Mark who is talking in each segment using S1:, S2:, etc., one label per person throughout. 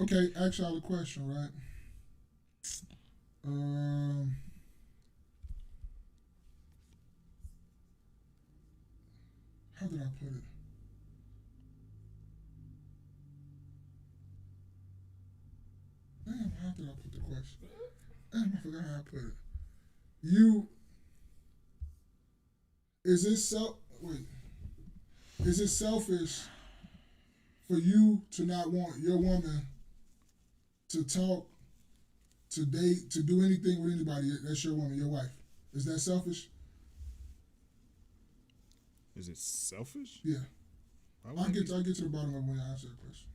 S1: Okay, ask y'all a question, right? Um, how did I put it? Damn, how did I put the question? Damn, I forgot how I put it. You is it self? Wait, is it selfish for you to not want your woman to talk, to date, to do anything with anybody that's your woman, your wife? Is that selfish?
S2: Is it selfish?
S1: Yeah. I'll get to the bottom of it when I answer that question.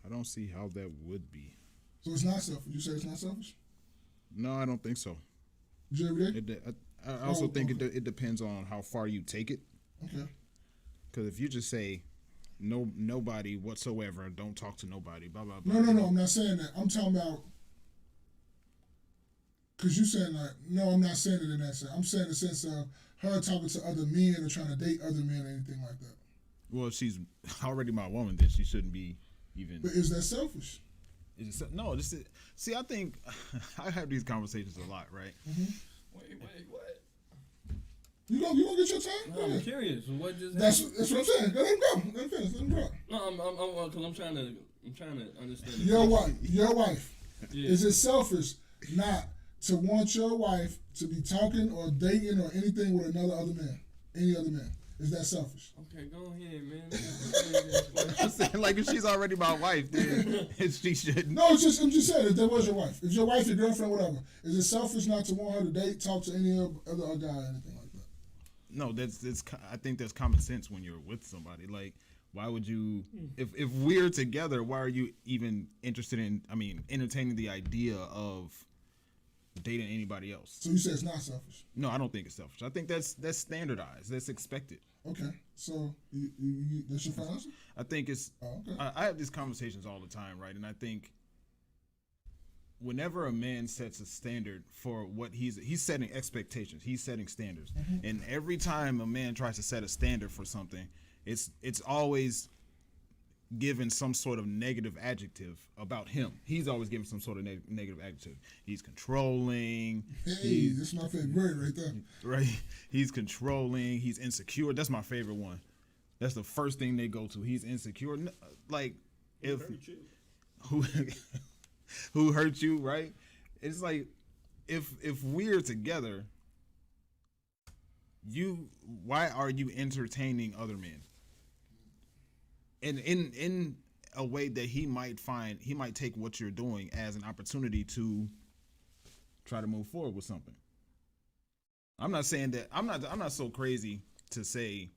S2: I don't see how that would be.
S1: So it's not selfish. You say it's not selfish?
S2: No, I don't think so.
S1: You do every day?
S2: I also think it depends on how far you take it.
S1: Okay.
S2: Because if you just say nobody whatsoever, don't talk to nobody, blah blah blah.
S1: No. I'm not saying that. I'm talking about because you saying like no. I'm not saying it in that sense. I'm saying in the sense of her talking to other men or trying to date other men or anything like that.
S2: Well, if she's already my woman, then she shouldn't be even.
S1: But is that selfish?
S2: Is it no? This is see. I think I have these conversations a lot, right?
S1: Mm-hmm.
S3: Wait, what?
S1: You gonna get your time?
S3: No, I'm curious. What just
S1: that's
S3: happened?
S1: what I'm saying. Let him go. Let him finish. Let him go.
S3: No, because I'm trying to understand.
S1: Your wife.
S3: Yeah.
S1: Is it selfish not to want your wife to be talking or dating or anything with any other man? Is that selfish?
S3: Okay, go ahead, man.
S2: I'm saying, like, if she's already my wife, then she shouldn't.
S1: No, I'm just saying, if that was your wife. If your wife, your girlfriend, whatever, is it selfish not to want her to date, talk to any other guy or anything like that?
S2: No, that's I think that's common sense when you're with somebody. Like, why would you, if we're together, why are you even interested in, entertaining the idea of dating anybody else?
S1: So you say it's not selfish?
S2: No, I don't think it's selfish. I think that's standardized. That's expected.
S1: Okay, so that's your final answer?
S2: I think it's.
S1: Oh, okay.
S2: I have these conversations all the time, right? And I think whenever a man sets a standard for what he's setting expectations, he's setting standards, and every time a man tries to set a standard for something, it's always given some sort of negative adjective about him. He's always given some sort of negative adjective. He's controlling.
S1: Hey, that's my favorite word right there.
S2: Right. He's controlling. He's insecure. That's my favorite one. That's the first thing they go to. He's insecure. Like, if who hurt you, right? It's like if we're together, why are you entertaining other men? And in a way that he might take what you're doing as an opportunity to try to move forward with something. I'm not saying that I'm not so crazy to say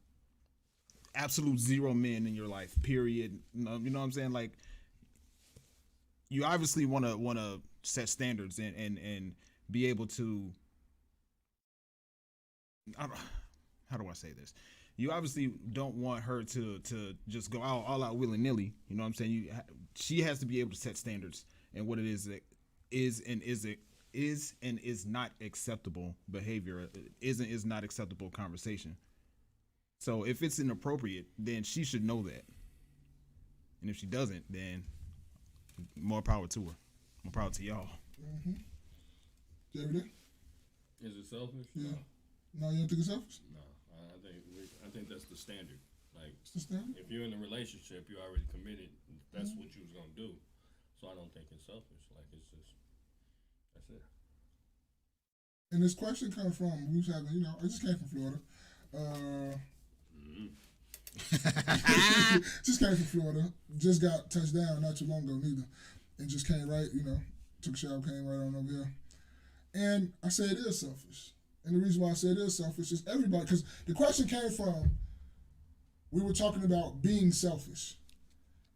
S2: absolute zero men in your life, period. You know what I'm saying? Like, you obviously want to set standards and be able to, how do I say this? You obviously don't want her to just go all out willy-nilly. You know what I'm saying? She has to be able to set standards and what it is that is and is not acceptable behavior, is not acceptable conversation. So if it's inappropriate, then she should know that. And if she doesn't, then more power to her. More power to y'all.
S1: Mm-hmm. Every day?
S3: Is it selfish?
S1: Yeah. No, you don't think it's selfish?
S3: No, I think that's the standard. Like,
S1: it's the standard?
S3: If you're in a relationship, you're already committed. That's what you was gonna do. So I don't think it's selfish. Like, it's just that's it.
S1: And this question comes from we was having, it just came from Florida. Just came from Florida. Just got touched down not too long ago neither. And just came right, took a shower, came right on over here. And I say it is selfish. And the reason why I say it is selfish is everybody, because the question came from, we were talking about being selfish.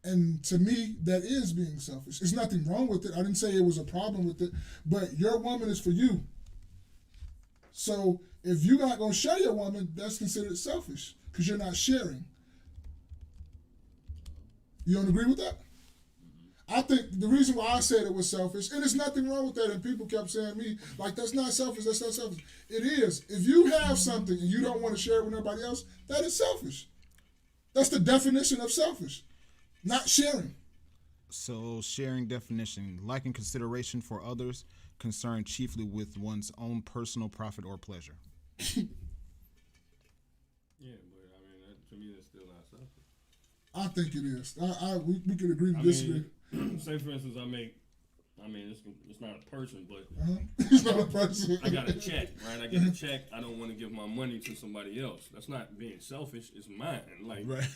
S1: And to me, that is being selfish. There's nothing wrong with it. I didn't say it was a problem with it, but your woman is for you. So if you're not going to share your woman, that's considered selfish because you're not sharing. You don't agree with that? I think the reason why I said it was selfish, and there's nothing wrong with that, and people kept saying to me, like, that's not selfish, that's not selfish. It is. If you have something and you don't want to share it with nobody else, that is selfish. That's the definition of selfish. Not sharing.
S2: So, sharing definition, liking consideration for others, concerned chiefly with one's own personal profit or pleasure.
S3: Yeah, but I mean, to me, that's still not selfish.
S1: I think it is. We could agree to
S3: I
S1: disagree.
S3: mean, say for instance, it's not a person, but
S1: It's not a person.
S3: I got a check, right? I get a check. I don't want to give my money to somebody else. That's not being selfish. It's mine. Like,
S2: Right.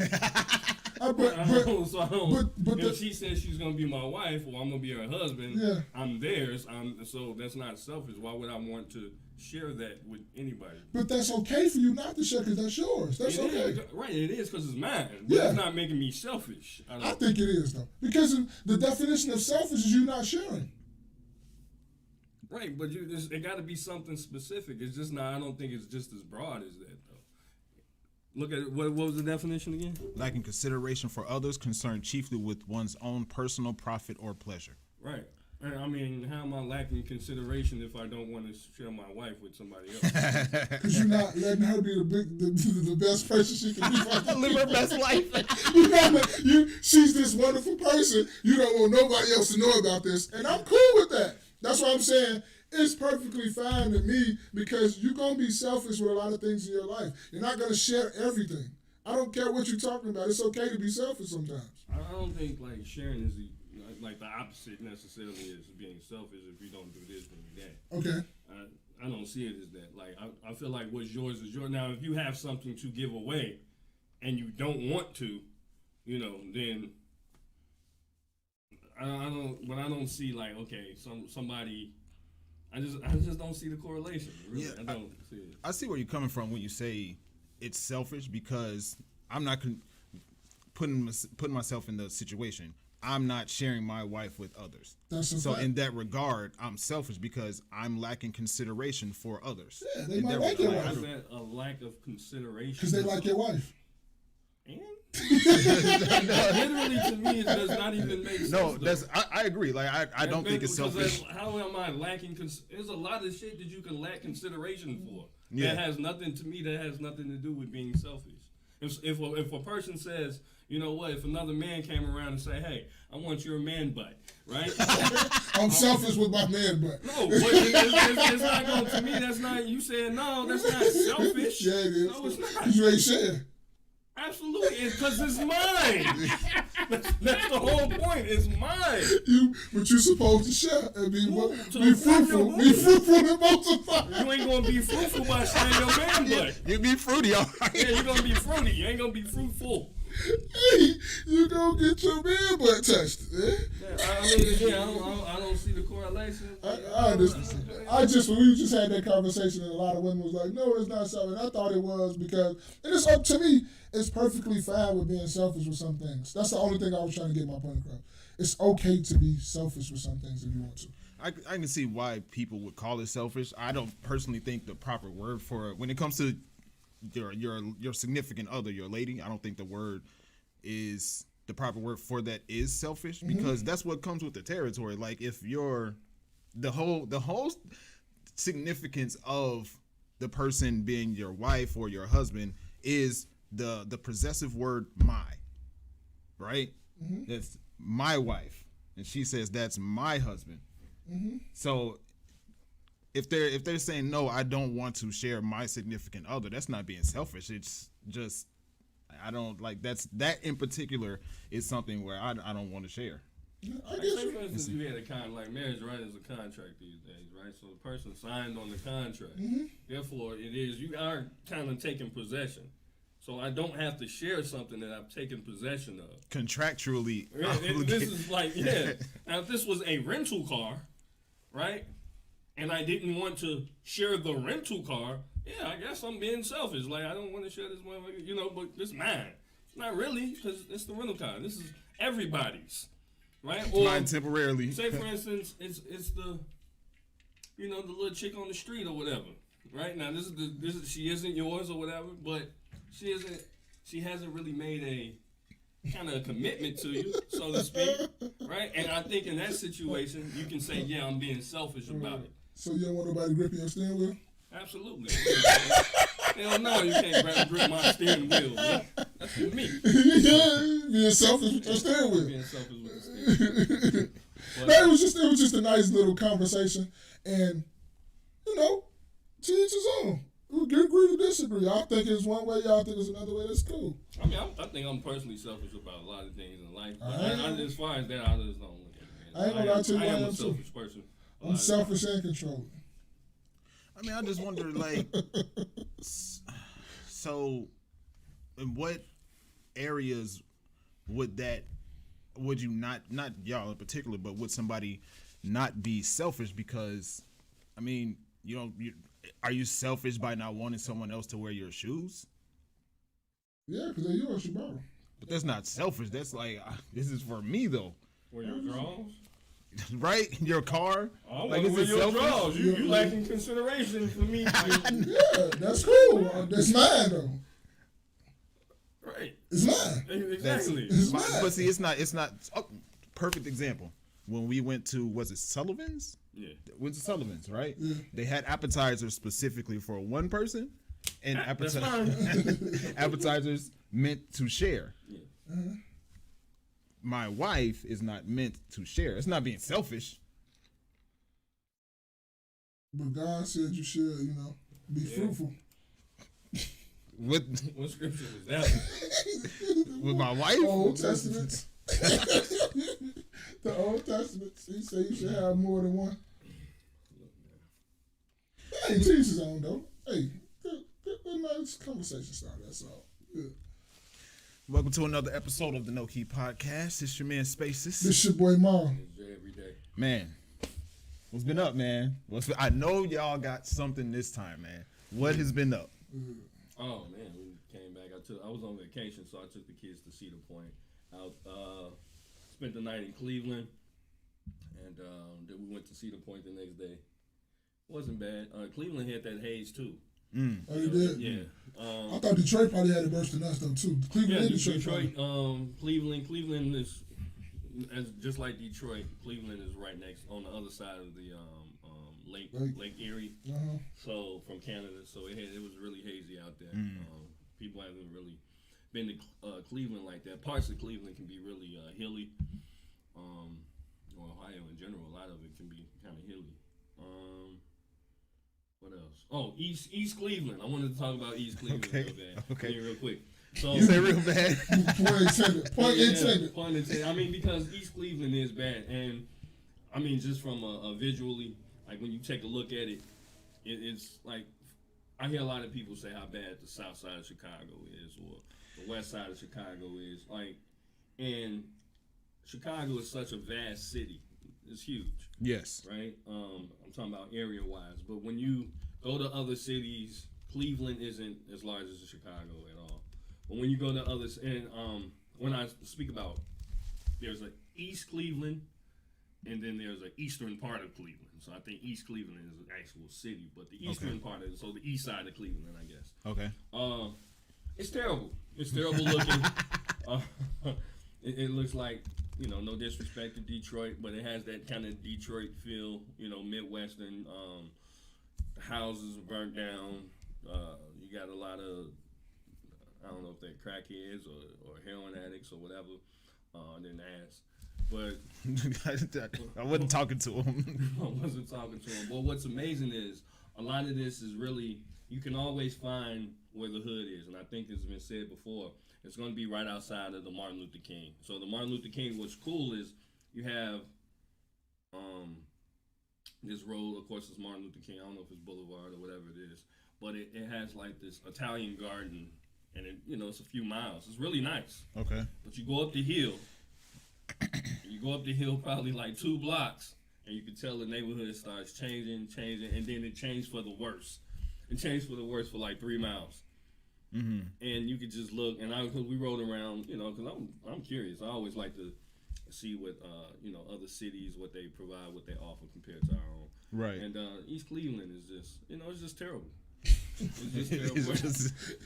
S3: If she says she's gonna be my wife, or I'm gonna be her husband,
S1: Yeah.
S3: I'm theirs. So that's not selfish. Why would I want to share that with anybody?
S1: But that's okay for you not to share because that's yours. That's
S3: It
S1: okay.
S3: is, right? It is because it's mine. But
S1: Yeah.
S3: it's not making me selfish.
S1: I think it is though, because the definition of selfish is you not sharing.
S3: Right, but it got to be something specific. It's just not. I don't think it's just as broad as that, though. Look at it. What was the definition again?
S2: Lacking consideration for others, concerned chiefly with one's own personal profit or pleasure.
S3: Right. And I mean, how am I lacking consideration if I don't want to share my wife with somebody else?
S1: Because you're not letting her be the best person she can be.
S2: Live her best life.
S1: She's this wonderful person. You don't want nobody else to know about this, and I'm cool with that. That's what I'm saying. It's perfectly fine to me because you're going to be selfish with a lot of things in your life. You're not going to share everything. I don't care what you're talking about. It's okay to be selfish sometimes.
S3: I don't think like sharing is the opposite necessarily is being selfish. If you don't do this, then you that.
S1: Okay.
S3: I don't see it as that. Like I feel like what's yours is yours. Now, if you have something to give away and you don't want to, then I don't see like, okay, somebody. I just don't see the correlation. Really.
S2: Yeah,
S3: I don't see it.
S2: I see where you're coming from when you say it's selfish because I'm not putting myself in the situation. I'm not sharing my wife with others. So in that regard, I'm selfish because I'm lacking consideration for others.
S1: Yeah, they might like your wife.
S3: Is that a lack of consideration?
S1: Because they like your wife.
S3: And literally to me, it does not even make sense.
S2: No, I agree. Like I don't think it's selfish.
S3: How am I lacking? There's a lot of shit that you can lack consideration for.
S2: Yeah.
S3: That has nothing to do with being selfish. If a person says, you know what, if another man came around and say, hey, I want your man butt, right?
S1: I'm selfish with my man butt.
S3: No, but it's not going to me. That's not, you saying, no, that's not selfish.
S1: Yeah, it is.
S3: No, it's not.
S1: You ain't share.
S3: Absolutely, because it's mine. That's the whole point. It's mine.
S1: But you're supposed to share and be fruitful. Be fruitful and multiply.
S3: You ain't gonna be fruitful by sharing your man butt.
S2: You be fruity, all right?
S3: Yeah, you're gonna be fruity. You ain't gonna be fruitful.
S1: Hey, you gonna get your man butt touched. Eh?
S3: Yeah, I don't see the correlation.
S1: I understand. We just had that conversation, and a lot of women was like, "No, it's not selfish." I thought it was because, and it's up to me. It's perfectly fine with being selfish with some things. That's the only thing I was trying to get my point across. It's okay to be selfish with some things if you want to.
S2: I can see why people would call it selfish. I don't personally think the proper word for it when it comes to your significant other, your lady. I don't think the word is the proper word for that is selfish because that's what comes with the territory. Like if you're the whole significance of the person being your wife or your husband is the possessive word my, right? That's my wife, and she says that's my husband. So if they're saying no, I don't want to share my significant other, that's not being selfish. It's just I don't like that in particular is something where I don't want to share.
S1: I
S3: Like,
S1: guess
S3: say for instance, you had a like marriage, right, is a contract these days, right? So the person signed on the contract. Therefore, you are kind of taking possession. So I don't have to share something that I've taken possession of.
S2: Contractually.
S3: This is like, Now, if this was a rental car, right, and I didn't want to share the rental car, I guess I'm being selfish. Like, I don't want to share this motherfucker, but it's mine. Not really, because it's the rental car. This is everybody's. Right?
S2: Or mine temporarily.
S3: Say for instance, it's the the little chick on the street or whatever. Right? Now this is she isn't yours or whatever, but she hasn't really made a kind of a commitment to you, so to speak. Right? And I think in that situation you can say, yeah, I'm being selfish about it.
S1: So you don't want nobody gripping your steering wheel?
S3: Absolutely. Hell no, you can't grip my steering wheel. Man. That's for me.
S1: Yeah, being selfish with your steering wheel.
S3: Being selfish with the steering wheel.
S1: No, it was just a nice little conversation, and you know, to each his own. We can agree to disagree. I think it's one way, y'all think it's another way. That's cool.
S3: I mean, I think I'm personally selfish about a lot of things in life. But as far as that, I just don't look at it.
S1: I ain't gonna lie to you,
S3: I am a
S1: too.
S3: selfish person.
S1: I'm selfish and controlling.
S2: I mean, I just wonder, like, so in what areas would you not y'all in particular, but would somebody not be selfish? Because, I mean, are you selfish by not wanting someone else to wear your shoes?
S1: Yeah, because they're yours, you bought them.
S2: But that's not selfish. That's like, this is for me, though.
S3: Wear your drawers?
S2: Right? Your car?
S3: I
S2: like,
S3: want to wear your
S2: selfish?
S3: drawers. You lacking consideration for me.
S1: Yeah, that's cool. That's mine, though.
S3: Right.
S1: It's mine.
S3: Exactly.
S1: It's mine.
S2: But see, it's not. Oh, perfect example. When we went to, was it Sullivan's?
S3: Yeah.
S2: Went to Sullivan's, right?
S1: Yeah.
S2: They had appetizers specifically for one person, and
S3: That's fine.
S2: appetizers meant to share.
S3: Yeah.
S1: Uh-huh.
S2: My wife is not meant to share. It's not being selfish.
S1: But God said you should, be fruitful.
S2: With
S3: What scripture was that?
S2: with my wife?
S1: Old Testament. The Old Testament. He said you should have more than one. Hey, Jesus on though. Hey, good nice conversation starter. That's all. Good.
S2: Welcome to another episode of the KNoWKi podcast. It's your man Spaces.
S1: This your boy Mom.
S3: Every day.
S2: Man, what's been up, man? I know y'all got something this time, man. What has been up?
S3: Oh man, we came back. I was on vacation, so I took the kids to Cedar Point. Out, spent the night in Cleveland, and then we went to Cedar Point the next day. Wasn't bad. Cleveland had that haze too.
S1: Oh, you did?
S3: Yeah.
S1: I thought Detroit probably had it worse than us though too. Cleveland and
S3: Detroit. Cleveland is just like Detroit. Cleveland is right next on the other side of the Lake Erie.
S1: Uh-huh.
S3: So from Canada, so it was really hazy out there. People haven't really been to Cleveland like that. Parts of Cleveland can be really hilly. Or Ohio in general, a lot of it can be kind of hilly. What else? Oh, East Cleveland. I wanted to talk about East Cleveland real bad.
S2: Okay.
S3: Real quick. So
S2: You say real bad?
S1: Point intended.
S3: Point intended. I mean, because East Cleveland is bad, and I mean, just from a visually, like when you take a look at it, it's like I hear a lot of people say how bad the South Side of Chicago is, or the West Side of Chicago is. Like, and Chicago is such a vast city. It's huge.
S2: Yes.
S3: Right? I'm talking about area-wise. But when you go to other cities, Cleveland isn't as large as Chicago at all. But when you go to others, and when I speak about, there's an East Cleveland, and then there's an eastern part of Cleveland. So I think East Cleveland is an actual city, but the eastern part is, so the east side of Cleveland, I guess.
S2: Okay.
S3: It's terrible. It's terrible looking. It looks like, no disrespect to Detroit, but it has that kind of Detroit feel, Midwestern. Houses are burnt down. You got a lot of, I don't know if they're crackheads or heroin addicts or whatever. I didn't ask. But
S2: I wasn't talking to him.
S3: I wasn't talking to him. But what's amazing is a lot of this is really, you can always find where the hood is. And I think it's been said before, it's going to be right outside of the Martin Luther King. So the Martin Luther King, what's cool is you have this road, of course it's Martin Luther King, I don't know if it's Boulevard or whatever it is, but it has like this Italian garden, and it's a few miles. It's really nice.
S2: Okay.
S3: But you go up the hill, probably like 2 blocks, and you can tell the neighborhood starts changing, and then it changed for the worse. It changed for the worse for like 3 miles.
S2: Mm-hmm.
S3: And you could just look, and because we rode around, because I'm curious. I always like to see what other cities, what they provide, what they offer compared to our own.
S2: Right.
S3: And East Cleveland is just, it's just terrible. It's just terrible.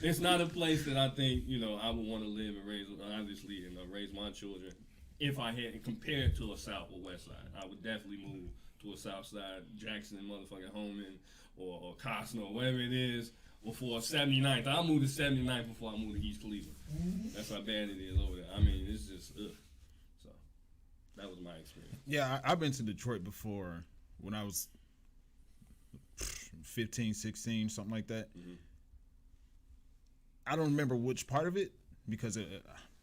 S3: It's not a place that I think I would want to live and raise, obviously, and raise my children. If I had compared to a South or West Side, I would definitely move to a South Side, Jackson, motherfucking Holman, or Costner, or whatever it is. before 79th. I moved to 79th before I moved to East Cleveland. Mm-hmm. That's how bad it is over there. I mean, it's just ugh. So that was my experience.
S2: Yeah, I've been to Detroit before when I was 15, 16, something like that. Mm-hmm. I don't remember which part of it because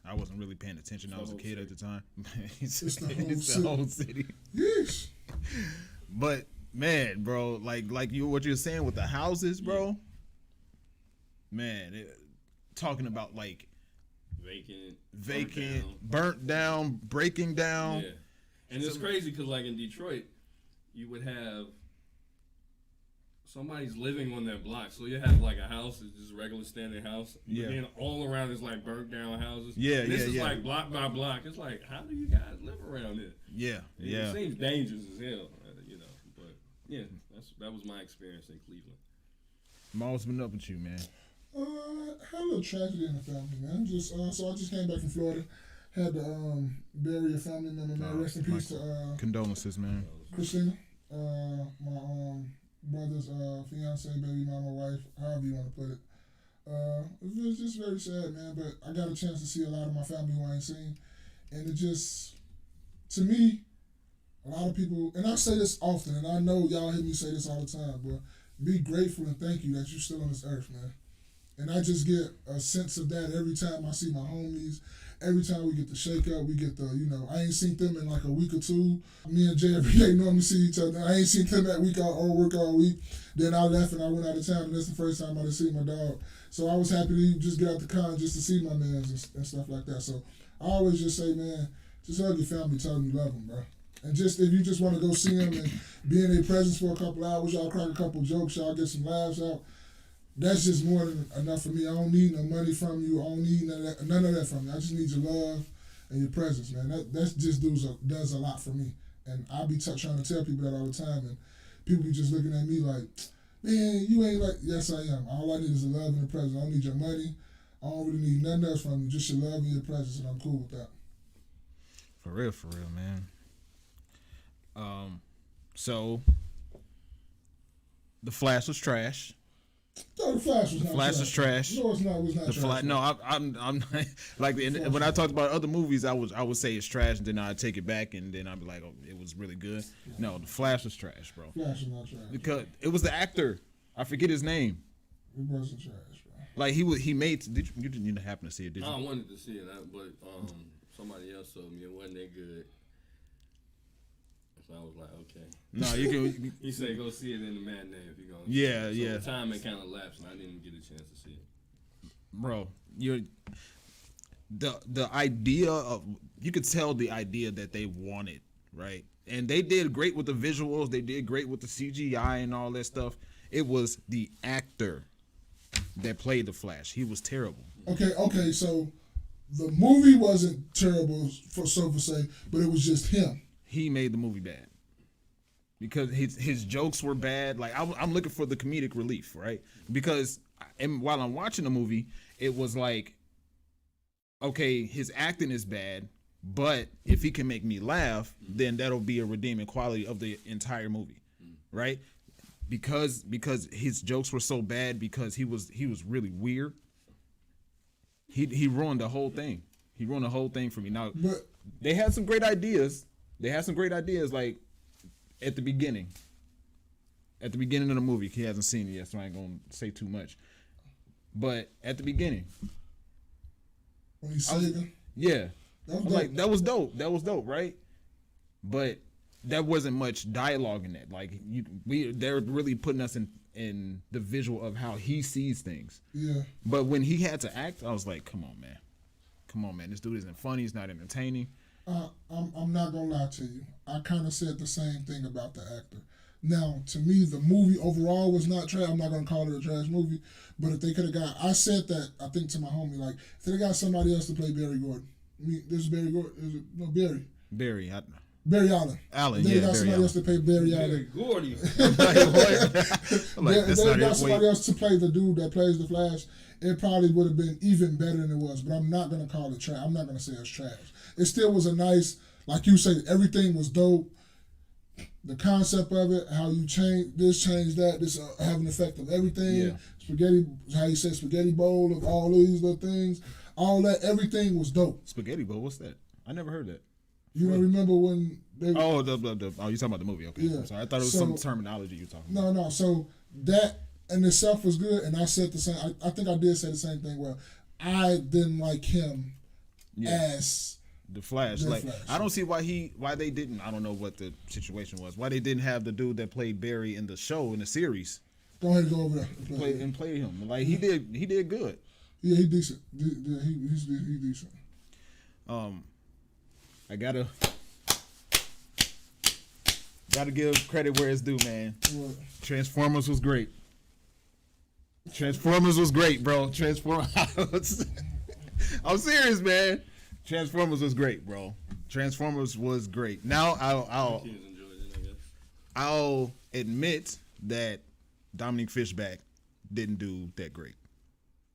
S2: I wasn't really paying attention. I was a kid at the time. it's the whole city.
S1: Yes.
S2: But man, bro, like what you were saying with the houses, bro. Man, talking about like vacant, burnt down, breaking down.
S3: Yeah, and it's crazy because like in Detroit, you would have somebody's living on their block, so you have like a house, it's just a regular standing house. Yeah. But then all around is like burnt down houses.
S2: Yeah,
S3: this is like block by block. It's like, how do you guys live around here?
S2: Yeah,
S3: It seems dangerous as hell, you know. But yeah, that was my experience in Cleveland.
S2: What's been up with you, man?
S1: I had a little tragedy in the family, man. Just so I just came back from Florida, had to bury a family member, man. Rest in peace to
S2: condolences, man.
S1: Christina, my brother's fiance, baby mama, wife, however you want to put it. It was just very sad, man. But I got a chance to see a lot of my family who I ain't seen, and it just, to me, a lot of people, and I say this often, and I know y'all hear me say this all the time, but be grateful and thank you that you're still on this earth, man. And I just get a sense of that every time I see my homies. Every time we get to shake up, we get the, I ain't seen them in like a week or two. Me and Jay every day normally see each other. I ain't seen them that week or work all week. Then I left and I went out of town, and that's the first time I didn't see my dog. So I was happy to just get out the con just to see my mans and stuff like that. So I always just say, man, just hug your family, tell them you love them, bro. And just if you just want to go see them and be in their presence for a couple hours, y'all crack a couple jokes, y'all get some laughs out. That's just more than enough for me. I don't need no money from you. I don't need none of that from you. I just need your love and your presence, man. That just does a lot for me. And I be trying to tell people that all the time, and people be just looking at me like, man, you ain't like, yes, I am. All I need is the love and the presence. I don't need your money. I don't really need nothing else from you. Just your love and your presence, and I'm cool with that.
S2: For real, man. So, The Flash was trash.
S1: No, the Flash was
S2: not trash. Was trash.
S1: No, it's not. It was not trash.
S2: No, I'm like when I talked about other movies, I would say it's trash, and then I'd take it back, and then I'd be like, oh, it was really good. No, The Flash was trash, bro.
S1: Flash was not trash.
S2: Because it was the actor. I forget his name.
S1: It wasn't trash, bro.
S2: Like he made. You didn't even happen to see it, did you?
S3: I wanted to see it, but somebody else told me it wasn't that good. So I was like, okay.
S2: No, you can.
S3: He said go see it in the matinee if you're going.
S2: Yeah.
S3: The time had kind of lapsed, and I didn't get a chance to see it.
S2: Bro, the idea of, you could tell the idea that they wanted, right? And they did great with the visuals. They did great with the CGI and all that stuff. It was the actor that played the Flash. He was terrible.
S1: Okay. So the movie wasn't terrible for say, but it was just him.
S2: He made the movie bad because his jokes were bad. Like I'm looking for the comedic relief, right? Because while I'm watching the movie, it was like, okay, his acting is bad, but if he can make me laugh, then that'll be a redeeming quality of the entire movie, right? Because his jokes were so bad, because he was really weird. He ruined the whole thing. He ruined the whole thing for me. Now, they had some great ideas. Like at the beginning of the movie. He hasn't seen it yet, so I ain't gonna say too much. But at the beginning,
S1: when he saved him,
S2: yeah, that was dope. That was dope, right? But there wasn't much dialogue in that. Like they're really putting us in the visual of how he sees things.
S1: Yeah.
S2: But when he had to act, I was like, come on, man. This dude isn't funny. He's not entertaining.
S1: I'm not gonna lie to you. I kind of said the same thing about the actor. Now, to me, the movie overall was not trash. I'm not gonna call it a trash movie, but if they could have got, I said that, I think, to my homie, like if they got somebody else to play Barry Gordon. I mean, this is Barry Gordon. Is it no Barry?
S2: Barry
S1: Allen.
S2: They
S1: got somebody else to play Barry Allen.
S3: Gordy.
S1: If they got somebody else to play the dude that plays the Flash, it probably would have been even better than it was. But I'm not gonna call it trash. I'm not gonna say it's trash. It still was a nice, like you said, everything was dope. the concept of it, how you change that, this have an effect of everything.
S2: Yeah.
S1: Spaghetti, how you say spaghetti bowl of all these little things, all that, everything was dope.
S2: Spaghetti bowl, what's that? I never heard that.
S1: You don't remember when they?
S2: Oh, you talking about the movie? Okay,
S1: Yeah.
S2: I'm sorry. I thought it was some terminology you were talking about.
S1: No. So that in itself was good, and I said the same. I think I did say the same thing. Well, I didn't like him as
S2: the Flash.
S1: The
S2: Like
S1: Flash.
S2: I don't see why they didn't. I don't know what the situation was. Why they didn't have the dude that played Barry in the show in the series
S1: Go ahead and go over there and
S2: play him. Like he did good.
S1: Yeah, he decent. He's decent.
S2: I gotta give credit where it's due, man.
S1: What?
S2: Transformers was great. Transformers was great, bro. I'm serious, man. Transformers was great, bro. Transformers was great. Now I'll admit that Dominique Fishback didn't do that great.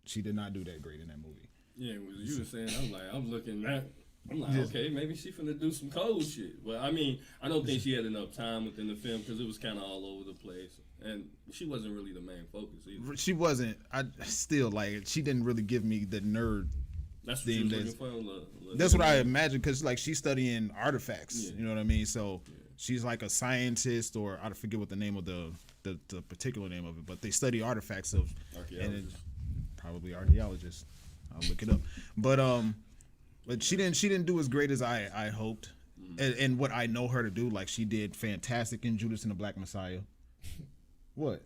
S2: She did not do that great in that movie.
S3: Yeah, you were saying, I'm looking at. I'm like, okay, maybe she finna do some cold shit. But I mean, I don't think she had enough time within the film because it was kind of all over the place, and she wasn't really the main focus either.
S2: She wasn't. I still like. She didn't really give me the nerd.
S3: That's what she was looking for.
S2: That's what I imagine because like she's studying artifacts.
S3: Yeah.
S2: You know what I mean? So she's like a scientist, or I forget what the name of the particular name of it, but they study artifacts of probably archaeologists. I'll look it up. But she didn't do as great as I hoped, and what I know her to do. Like she did fantastic in Judas and the Black Messiah. What?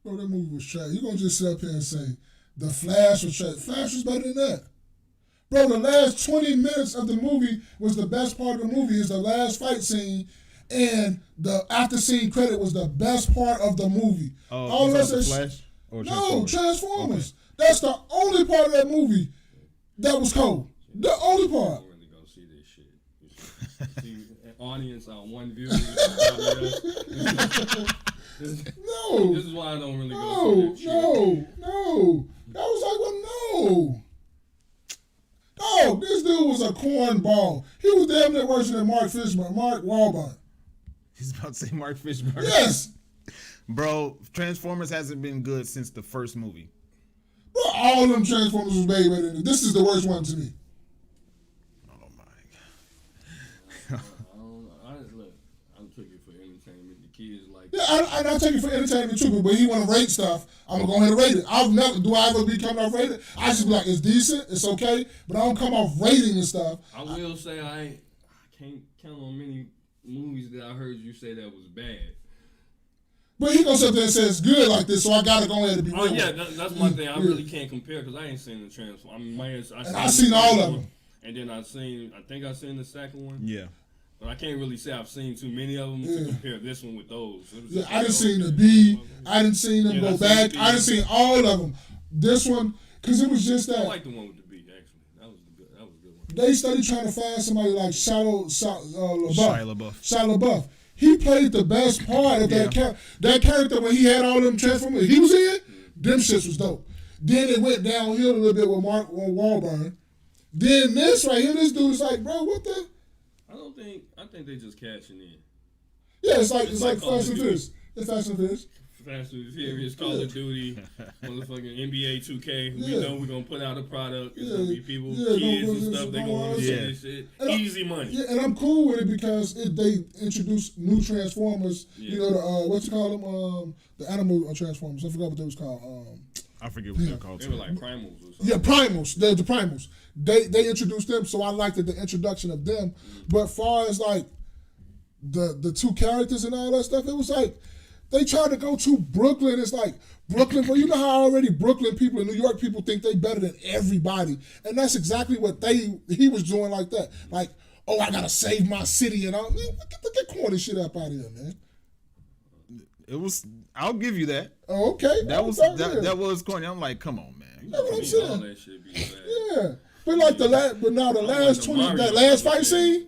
S1: Bro, that movie was trash. You gonna just sit up here and say the Flash was trash? Flash was better than that. Bro, the last 20 minutes of the movie was the best part of the movie. Is the last fight scene, and the after scene credit was the best part of the movie.
S2: Oh,
S1: all the rest
S2: the
S1: of
S2: Flash or
S1: Transformers.
S2: Okay.
S1: That's the only part of that movie that was cold. The only part.
S3: I'm really gonna see this shit. See, an audience on one view.
S1: No.
S3: This is why I don't really go see that shit.
S1: No. That was like, well, no. Oh, this dude was a cornball. He was damn near worse than Mark Wahlberg.
S2: He's about to say Mark Fishburne.
S1: Yes.
S2: Bro, Transformers hasn't been good since the first movie.
S1: Bro, all them Transformers was way better than this. This is the worst one to me.
S2: Oh my God.
S3: I'm taking for entertainment. The kids like.
S1: Yeah, I take it for entertainment too, but he want to rate stuff. I'm gonna go ahead and rate it. Do I ever be coming off rated? I just be like, it's decent, it's okay, but I don't come off rating and stuff.
S3: I will say I can't count on many movies that I heard you say that was bad.
S1: But he goes up there and says good like this, so I gotta go ahead and be real.
S3: Oh yeah, that's my thing. I really can't compare because I ain't seen the Transformers.
S1: I've seen all of them.
S3: And then I think I've seen the second one.
S2: Yeah.
S3: But I can't really say I've seen too many of them to compare this one with those.
S1: I didn't seen the B. I didn't seen them go back. I didn't seen all of them. This one, because it was just that.
S3: I like the one with the B, actually. That was a good one.
S1: They started trying to find somebody like Shia
S2: LaBeouf.
S1: LaBeouf. He played the best part of that character when he had all them Transformers. He was in. Them shits was dope. Then it went downhill a little bit with Mark Wahlberg. Then this right here, this dude's like, bro, what the?
S3: I think they just cashing in.
S1: Yeah, it's like Fast and Furious. It's Fast and Furious.
S3: Fast and Furious, Call of Duty, motherfucking NBA 2K. We know we're gonna put out a product. It's gonna be people, kids and stuff. They gonna want to see this shit. Easy money.
S1: Yeah, and I'm cool with it because they introduced new Transformers.
S3: Yeah.
S1: You know the what you call them? The animal Transformers. I forgot what they was called.
S2: I forget what they're called.
S3: They were like primals or something.
S1: Yeah, primals. They're the primals. They introduced them, so I liked the introduction of them. But far as like the two characters and all that stuff, it was like they tried to go to Brooklyn. It's like Brooklyn, but you know how already Brooklyn people and New York people think they better than everybody, and that's exactly what he was doing like that. Like, oh, I gotta save my city and all. Man, get that corny shit up out of here, man.
S2: It was. I'll give you that.
S1: Oh, okay.
S2: That was corny. I'm like, come on, man.
S1: That's what I'm saying.
S3: All that shit be bad.
S1: Yeah, but like the last fight scene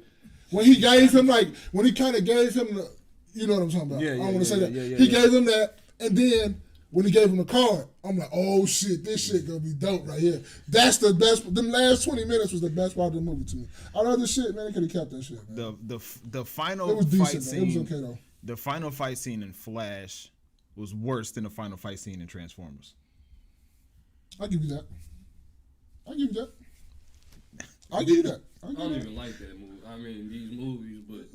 S1: when he gave him when he kind of gave him the, you know what I'm talking about.
S2: Yeah,
S1: I don't want to say that.
S2: Yeah,
S1: he gave him that, and then When he gave him the card, I'm like, oh shit, this shit gonna be dope right here. That's the best. The last 20 minutes was the best part of the movie to me. All other shit, man, they could have kept that shit. Man.
S2: The final
S1: it was
S2: fight
S1: decent,
S2: scene.
S1: It was okay though.
S2: The final fight scene in Flash was worse than the final fight scene in Transformers.
S1: I'll give you that. I don't
S3: even like that movie. I mean, these movies, but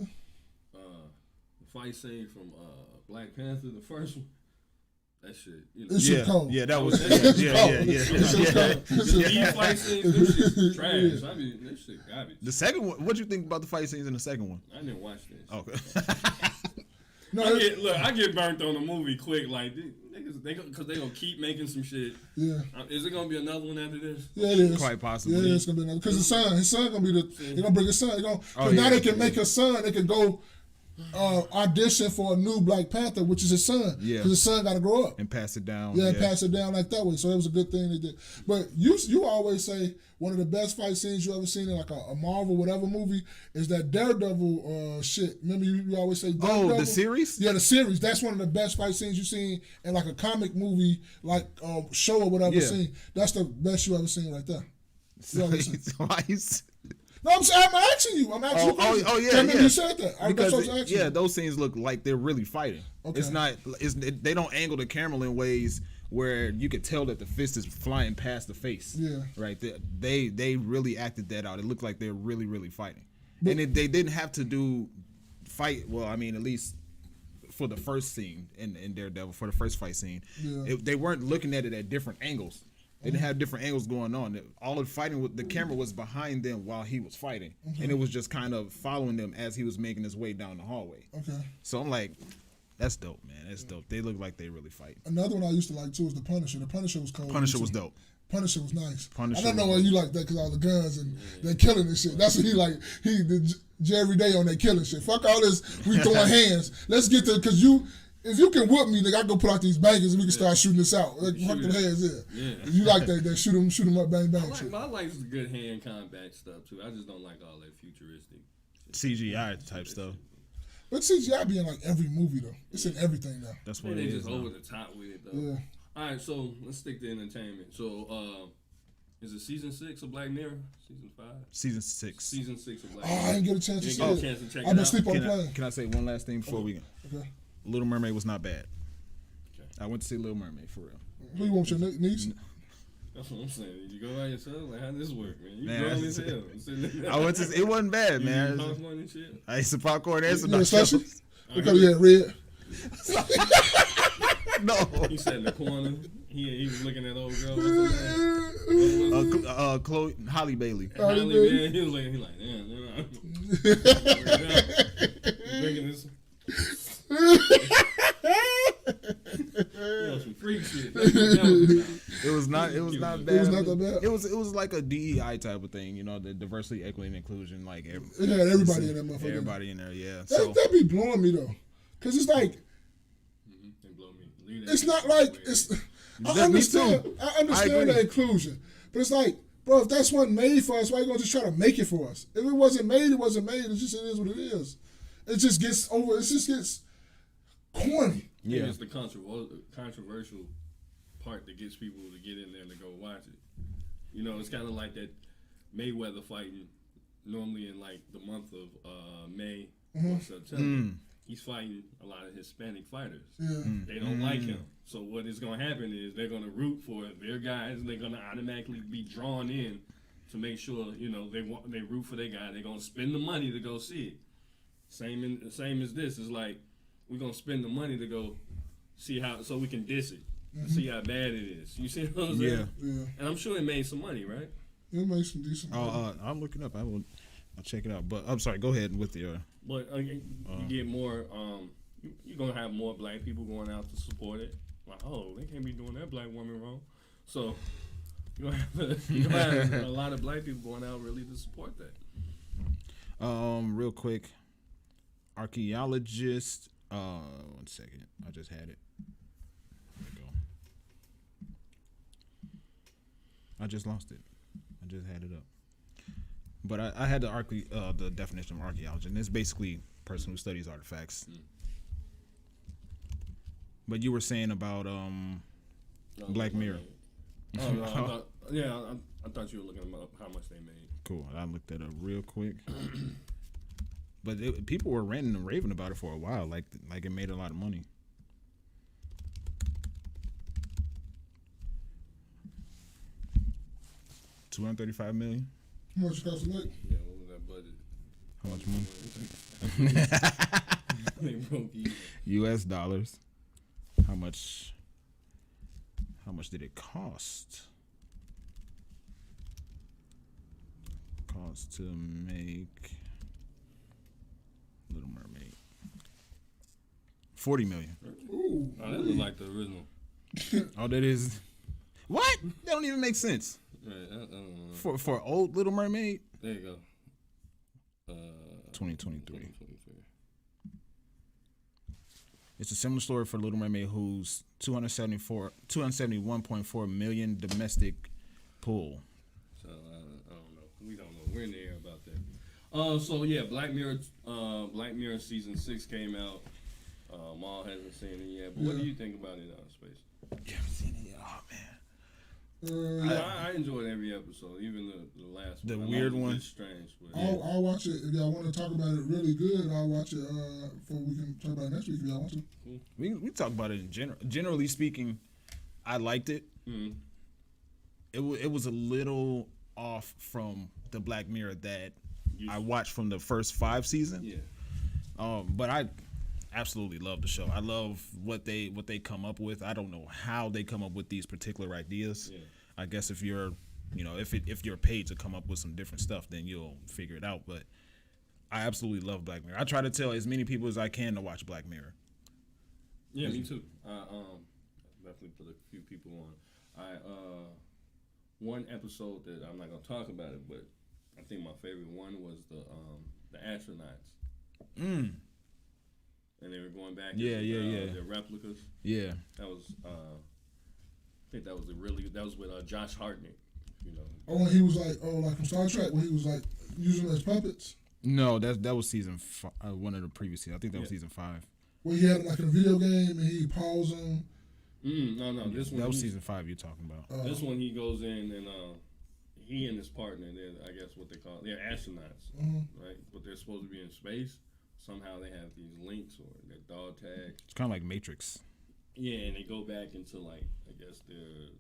S3: the fight scene from Black Panther, the first one, that shit. You know,
S1: it's cold.
S2: Yeah, that was.
S3: These fight scenes, them shit trash. I mean, that shit garbage.
S2: The second one, what you think about the fight scenes in the second one?
S3: I didn't watch this.
S2: Okay.
S3: I get burnt on the movie quick, like niggas, because they gonna keep making some shit.
S1: Yeah.
S3: Is it gonna be another one after this?
S1: Yeah, it is.
S2: Quite possibly.
S1: Yeah, it's gonna be another. Because his son gonna be they're gonna bring his son. Now they can make his son. They can go audition for a new Black Panther, which is his son. Yeah. Because his son got to grow up
S2: and pass it down.
S1: Yeah, pass it down like that way. So it was a good thing they did. But you always say one of the best fight scenes you ever seen in like a Marvel whatever movie is that Daredevil shit. Remember you always say Daredevil?
S2: Oh, the series?
S1: Yeah, the series. That's one of the best fight scenes you've seen in like a comic movie, like show or whatever scene. That's the best you ever seen right there. No, I'm asking you. I'm asking you.
S2: Oh, yeah.
S1: You said that.
S2: Because those scenes look like they're really fighting. Okay. It's not. They don't angle the camera in ways where you could tell that the fist is flying past the face.
S1: Yeah.
S2: Right. They really acted that out. It looked like they're really, really fighting. But, and they didn't have to fight. Well, I mean, at least for the first scene in Daredevil, for the first fight scene, they weren't looking at it at different angles. They didn't have different angles going on. All of the fighting, the camera was behind them while he was fighting. Okay. And it was just kind of following them as he was making his way down the hallway.
S1: Okay.
S2: So I'm like, that's dope, man. That's dope. They look like they really fight.
S1: Another one I used to like, too, was The Punisher. The Punisher was cold.
S2: Punisher was dope.
S1: Punisher was nice.
S2: Punisher
S1: I don't know why you like that because all the guns and they're killing this shit. That's what he like. He did every day on that killing shit. Fuck all this, we throwing hands. Let's get to, because if you can whoop me, nigga, I go pull out these bangers and we can start shooting this out. Like, fuck them hands, You like that shoot 'em up, bang, bang shit.
S3: I like the good hand combat stuff, too. I just don't like all that futuristic
S2: CGI type stuff.
S1: But CGI be in, like, every movie, though. It's in everything now.
S2: That's what
S3: they
S2: it is.
S3: Just over the top with it, though.
S1: Yeah.
S3: All right, so let's stick to entertainment. So, is it season 6 of Black Mirror? Season 5?
S2: Season 6.
S3: Season 6 of Black Mirror.
S1: I didn't get a chance to see it. I've been asleep on the plane.
S2: Can I say one last thing before we go?
S1: Okay.
S2: Little Mermaid was not bad. Okay. I went to see Little Mermaid, for real.
S1: Who you want, your niece?
S3: That's what I'm saying. You go by yourself? Like, how does this work, man? You grown as hell.
S2: I went to. It wasn't bad, man.
S3: Popcorn and shit?
S2: I ate some popcorn and some
S1: nachos. Because you had red.
S2: No.
S3: He sat in the corner. He was looking at old girl.
S2: Chloe, Holly Bailey.
S3: Holly Bailey. He was like, damn. Drinking this. Some freak shit.
S2: It was not bad.
S1: It was not that bad.
S2: It was like a DEI type of thing, the diversity, equity, and inclusion. Like
S1: it had everybody in that motherfucker.
S2: Everybody in there, yeah.
S1: That be blowing me though, because it's like it's not like it's. I understand the inclusion, but it's like, bro, if that's what made for us, why are you gonna just try to make it for us? If it wasn't made, it wasn't made. It is what it is. It just gets over. It just gets corny.
S3: Yeah, it's the controversial part that gets people to get in there and to go watch it. It's kind of like that Mayweather fighting. Normally in like the month of May or September, he's fighting a lot of Hispanic fighters.
S1: Yeah.
S3: They don't like him. So what is going to happen is they're going to root for their guys, and they're going to automatically be drawn in to make sure they root for their guy. They're going to spend the money to go see it. Same as this. It's like we're going to spend the money to go see so we can diss it, see how bad it is. You see what I'm saying?
S1: Yeah.
S3: And I'm sure it made some money, right?
S1: It made some decent money.
S2: I'm looking up. I'll check it out. But I'm sorry. Go ahead with your.
S3: But you get more. You're gonna have more black people going out to support it. Like, oh, they can't be doing that black woman wrong. So you're gonna have a lot of black people going out really to support that.
S2: Real quick, archaeologist. 1 second. I just had it. There we go. I just lost it. I just had it up. But I had the definition of archaeology, and it's basically a person who studies artifacts. But you were saying about Black Mirror.
S3: Oh no, I thought you were looking up how much they made.
S2: Cool. I looked that up real quick. But people were ranting and raving about it for a while, like it made a lot of money. $235 million.
S1: How much it cost to make?
S3: Yeah, what was that budget?
S2: How much money?
S3: They broke even.
S2: U.S. dollars. How much did it cost? Cost to make Little Mermaid. $40 million.
S1: Ooh.
S3: Oh, that looks like the original.
S2: Oh, that is what? That don't even make sense.
S3: Right, I don't know.
S2: For old Little Mermaid.
S3: There you go.
S2: 2023. It's a similar story for Little Mermaid, whose 271.4 million domestic pull.
S3: So I don't know. We don't know. We're in the air about that. So yeah, Black Mirror season 6 came out. Maul hasn't seen it yet. But what do you think about it, Space?
S2: You haven't seen it yet? Oh man.
S3: I enjoyed every episode, even the last
S2: The
S3: one.
S2: weird one?
S3: It's strange, but
S1: I'll watch it. If y'all want to talk about it really good, I'll watch it before we can talk about it next week if y'all want to.
S2: We talk about it in general. Generally speaking, I liked it.
S3: Mm-hmm.
S2: It was a little off from the Black Mirror that I watched from the first 5 seasons.
S3: Yeah.
S2: But I absolutely love the show. I love what they come up with. I don't know how they come up with these particular ideas.
S3: Yeah.
S2: I guess if you're, if you're paid to come up with some different stuff, then you'll figure it out. But I absolutely love Black Mirror. I try to tell as many people as I can to watch Black Mirror.
S3: Yeah, me too. Definitely put a few people on. One episode that I'm not gonna talk about it, but I think my favorite one was the astronauts. And they were going back.
S2: Yeah.
S3: Their replicas.
S2: Yeah.
S3: That was. I think that was with Josh Hartnett.
S1: Oh, when he was like from Star Trek, when he was like using them as puppets.
S2: No, that was season one of the previous season. I think that was season 5.
S1: Well, he had like in a video game and he paused them.
S3: No. This one.
S2: That was season 5 you're talking about.
S3: This one he goes in and he and his partner, they're, I guess what they call it, they're astronauts, right? But they're supposed to be in space. Somehow they have these links or their dog tag.
S2: It's kind of like Matrix.
S3: Yeah, and they go back into like I guess their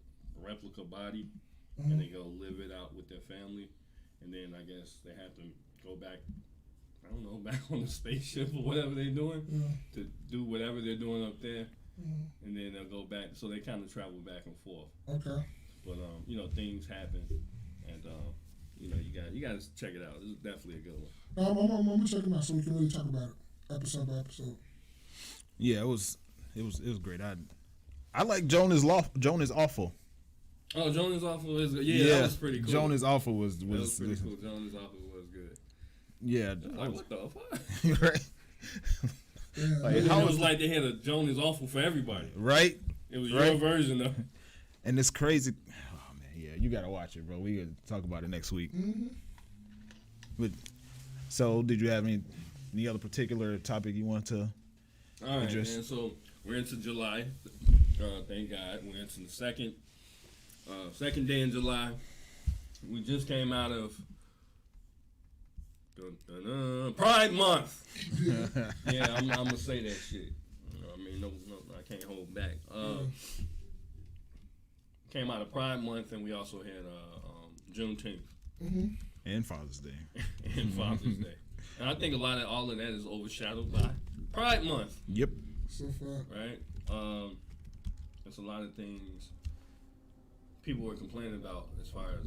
S3: replica body, and they go live it out with their family, and then I guess they have to go back. I don't know, back on the spaceship or whatever they're doing to do whatever they're doing up there, and then they'll go back. So they kind of travel back and forth.
S1: Okay.
S3: But things happen, and you got to check it out. It's definitely a good one.
S1: I'm gonna check them out so we can really talk about it episode by episode.
S2: Yeah, it was great. I like Joan is Awful.
S3: Oh, Joan is Awful is good. Yeah, that was pretty cool.
S2: Joan is Awful was
S3: that was pretty cool. Joan is Awful was good.
S2: Yeah.
S3: Like what the fuck?
S2: Right.
S1: Yeah.
S2: Like,
S3: It was like they had a Joan is Awful for everybody.
S2: Right.
S3: It was your version though.
S2: And it's crazy. Oh man, yeah, you gotta watch it, bro. We gotta talk about it next week. But so, did you have any other particular topic you want to address?
S3: Man. So we're into July. Thank God, we're into the second day in July. We just came out of Pride Month. Yeah, I'm gonna say that shit. No, I can't hold back. Came out of Pride Month, and we also had Juneteenth
S2: And Father's Day.
S3: and Father's Day. And I think all of that is overshadowed by Pride Month.
S2: Yep.
S1: So far.
S3: Right? There's a lot of things people were complaining about as far as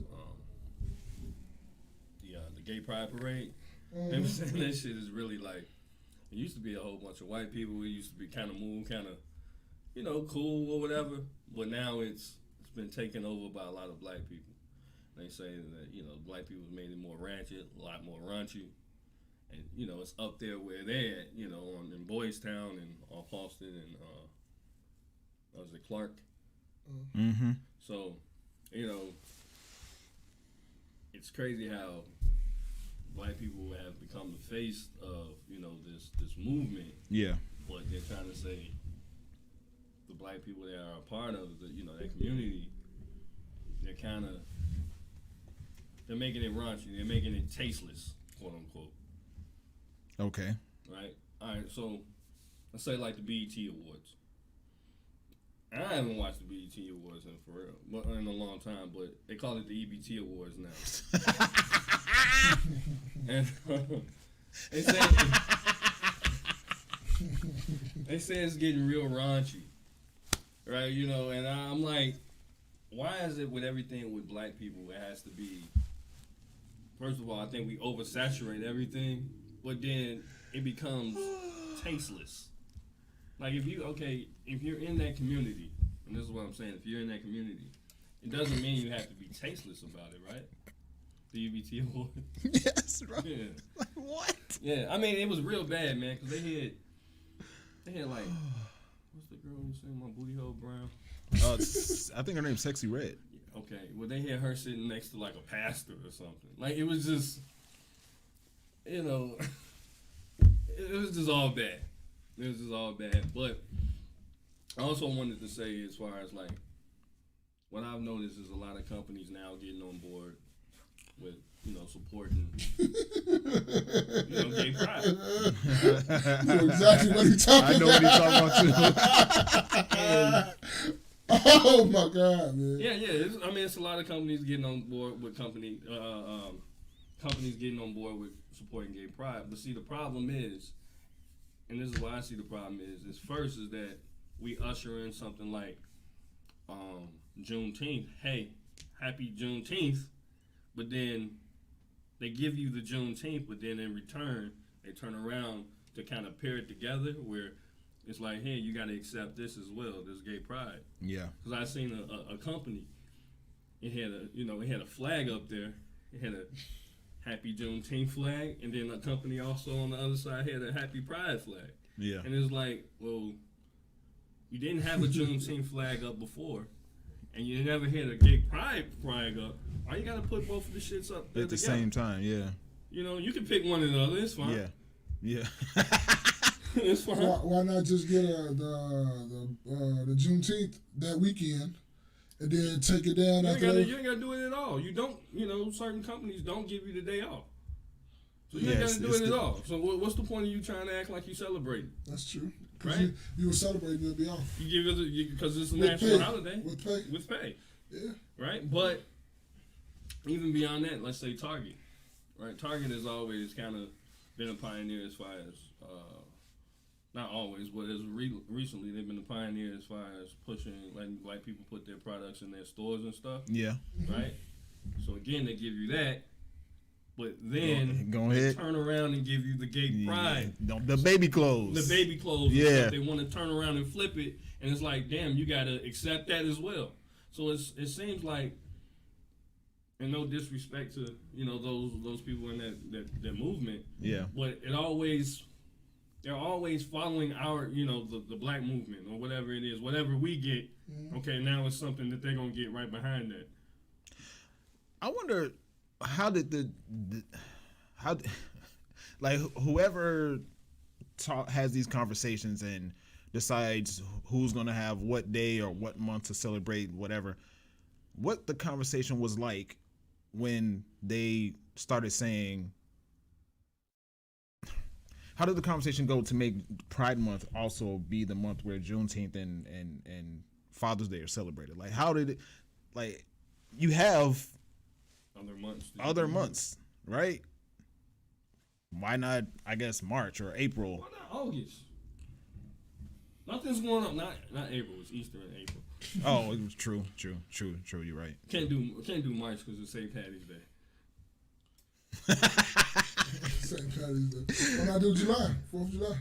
S3: the gay pride parade. They were saying that shit is really like, it used to be a whole bunch of white people. It used to be kind of cool or whatever. But now it's been taken over by a lot of black people. They say that, black people made it more ratchet, a lot more raunchy. And, it's up there where they're at, in Boys Town and off Halsted and, was it Clark?
S2: Mm-hmm.
S3: So, it's crazy how black people have become the face of, this movement.
S2: Yeah.
S3: But they're trying to say, the black people that are a part of the, that community, they're making it raunchy. They're making it tasteless, quote unquote.
S2: Okay.
S3: Right. All right. So let's say like the BET Awards. I haven't watched the BET Awards in a long time, but they call it the EBT Awards now. And they say it's getting real raunchy, right? And I'm like, why is it with everything with black people it has to be? First of all, I think we oversaturate everything, but then it becomes tasteless. Like if you're in that community, and this is what I'm saying, if you're in that community, it doesn't mean you have to be tasteless about it, right? The UBT award.
S2: Yes, bro.
S3: Yeah.
S2: Like what?
S3: Yeah, I mean it was real bad, man, because they had like, what's the girl who's saying my booty hole brown?
S2: I think her name's Sexy Red.
S3: Okay, well they had her sitting next to like a pastor or something. Like it was just, it was just all bad. It was just all bad. But I also wanted to say, as far as like, what I've noticed is a lot of companies now getting on board with, supporting, gay pride.
S1: You know exactly what he's talking about.
S2: I know what he's talking about too.
S1: Oh my God, man.
S3: Yeah. It's a lot of companies getting on board with companies getting on board with supporting gay pride. But see, the problem is, and this is why I see the problem is first is that we usher in something like Juneteenth. Hey, happy Juneteenth. But then they give you the Juneteenth, but then in return, they turn around to kind of pair it together where it's like, hey, you got to accept this as well, this gay pride.
S2: Yeah.
S3: Because I seen a company, it had a flag up there. It had a Happy Juneteenth flag, and then a company also on the other side had a Happy Pride flag.
S2: Yeah.
S3: And it's like, well, you didn't have a Juneteenth flag up before, and you never had a gay pride flag up. Why you got to put both of the shits up there
S2: at the
S3: together?
S2: same time? Yeah.
S3: You can pick one or the other. It's fine.
S2: Yeah.
S3: It's fine.
S1: Why not just get the Juneteenth that weekend and then take it down after that?
S3: You ain't got to do it at all. You don't, certain companies don't give you the day off. So you
S2: Yeah,
S3: ain't got to do it at all. So what's the point of you trying to act like you celebrate?
S1: That's true. Because
S3: Right?
S1: you were celebrating, you'll be off.
S3: You give it because it's a
S1: With
S3: national
S1: pay.
S3: holiday.
S1: With pay. Yeah.
S3: Right? But even beyond that, let's say Target. Right? Target has always kind of been a pioneer as far as, not always, but as recently they've been a pioneer as far as pushing, letting black people put their products in their stores and stuff.
S2: Yeah.
S3: Right? So again, they give you that, but then
S2: Go
S3: they
S2: ahead.
S3: turn around and give you the gay pride.
S2: Yeah. The baby clothes.
S3: The baby clothes.
S2: Yeah.
S3: And stuff. They want to turn around and flip it, and it's like, damn, you got to accept that as well. So it seems like, and no disrespect to those people in that movement,
S2: Yeah.
S3: but they're always following our the black movement or whatever it is, whatever we get. Okay, now it's something that they're gonna get right behind that.
S2: I wonder how did whoever has these conversations and decides who's gonna have what day or what month to celebrate whatever, what the conversation was like when they started saying, how did the conversation go to make Pride Month also be the month where Juneteenth and Father's Day are celebrated? Like, how did it, like, you have other months, right? Why not, I guess, March or April?
S3: Why not August? Nothing's going on. Not April. It's Easter in April.
S2: Oh, it was true. You're right.
S3: Can't do March because it's St. Patty's Day.
S1: St. Patty's Day. Why not do July? 4th of July.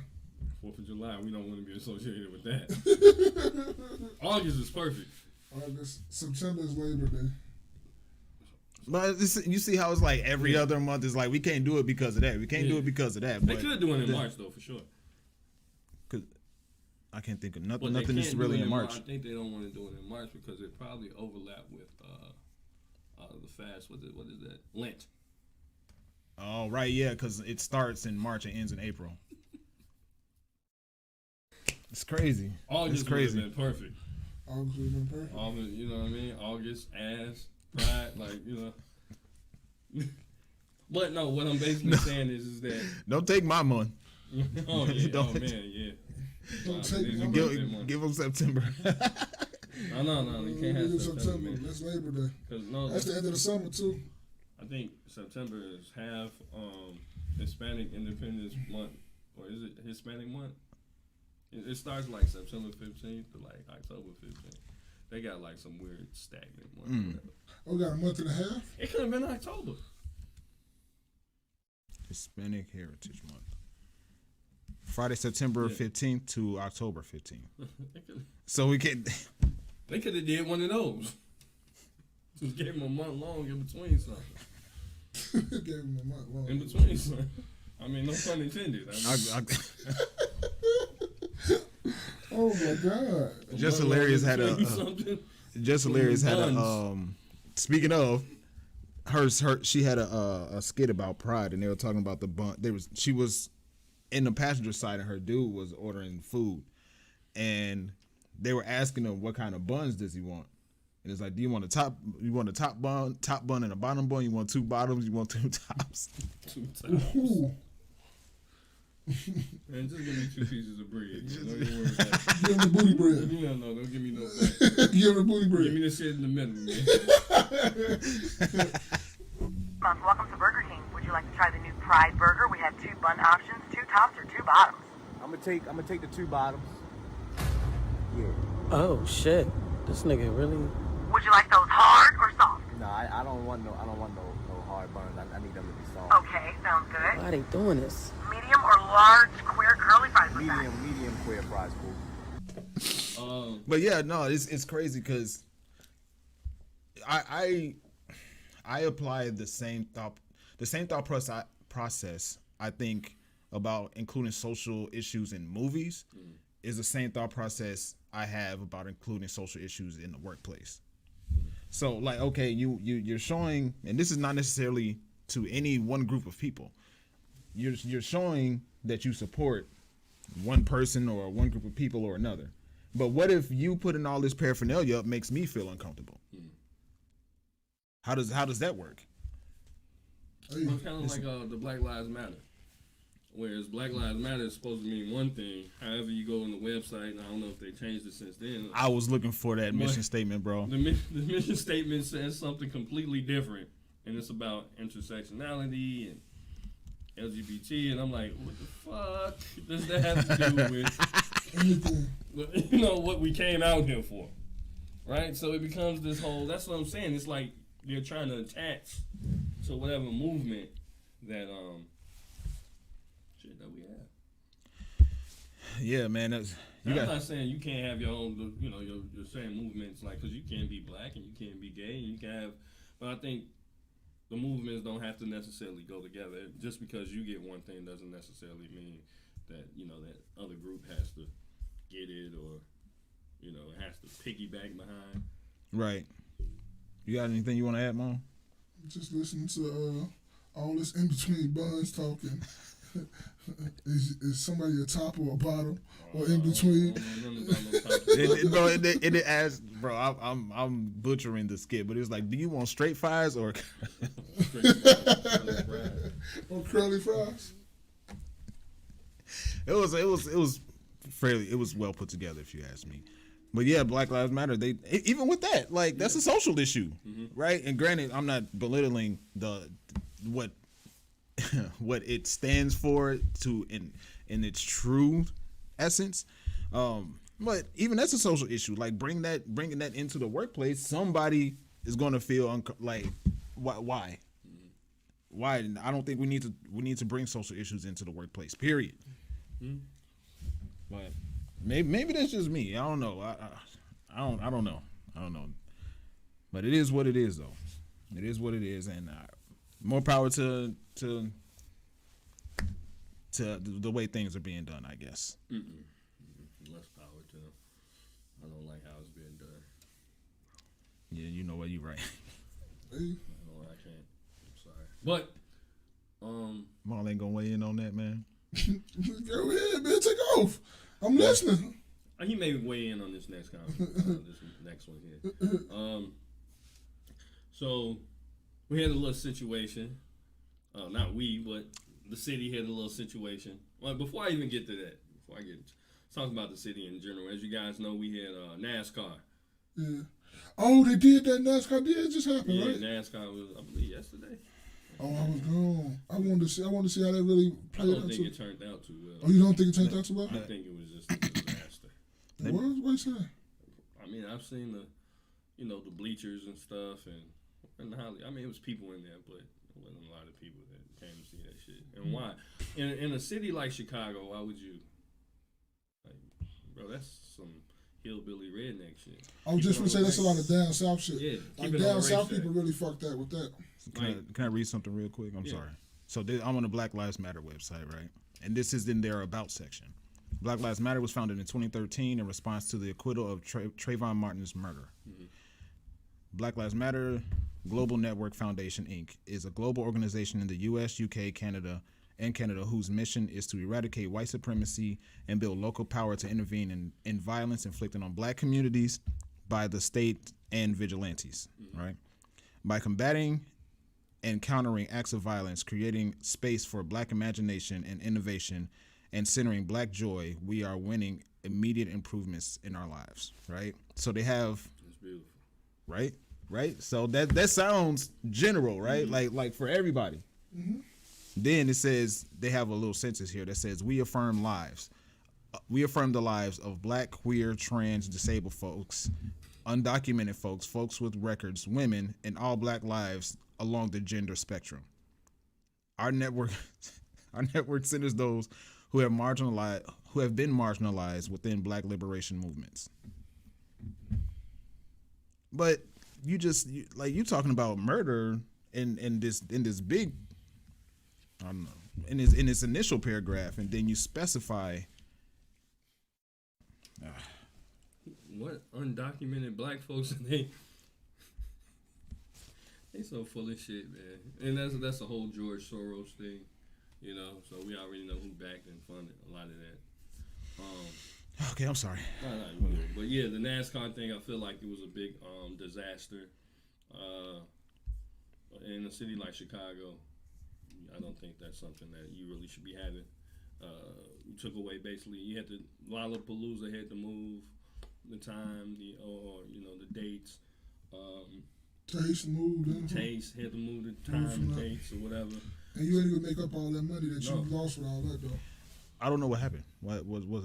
S3: 4th of July. We don't want to be associated with that. August is perfect.
S1: August. September is Labor Day.
S2: But you see how it's like every other month is like, we can't do it because of that. We can't do it because of that.
S3: They could do it in March though, for sure.
S2: Cause I can't think of
S3: But
S2: nothing is really in March.
S3: I think they don't want to do it in March because it probably overlap with the fast. What is that? Lent.
S2: Oh, right, yeah, because it starts in March and ends in April. It's crazy.
S3: August
S2: It's crazy.
S3: would have been perfect.
S1: August would have been perfect.
S3: August, you know what I mean? August, ass, pride, like, you know. But no, what I'm basically saying is that.
S2: Don't take my month.
S3: Oh, yeah. Oh, man, yeah.
S1: Don't take my
S2: Give them September.
S3: No, you can't have September.
S1: That's Labor Day.
S3: No,
S1: that's the end of the summer, too.
S3: I think September is half Hispanic Independence Month. Or is it Hispanic Month? It starts like September 15th to like October 15th. They got like some weird stagnant month.
S1: Oh, got a month and a half?
S3: It could have been October.
S2: Hispanic Heritage Month. Friday, September 15th to October 15th. So we can.
S3: They could have did one of those. Just gave him a month long in between something.
S1: Gave him a month long.
S3: In between something. I mean, no pun intended.
S1: Oh my God!
S2: Just Hilarious had a. Just Hilarious had a. Speaking of, she had a skit about pride, and they were talking about the bun. She was in the passenger side, and her dude was ordering food, and they were asking him what kind of buns does he want, and it's like, do you want a top bun and a bottom bun? You want two bottoms? You want two tops?
S3: Two tops. Man, just give me 2 pieces of bread. Don't even worry about it.
S1: Give him the booty bread.
S3: No, don't give me no bread.
S1: Give him the booty bread.
S3: Give me the shit in the middle, man.
S4: Welcome to Burger King. Would you like to try the new Pride Burger? We have 2 bun options, 2 tops, or 2 bottoms.
S5: I'm gonna take the 2 bottoms. Yeah.
S6: Oh shit! This nigga really.
S4: Would you like those hard or soft?
S5: No, I don't want no hard buns. I need them to be soft.
S4: Okay, sounds good.
S6: Why they doing this?
S4: Medium or large queer curly fries?
S5: Medium queer fries, cool.
S2: But yeah, no, it's crazy because I apply the same thought process. I think about including social issues in movies is the same thought process I have about including social issues in the workplace. So like, okay, you're showing, and this is not necessarily to any one group of people. You're showing that you support one person or one group of people or another. But what if you putting all this paraphernalia up makes me feel uncomfortable? How does that work?
S3: It's kind of like the Black Lives Matter. Whereas Black Lives Matter is supposed to mean one thing. However, you go on the website, and I don't know if they changed it since then.
S2: I was looking for that mission statement, bro.
S3: The mission statement says something completely different, and it's about intersectionality and LGBT, and I'm like, what the fuck does that have to do with what we came out here for, right? So it becomes this whole. That's what I'm saying. It's like they're trying to attach to whatever movement that shit that we have.
S2: Yeah, man.
S3: I'm not saying you can't have your own, your same movements, like, because you can be black and you can be gay and you can have, but I think the movements don't have to necessarily go together. Just because you get one thing doesn't necessarily mean that, that other group has to get it or, it has to piggyback behind.
S2: Right. You got anything you want to add, Mom?
S1: Just listening to all this in between buns talking. Is somebody a top or a bottom or in between?
S2: It asked, bro. I'm butchering the skit, but it was like, do you want straight fries or
S1: curly fries?
S2: It was well put together, if you ask me. But yeah, Black Lives Matter. They even with that, like, that's a social issue, right? And granted, I'm not belittling what it stands for in its true essence, but even that's a social issue. Like, bringing that into the workplace, somebody is going to feel like, why? I don't think we need to bring social issues into the workplace. Period. But maybe that's just me. I don't know. I don't know. But it is what it is, though. It is what it is, and more power to the way things are being done, I guess.
S3: Less power to them. I don't like how it's being done.
S2: Yeah, you know what, you're right.
S3: I can't. I'm sorry. But
S2: Maul ain't gonna weigh in on that, man.
S1: Go ahead, man. Take off. I'm listening.
S3: He may weigh in on this next this next one here. So we had a little situation. Not we, but the city had a little situation. Well, before I even get to that, talk about the city in general. As you guys know, we had NASCAR.
S1: Yeah. Oh, they did that NASCAR. Yeah, it just happened,
S3: Yeah,
S1: right?
S3: NASCAR was, I believe, yesterday.
S1: Oh, I was gone. I wanted to see how that really
S3: I
S1: played
S3: don't
S1: out.
S3: think it turned out too well.
S1: Oh, you don't think it turned out too well?
S3: I think it was just a disaster.
S1: What you saying?
S3: I mean, I've seen the bleachers and stuff, and I mean, it was people in there, but it wasn't a lot of people that came to see that shit. And why? In a city like Chicago, why would you? Like, bro, that's some hillbilly redneck shit.
S1: I was just gonna say that's a lot of down south shit.
S3: Yeah,
S1: like
S3: keep it on
S1: down
S3: the
S1: south
S3: racetrack.
S1: people really fucked that with that.
S2: Can I read something real quick? I'm sorry. So I'm on the Black Lives Matter website, right? And this is in their About section. Black Lives Matter was founded in 2013 in response to the acquittal of Trayvon Martin's murder. Mm-hmm. Black Lives Matter Global Network Foundation, Inc. is a global organization in the U.S., U.K., Canada, whose mission is to eradicate white supremacy and build local power to intervene in violence inflicted on black communities by the state and vigilantes, right? By combating and countering acts of violence, creating space for black imagination and innovation, and centering black joy, we are winning immediate improvements in our lives, right? So they have,
S3: That's beautiful.
S2: right? So that sounds general, right? Like for everybody. Mm-hmm. Then it says they have a little sentence here that says, we affirm the lives of black, queer, trans, disabled folks, undocumented folks with records, women, and all black lives along the gender spectrum. Our network centers those who have been marginalized within black liberation movements. But you talking about murder in this big, I don't know, in this initial paragraph, and then you specify
S3: What undocumented black folks they so full of shit, man. And that's a whole George Soros thing, So we already know who backed and funded a lot of that.
S2: Okay, I'm sorry.
S3: No, but yeah, the NASCAR thing, I feel like it was a big disaster. In a city like Chicago, I don't think that's something that you really should be having. You took away basically, Lollapalooza had to move the time, the dates.
S1: Taste moved.
S3: Taste had to move the time, dates, or whatever.
S1: And you ain't even make up all that money that you lost with all that though.
S2: I don't know what happened. What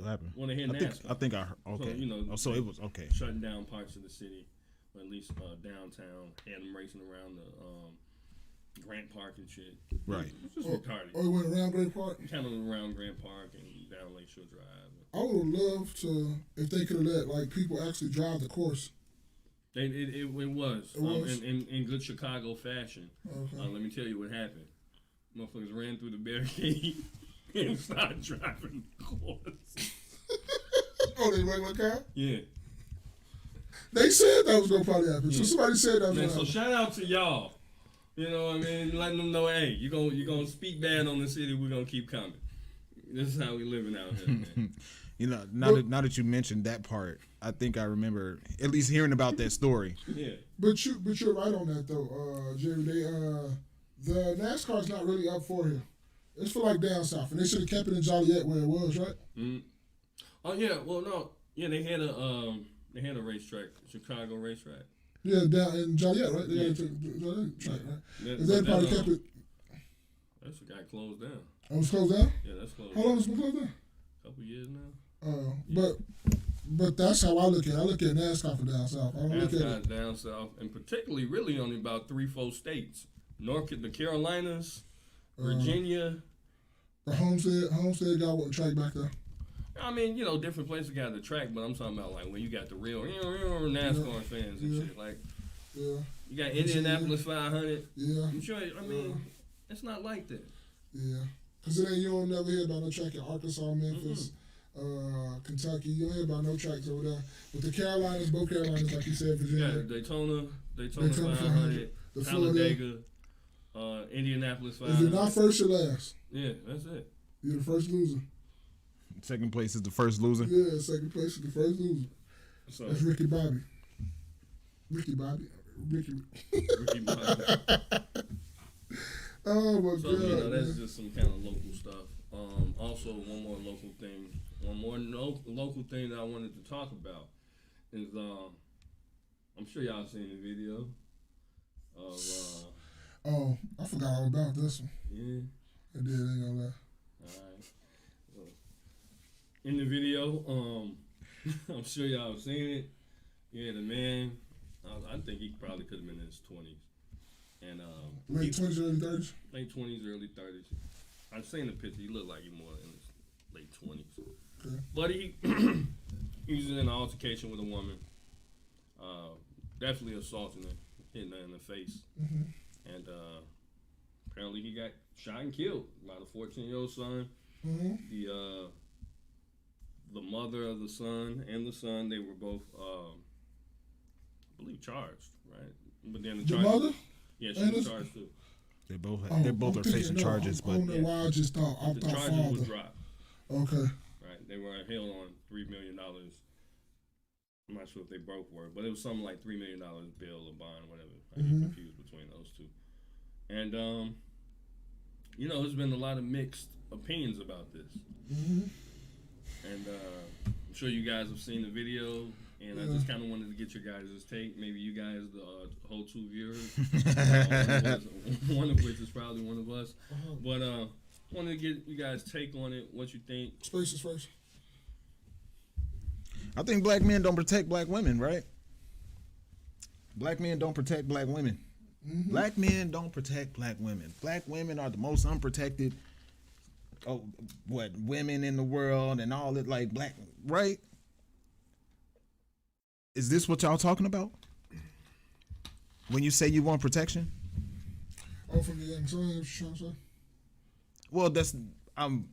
S2: happened?
S3: Well, they had NASCAR.
S2: I think I heard. Okay.
S3: So,
S2: so it was okay.
S3: Shutting down parts of the city, or at least downtown. Had them racing around the Grant Park and shit.
S2: Right.
S3: It's just retarded.
S1: Oh, it went around Grant Park?
S3: Kind of around Grant Park and down Lakeshore Drive.
S1: I would have loved to, if they could have let people actually drive the course.
S3: It was. In good Chicago fashion.
S1: Okay.
S3: Let me tell you what happened. Motherfuckers ran through the barricade and started driving the course.
S1: Oh, they regular car?
S3: Yeah.
S1: They said that was going to probably happen. So somebody said that was going to
S3: So
S1: happen.
S3: shout out to y'all. You know what I mean? Letting them know, hey, you're gonna speak bad on the city, we're gonna keep coming. This is how we living out here, man.
S2: Now that you mentioned that part, I think I remember at least hearing about that story.
S3: Yeah.
S1: But you're right on that though, Jerry. The NASCAR's not really up for here. It's for like down south, and they should have kept it in Joliet where it was, right?
S3: Mm-hmm. Oh yeah, well no, yeah they had a racetrack, Chicago racetrack.
S1: Yeah, down in Joliet, right? They had a track, right? If they probably kept it.
S3: That's got closed down.
S1: Oh, it was closed down?
S3: Yeah, that's closed.
S1: How long has it been closed down?
S3: Couple years now.
S1: Yeah. But that's how I look at it. I look at NASCAR for down south. I don't look at it.
S3: Down south, and particularly really only about 3-4 states. The Carolinas, Virginia.
S1: The Homestead got what track back there?
S3: I mean, different places got the track, but I'm talking about like when you got the real NASCAR fans and shit. Like,
S1: yeah.
S3: You got Indianapolis 500.
S1: Yeah.
S3: I'm sure. I mean, it's not like that.
S1: Yeah. Because you don't never hear about no track in Arkansas, Memphis, Kentucky. You don't hear about no tracks over there. But the Carolinas, both Carolinas, like you said, Virginia.
S3: Yeah, Daytona 500,
S1: the
S3: Talladega, Indianapolis 500.
S1: If you're not first, you're last.
S3: Yeah, that's it.
S1: You're the first loser.
S2: Second place is the first loser.
S1: Yeah, second place is the first loser.
S3: So
S1: That's Ricky Bobby. Ricky Bobby. Ricky.
S3: Ricky Bobby.
S1: Oh my
S3: So,
S1: God.
S3: that's
S1: man.
S3: just some kind of local stuff. Also, one more local thing. One more local thing that I wanted to talk about is I'm sure y'all seen the video of
S1: Oh, I forgot all about this one.
S3: yeah.
S1: I did, ain't gonna lie.
S3: Alright. So, in the video, I'm sure y'all have seen it. Yeah, the man, I think he probably could have been in his 20s. And
S1: Late 20s, early 30s?
S3: late 20s, early 30s. I've seen the picture. He looked like he more in his late 20s.
S1: Okay.
S3: But he was in an altercation with a woman. Definitely assaulting her, hitting her in the face.
S1: Mm-hmm.
S3: And apparently he got shot and killed by the 14-year-old son.
S1: Mm-hmm.
S3: The mother of the son and the son, they were both, I believe, charged, right? But then
S1: The
S3: charges,
S1: mother?
S3: yeah, she
S1: And
S3: was
S1: the-
S3: charged too.
S2: They both
S1: Oh,
S2: they're both
S1: I'm
S2: are facing
S1: thinking, no,
S2: charges,
S1: I
S2: but
S1: don't know why I just thought
S3: The
S1: thought
S3: charges
S1: father.
S3: was dropped,
S1: Okay.
S3: right? They were held on $3 million. I'm not sure if they both were, but it was something like $3 million bail or bond, whatever. I get confused between those two. And there's been a lot of mixed opinions about this.
S1: Mm-hmm.
S3: And I'm sure you guys have seen the video, and I just kind of wanted to get your guys' take. Maybe you guys, the whole two viewers, one of which is probably one of us. But wanted to get you guys' take on it, what you think.
S1: Spaces first.
S2: I think black men don't protect black women, right? Black men don't protect black women.
S1: Mm-hmm.
S2: Black men don't protect black women. Black women are the most unprotected women in the world and all that, like black, right? Is this what y'all talking about? When you say you want protection?
S1: Oh, from the young son, what you trying to say?
S2: Well, I'm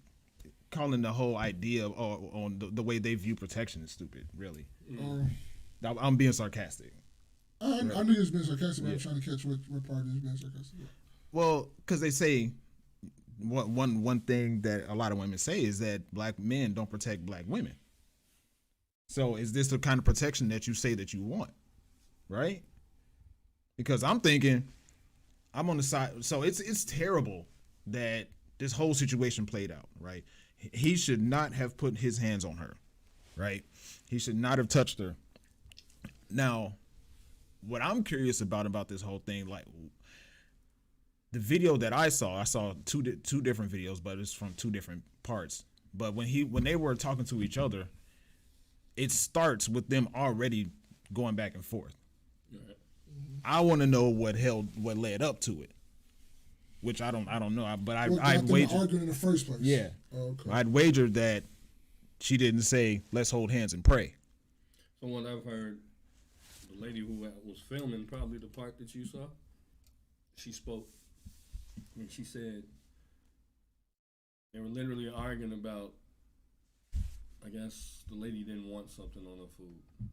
S2: calling the whole idea on the way they view protection is stupid, really. I'm being sarcastic.
S1: I knew you was being sarcastic, but I'm trying to catch what part is being sarcastic.
S2: Well, because they say one thing that a lot of women say is that black men don't protect black women. So is this the kind of protection that you say that you want, right? Because I'm thinking, I'm on the side. So it's terrible that this whole situation played out, right? He should not have put his hands on her, right? He should not have touched her. Now, what I'm curious about this whole thing, like the video that I saw two different videos, but it's from two different parts. But when they were talking to each other, it starts with them already going back and forth.
S3: Right.
S2: I want to know what led up to it, which I don't know. But I'd wager
S1: arguing in the first place.
S2: Yeah,
S1: Okay.
S2: I'd wager that she didn't say let's hold hands and pray.
S3: From what I've heard, the lady who was filming probably the part that you saw, she spoke, and she said they were literally arguing about, I guess the lady didn't want something on her food,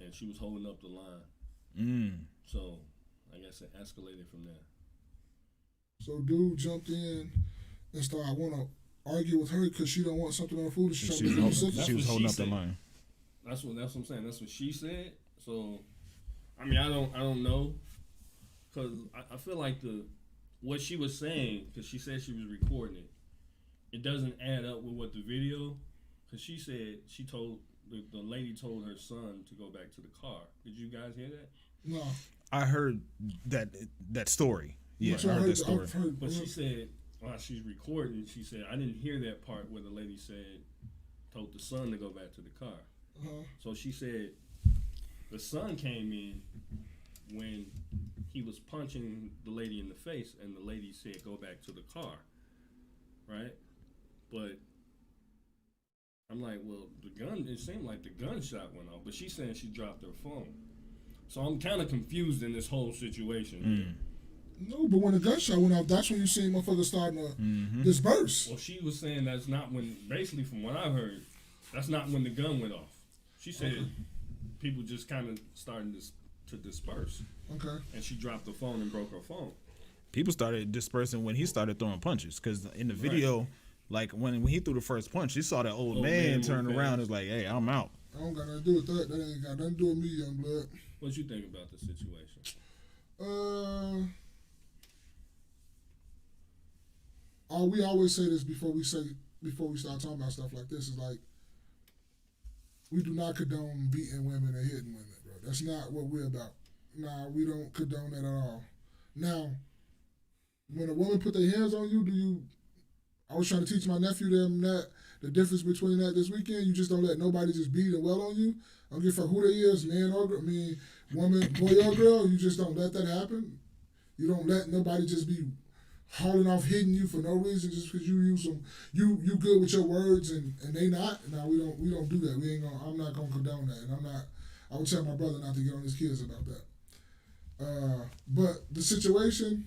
S3: and she was holding up the line. So I guess it escalated from there.
S1: So dude jumped in and started, I want to argue with her because she don't want something on her food. She
S2: She was
S3: That's what
S2: holding
S3: she
S2: up the
S3: said.
S2: line.
S3: That's what I'm saying. That's what she said. So, I mean, I don't know, cause I feel like what she was saying, cause she said she was recording it, it doesn't add up with what the video, cause she said she told the lady told her son to go back to the car. Did you guys hear that?
S1: No.
S2: I heard that story. Yeah,
S1: So
S2: I heard that story.
S1: I've heard,
S3: But she said while she's recording, she said I didn't hear that part where the lady said told the son to go back to the car. So she said the son came in when he was punching the lady in the face, and the lady said, "Go back to the car," right? But I'm like, well, it seemed like the gunshot went off, but she's saying she dropped her phone. So I'm kind of confused in this whole situation.
S1: No, but when the gunshot went off, that's when you see motherfuckers starting to disperse.
S3: Well, she was saying that's not when, basically from what I heard, that's not when the gun went off. She said people just kind of starting to disperse.
S1: Okay.
S3: And she dropped the phone and broke her phone.
S2: People started dispersing when he started throwing punches, because in the video, Like when he threw the first punch, you saw that old man
S3: man
S2: turn
S3: move
S2: around.
S3: fast.
S2: It's like, hey, I'm out.
S1: I don't got nothing to do with that. That ain't got nothing to do with me, young blood.
S3: What you think about the situation?
S1: We always say this before we start talking about stuff like this, is like, we do not condone beating women and hitting women, bro. That's not what we're about. Nah, we don't condone that at all. Now, when a woman put their hands on you, I was trying to teach my nephew that the difference between that this weekend. You just don't let nobody just beat and well on you. I don't give a fuck who they is, man or girl. I mean, woman, boy or girl. You just don't let that happen. You don't let nobody just be hauling off, hitting you for no reason just because you good with your words and they not. No, we don't do that. I'm not gonna condone that, and I would tell my brother not to get on his kids about that. But the situation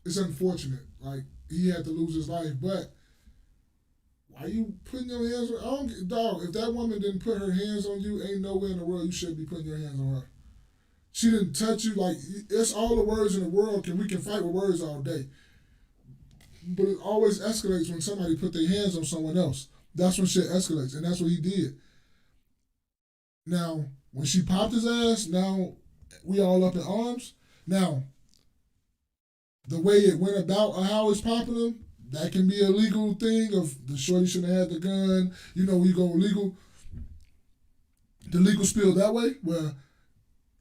S1: is unfortunate. Like, he had to lose his life, but why you putting your hands on? Dog, if that woman didn't put her hands on you, ain't nowhere in the world you should be putting your hands on her. She didn't touch you. Like, it's all the words in the world. We can fight with words all day. But it always escalates when somebody put their hands on someone else. That's when shit escalates, and that's what he did. Now, when she popped his ass, now we all up in arms. Now, the way it went about how it's popping him, that can be a legal thing of the shorty shouldn't have had the gun. You know, we go legal. The legal spill that way, where,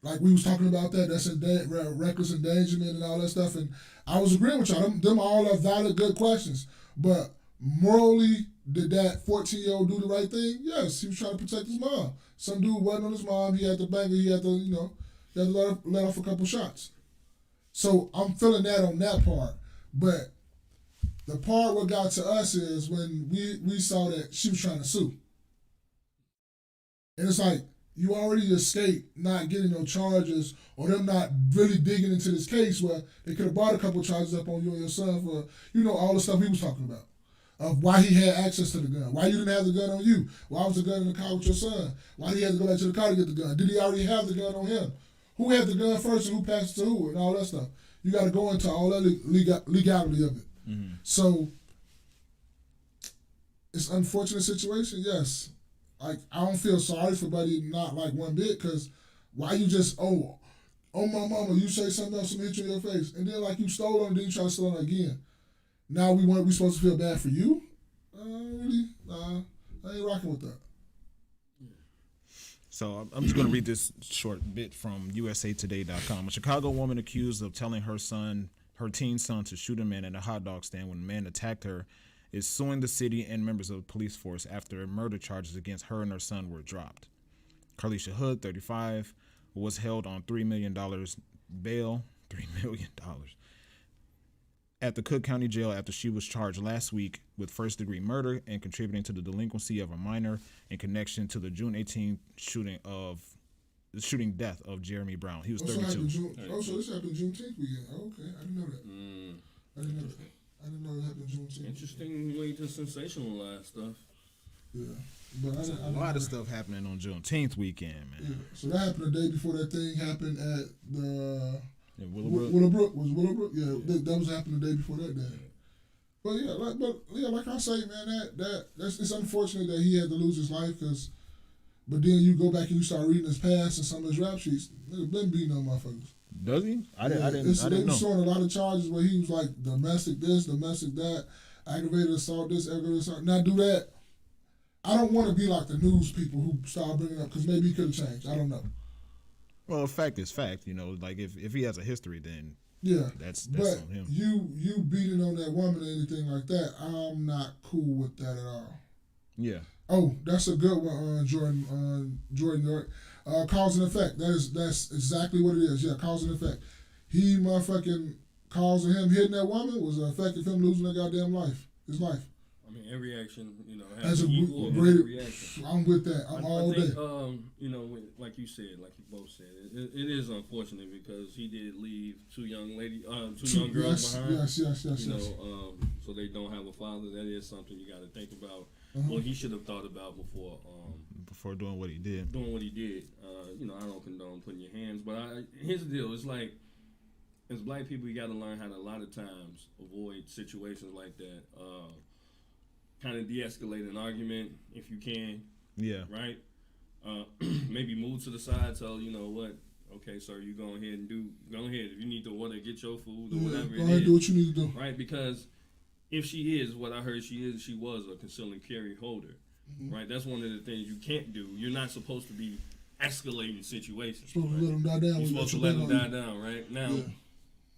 S1: like we was talking about that's reckless endangerment and all that stuff. And I was agreeing with y'all. Them all are valid, good questions. But morally, did that 14-year-old do the right thing? Yes, he was trying to protect his mom. Some dude wasn't on his mom. He had to bang her. He had to let off a couple shots. So I'm feeling that on that part. But the part what got to us is when we saw that she was trying to sue. And it's like, you already escaped not getting no charges or them not really digging into this case where they could have brought a couple charges up on you and your son for, all the stuff we was talking about. Of why he had access to the gun. Why you didn't have the gun on you. Why was the gun in the car with your son? Why did he have to go back to the car to get the gun? Did he already have the gun on him? Who had the gun first and who passed it to who and all that stuff. You got to go into all that legality of it. Mm-hmm. So, it's an unfortunate situation, yes. Like, I don't feel sorry for Buddy, not like one bit, because why you just, oh my mama, you say something else and hit you in your face, and then like you stole on, then you try to steal on again. Now we supposed to feel bad for you? Really? Nah, I ain't rocking with that.
S2: So I'm just going to read this short bit from USAtoday.com. A Chicago woman accused of telling her teen son to shoot a man at a hot dog stand when a man attacked her is suing the city and members of the police force after murder charges against her and her son were dropped. Carlisha Hood, 35, was held on $3 million bail, $3 million, at the Cook County Jail after she was charged last week with first-degree murder and contributing to the delinquency of a minor in connection to the June 18th shooting death of Jeremy Brown. He was 32.
S1: So this happened Juneteenth weekend. Okay, I didn't know that. I didn't know it happened Juneteenth.
S3: Interesting way to sensationalize stuff.
S1: Yeah. But
S2: a lot of stuff happening on Juneteenth weekend, man.
S1: Yeah. So that happened the day before that thing happened at the...
S2: Willowbrook.
S1: Was it Willowbrook? Yeah, that was happening the day before that day. But like I say, man, that's it's unfortunate that he had to lose his life, but then you go back and you start reading his past and some of his rap sheets, nigga been beating on motherfuckers.
S2: Does he? I didn't know.
S1: They were showing a lot of charges where he was like domestic this, domestic that, aggravated assault this, aggravated assault. Now do that. I don't want to be like the news people who start bringing up, because maybe he could have changed. I don't know.
S2: Well, fact is fact. Like if he has a history, then
S1: yeah,
S2: that's
S1: but
S2: on him.
S1: You beating on that woman or anything like that, I'm not cool with that at all.
S2: Yeah.
S1: Oh, that's a good one, Jordan York. Cause and effect. That's exactly what it is. Yeah, cause and effect. He motherfucking causing him hitting that woman was an effect of him losing that goddamn life. His life.
S3: I mean, every action,
S1: has
S3: an
S1: a
S3: equal
S1: great
S3: reaction.
S1: I'm with that. I'm all
S3: I think,
S1: day.
S3: Like you said, like you both said, it is unfortunate because he did leave two young girls behind.
S1: Yes.
S3: So they don't have a father. That is something you got to think about. Well, he should have thought about before
S2: doing what he did.
S3: I don't condone putting your hands, but here's the deal. It's like, as black people, you got to learn how to a lot of times avoid situations like that. kind of de-escalate an argument if you can.
S2: Yeah.
S3: Right. Maybe move to the side. Tell you know what. Okay, sir, you go ahead and go ahead. If you need to order, get your food or whatever.
S1: Go ahead and do what you need to do.
S3: Right, because if she is what I heard she was a concealed carry holder. Mm-hmm. Right, that's one of the things you can't do. You're not supposed to be escalating situations.
S1: You're supposed to let them die down.
S3: You're supposed to let them die down, right? Now,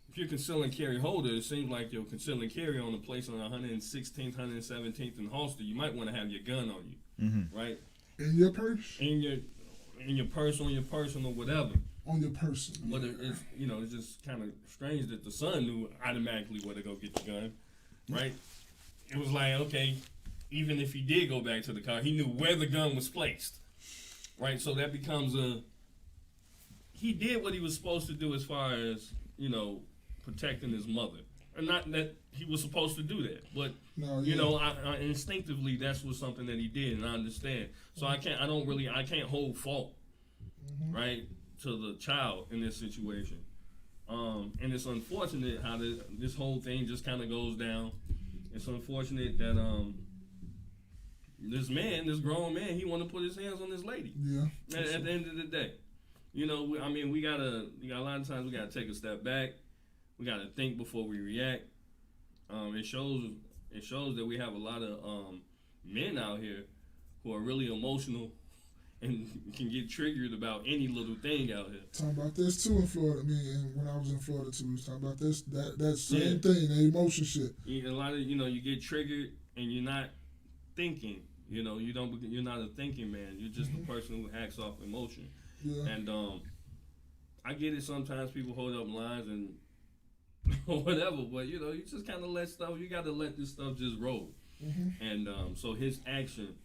S3: if you're concealed carry holder, it seems like you're concealed carry on a place on 116th, 117th and Holster. You might want to have your gun on you, right?
S1: In your purse?
S3: In your purse, on your person or whatever.
S1: On your person.
S3: But it's it's just kind of strange that the son knew automatically where to go get the gun, right? It was like, okay, even if he did go back to the car, he knew where the gun was placed, right? So that becomes he did what he was supposed to do as far as, protecting his mother. And not that he was supposed to do that, but I instinctively that's was something that he did, and I understand. So I can't hold fault, right, to the child in this situation. And it's unfortunate how this whole thing just kind of goes down. It's unfortunate that this grown man, he want to put his hands on this lady. Yeah. At the end of the day, we gotta a lot of times we gotta take a step back. We gotta think before we react. It shows that we have a lot of men out here who are really emotional and can get triggered about any little thing out here.
S1: Talking about this too in Florida. When I was in Florida too, we was talking about this, that same thing, that emotion shit.
S3: A lot of you get triggered and you're not thinking. You're not a thinking man. You're just a person who acts off emotion. Yeah. And I get it. Sometimes people hold up lines and or whatever, but you just kind of let stuff. You got to let this stuff just roll. And so his action.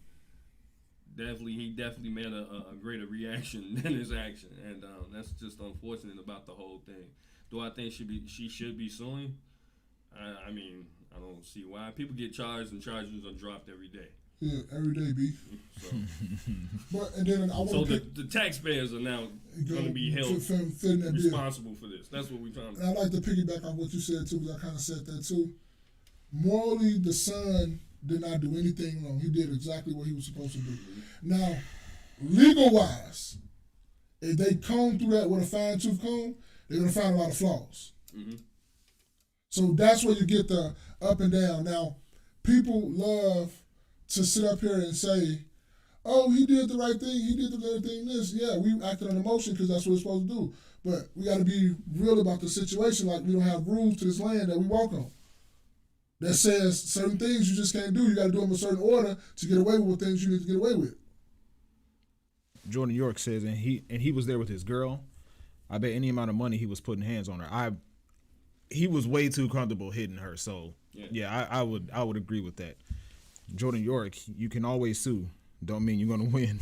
S3: He definitely made a greater reaction than his action, and that's just unfortunate about the whole thing. Do I think she should be suing? I don't see why. People get charged and charges are dropped every day.
S1: Yeah, every day, B.
S3: So, the taxpayers are now going to be held responsible for this. That's what we're trying to do.
S1: And I like to piggyback on what you said too, because I kind of said that too. Morally, the son did not do anything wrong. He did exactly what he was supposed to do. Now, legal-wise, if they comb through that with a fine-tooth comb, they're going to find a lot of flaws. So that's where you get the up and down. Now, people love to sit up here and say, oh, he did the right thing, he did the right thing, this. Yeah, we acted on emotion because that's what we're supposed to do. But we got to be real about the situation, like we don't have rules to this land that we walk on that says certain things you just can't do. You got to do them in a certain order to get away with things you need to get away with.
S2: Jordan York says, and he was there with his girl. I bet any amount of money he was putting hands on her. He was way too comfortable hitting her. So yeah, I would agree with that. Jordan York, you can always sue. Don't mean you're gonna win.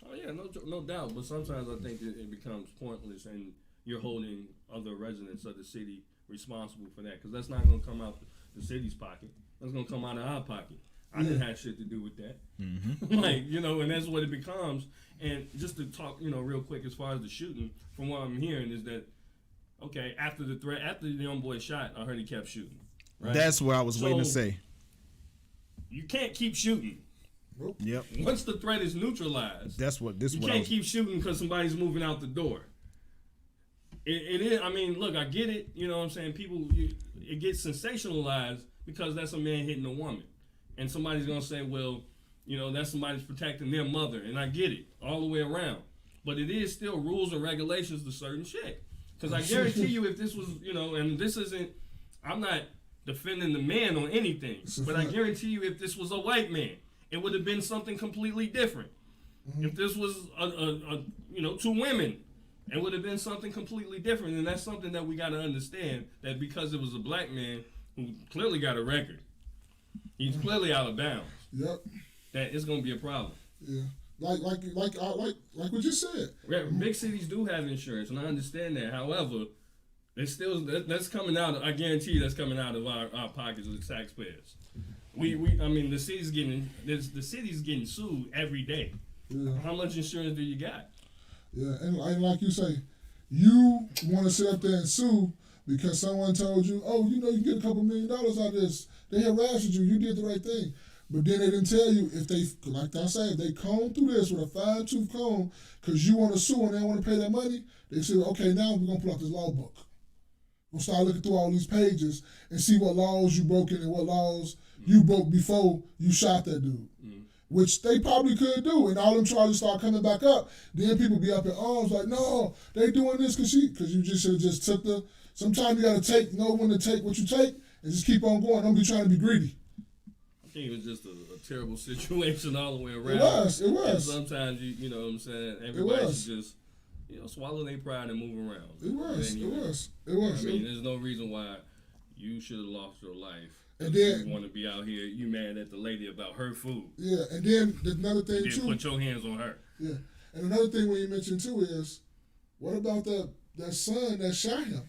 S3: Oh yeah, no doubt. But sometimes I think it becomes pointless, and you're holding other residents of the city responsible for that, because that's not gonna come out the city's pocket. That's gonna come out of our pocket. I didn't have shit to do with that. And that's what it becomes. And just to talk, real quick, as far as the shooting, from what I'm hearing is that, okay, after the young boy shot, I heard he kept shooting. Right?
S2: That's what I was waiting to say.
S3: You can't keep shooting.
S2: Yep.
S3: Once the threat is neutralized,
S2: you
S3: can't keep shooting because somebody's moving out the door. It is. Look, I get it. You know what I'm saying? People, it gets sensationalized because that's a man hitting a woman, and somebody's gonna say, well, that's somebody's protecting their mother, and I get it all the way around. But it is still rules and regulations to certain shit. Because I guarantee you, if this was, and this isn't, I'm not defending the man on anything, but I guarantee you, if this was a white man, it would have been something completely different. If this was two women, it would have been something completely different. And that's something that we got to understand, that because it was a black man who clearly got a record, he's clearly out of bounds.
S1: Yep.
S3: That it's gonna be a problem.
S1: Yeah. Like what you said.
S3: Big cities do have insurance, and I understand that. However, it's still that's coming out. I guarantee you, that's coming out of our pockets of the taxpayers. The city's getting sued every day. Yeah. How much insurance do you got?
S1: Yeah, and like you say, you want to sit up there and sue because someone told you, oh, you can get a couple $1 million out of this. They harassed you. You did the right thing. But then they didn't tell you if they, like I say, if they comb through this with a fine-tooth comb because you want to sue and they want to pay that money, they say, okay, now we're going to pull out this law book. We'll start looking through all these pages and see what laws you broke and what laws you broke before you shot that dude. Which they probably could do, and all them charges start coming back up. Then people be up in arms like, no, they doing this because you just should have just took the. Sometimes you got to know when to take what you take and just keep on going. Don't be trying to be greedy.
S3: I think it was just a terrible situation all the way around.
S1: It was.
S3: And sometimes you know what I'm saying. Everybody should just swallow their pride and move around.
S1: It was.
S3: I mean, there's no reason why you should have lost your life.
S1: And then
S3: you want to be out here, you mad at the lady about her food.
S1: Yeah, and then another thing
S3: too. Put your hands on her.
S1: Yeah, and another thing when you mentioned too is, what about that son that shot him?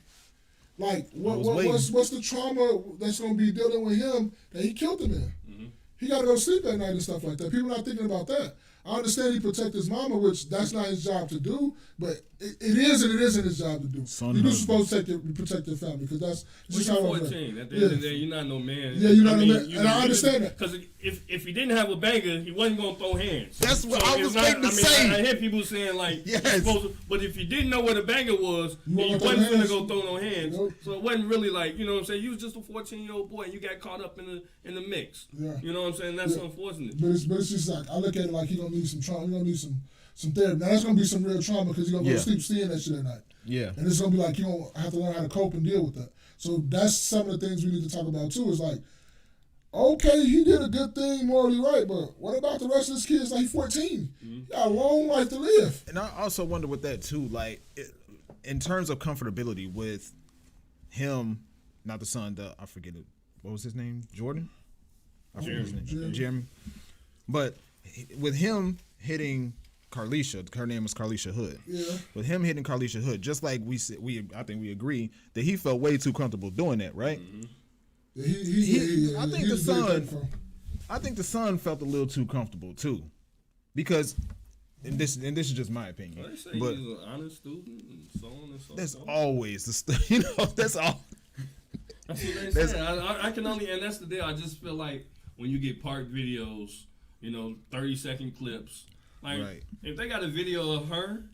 S1: Like, what's the trauma that's gonna be dealing with him that he killed him in? Mm-hmm. He got to go to sleep at night and stuff like that. People not thinking about that. I understand he protect his mama, which that's not his job to do, but it is and it isn't his job to do. You're supposed to protect your family because that's just how
S3: you're 14. At the end of the day, you're not no man.
S1: Yeah, you're not a man, and I understand that.
S3: Because if he didn't have a banger, he wasn't gonna throw hands.
S2: That's what I was waiting to say.
S3: I hear people saying like,
S2: yes.
S3: But if you didn't know what a banger was, you wasn't gonna go throw no hands. Nope. So it wasn't really like, you know what I'm saying. You was just a 14-year-old boy, and you got caught up in the mix. Yeah. You know what I'm saying. That's unfortunate.
S1: But it's just like I look at it like he gonna need some trauma. He gonna need some therapy. Now that's gonna be some real trauma because he's gonna go to sleep seeing that shit at night.
S2: Yeah.
S1: And it's gonna be like you gonna have to learn how to cope and deal with that. So that's some of the things we need to talk about too. Is like, okay, he did a good thing, morally right, but what about the rest of his kids? Like he's 14. He got a long life to live.
S2: And I also wonder with that too, like in terms of comfortability with him, not the son, I forget it. What was his name? Jordan? I forget his name. Jeremy. But with him hitting Carlisha, her name was Carlisha Hood. Yeah. With him hitting Carlisha Hood, just like I think we agree that he felt way too comfortable doing that, right?
S1: Mm-hmm.
S2: I think the son felt a little too comfortable too, because and this is just my opinion.
S3: Well, they say he's an honest student and so on and so forth.
S2: That's always that's all.
S3: That's what they say. I can only, and that's the deal. I just feel like when you get park videos, 30-second clips. Like, if they got a video of her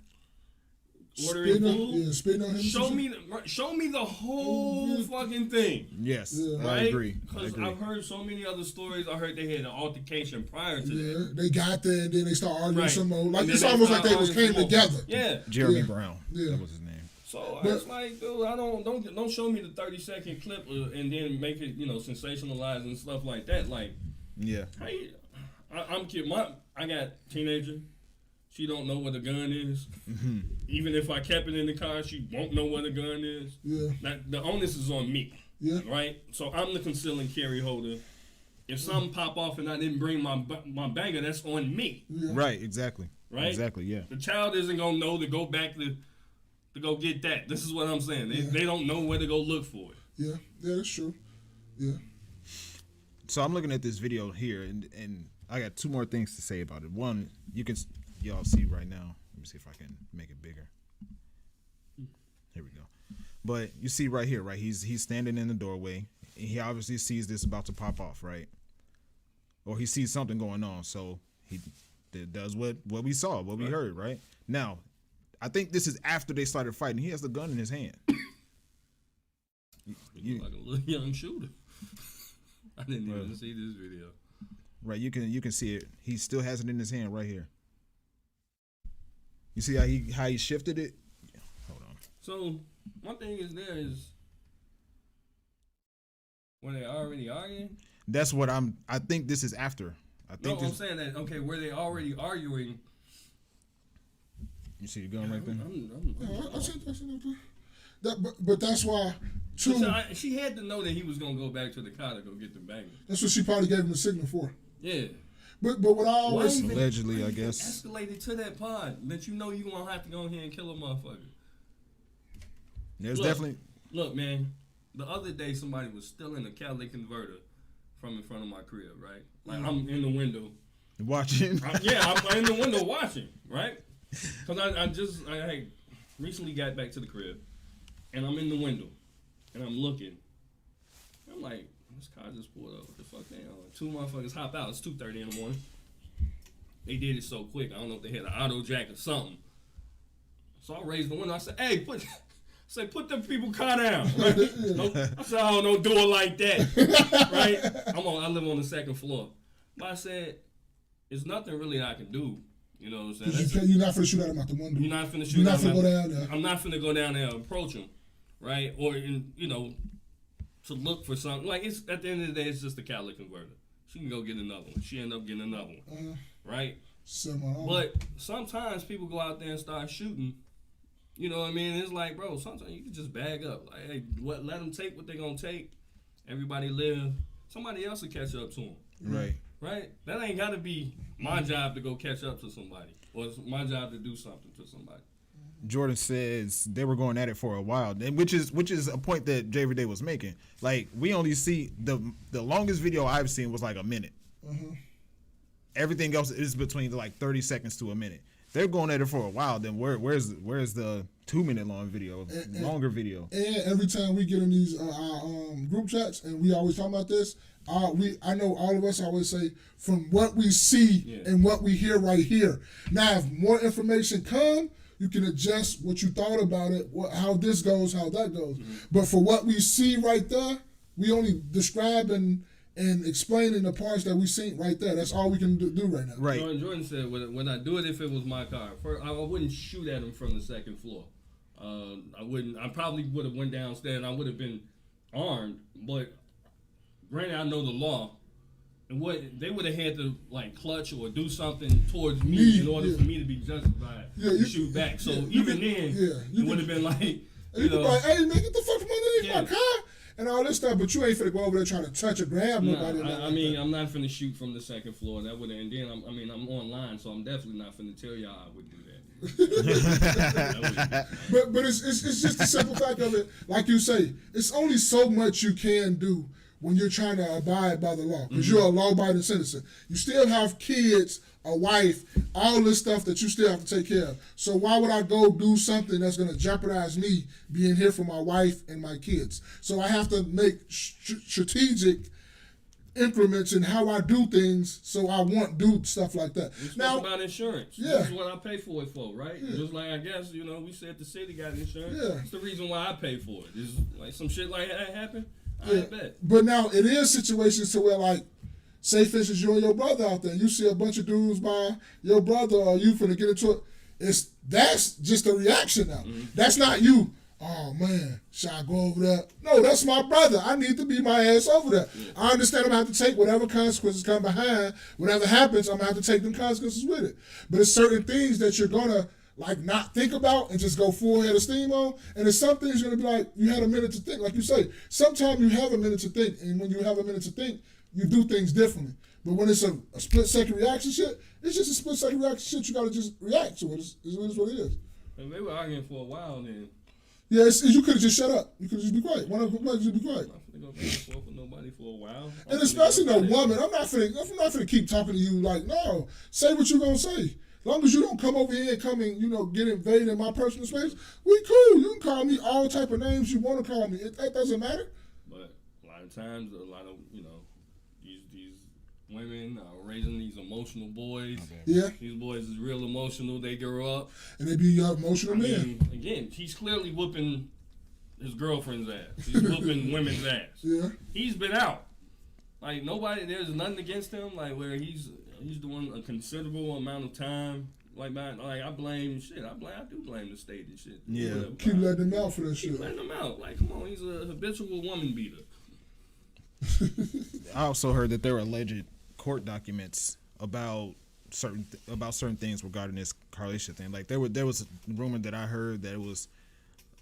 S3: ordering food,
S1: spitting on him.
S3: Show me the whole fucking thing.
S2: Yes, right? I agree.
S3: Because I've heard so many other stories. I heard they had an altercation prior to that.
S1: They got there and then they start arguing some more. Like it's almost like they came together.
S3: Yeah,
S2: Jeremy Brown. Yeah, that was his name.
S3: So it's like, dude, don't show me the 30-second clip and then make it sensationalized and stuff like that. Like,
S2: yeah,
S3: I'm kid. I got teenager. She don't know what a gun is. Mm-hmm. Even if I kept it in the car, she won't know what a gun is. Yeah. The onus is on me. Yeah. Right. So I'm the conceal and carry holder. If something pop off and I didn't bring my banger, that's on me.
S2: Yeah. Right. Exactly.
S3: Right.
S2: Exactly. Yeah.
S3: The child isn't gonna know to go back to go get that. This is what I'm saying. They don't know where to go look for it.
S1: Yeah. Yeah. That's true. Yeah.
S2: So I'm looking at this video here, and I got two more things to say about it. One, y'all see right now. Let me see if I can make it bigger. Here we go. But you see right here, right? He's standing in the doorway. And he obviously sees this about to pop off, right? Or he sees something going on, so he does what we saw, what we heard, right? Now, I think this is after they started fighting. He has the gun in his hand.
S3: You like a little young shooter. I didn't even see this video.
S2: Right, you can see it. He still has it in his hand right here. You see how he shifted it? Yeah, hold on.
S3: So one thing is were they already arguing?
S2: That's what I think this is after. I'm
S3: saying that were they already arguing?
S2: You see the gun right there?
S1: I see that. But that's why.
S3: She had to know that he was gonna go back to the car to go get the banger.
S1: That's what she probably gave him the signal for.
S3: Yeah.
S1: But what I always
S2: allegedly, I guess,
S3: escalated to that part that you gonna have to go ahead and kill a motherfucker. Look, man. The other day, somebody was stealing a Cadillac converter from in front of my crib, right? Like I'm in the window
S2: watching.
S3: I'm in the window watching, right? Because I recently got back to the crib, and I'm in the window, and I'm looking. I'm like, this car just pulled up. What the fuck they on? 2 motherfuckers hop out. It's 2:30 in the morning. They did it so quick. I don't know if they had an auto jack or something. So I raised the window. I said, "Hey, put them people car down." Right? Nope. I said, "Oh, don't do it like that." Right? I live on the 2nd floor. But I said, "There's nothing really I can do." You know what I'm saying?
S1: You're not finna shoot at him out the window.
S3: You're not finna shoot.
S1: You're not finna go down there.
S3: I'm not finna go down there and approach him, right? Or to look for something. Like, it's at the end of the day, it's just a catalytic converter. She can go get another one. She end up getting another one, right? But sometimes people go out there and start shooting. You know what I mean? It's like, bro, sometimes you can just bag up. Like, hey, let them take what they're gonna take. Everybody live. Somebody else will catch up to them.
S2: Right.
S3: Right? That ain't gotta be my job to go catch up to somebody, or it's my job to do something to somebody.
S2: Jordan says they were going at it for a while, and which is a point that Jay Day was making. Like, we only see the longest video I've seen was like a minute.
S1: Mm-hmm.
S2: Everything else is between like 30 seconds to a minute. They're going at it for a while. Then where's the 2-minute long video, longer video?
S1: And every time we get in these group chats, and we always talk about this, I know all of us always say, from what we see and what we hear right here. Now, if more information come, you can adjust what you thought about it, how this goes, how that goes. Mm-hmm. But for what we see right there, we only describe and explaining the parts that we seen right there. That's all we can do right now.
S2: Right.
S3: Jordan said, "Would I do it if it was my car? I wouldn't shoot at him from the 2nd floor. I wouldn't. I probably would have went downstairs. And I would have been armed. But granted, I know the law, and what they would have had to like clutch or do something towards me in order for me to be justified to shoot back. So even then, it would have been like,
S1: you know, like, hey man, get the fuck from underneath my car. And all this stuff, but you ain't finna go over there trying to touch or grab nobody.
S3: I mean, I'm not finna shoot from the 2nd floor. That would, and then I'm online, so I'm definitely not finna tell y'all I would do that.
S1: but it's just the simple fact of it. Like you say, it's only so much you can do when you're trying to abide by the law, because you're a law-abiding citizen. You still have kids, a wife, all this stuff that you still have to take care of. So why would I go do something that's going to jeopardize me being here for my wife and my kids? So I have to make strategic increments in how I do things, so I won't do stuff like that.
S3: We spoke about insurance.
S1: Yeah.
S3: This is what I pay for it for, right? Yeah. Just like, I guess, we said the city got insurance.
S1: Yeah.
S3: It's the reason why I pay for it. Is like some shit like that happen, I bet.
S1: But now it is situations to where, like, say for instance you and your brother out there, you see a bunch of dudes by your brother, or you finna get into it. That's just a reaction now. Mm-hmm. That's not you. Oh man, should I go over there? No, that's my brother. I need to be my ass over there. Yeah. I understand I'm gonna have to take whatever consequences come behind. Whatever happens, I'm gonna have to take them consequences with it. But it's certain things that you're gonna like not think about and just go full head of steam on. And there's some things you're gonna be like, you had a minute to think. Like you say, sometimes you have a minute to think, and when you have a minute to think, you do things differently. But when it's a split-second reaction shit, it's just a split-second reaction shit. You got to just react to it. It is what it is.
S3: And they were arguing for a while then.
S1: Yeah, you could have just shut up. You could just be quiet. One of them could just be quiet.
S3: I'm not going to back and forth with nobody for a while.
S1: And especially the woman. I'm not finna keep talking to you like, no, say what you're going to say. As long as you don't come over here and come and, get invaded in my personal space, we cool. You can call me all type of names you want to call me. That doesn't matter.
S3: But a lot of times, these women are raising these emotional boys.
S1: Yeah.
S3: These boys is real emotional. They grow up.
S1: And they be young emotional men.
S3: Again, he's clearly whooping his girlfriend's ass. He's whooping women's ass.
S1: Yeah.
S3: He's been out. Like, there's nothing against him, like, where he's doing a considerable amount of time. I do blame the state and shit.
S1: Yeah. Keep letting them out for that shit.
S3: Keep letting them out. Like, come on, he's a habitual woman beater.
S2: I also heard that there were alleged court documents about certain things regarding this Carlisha thing. Like there was a rumor that I heard that it was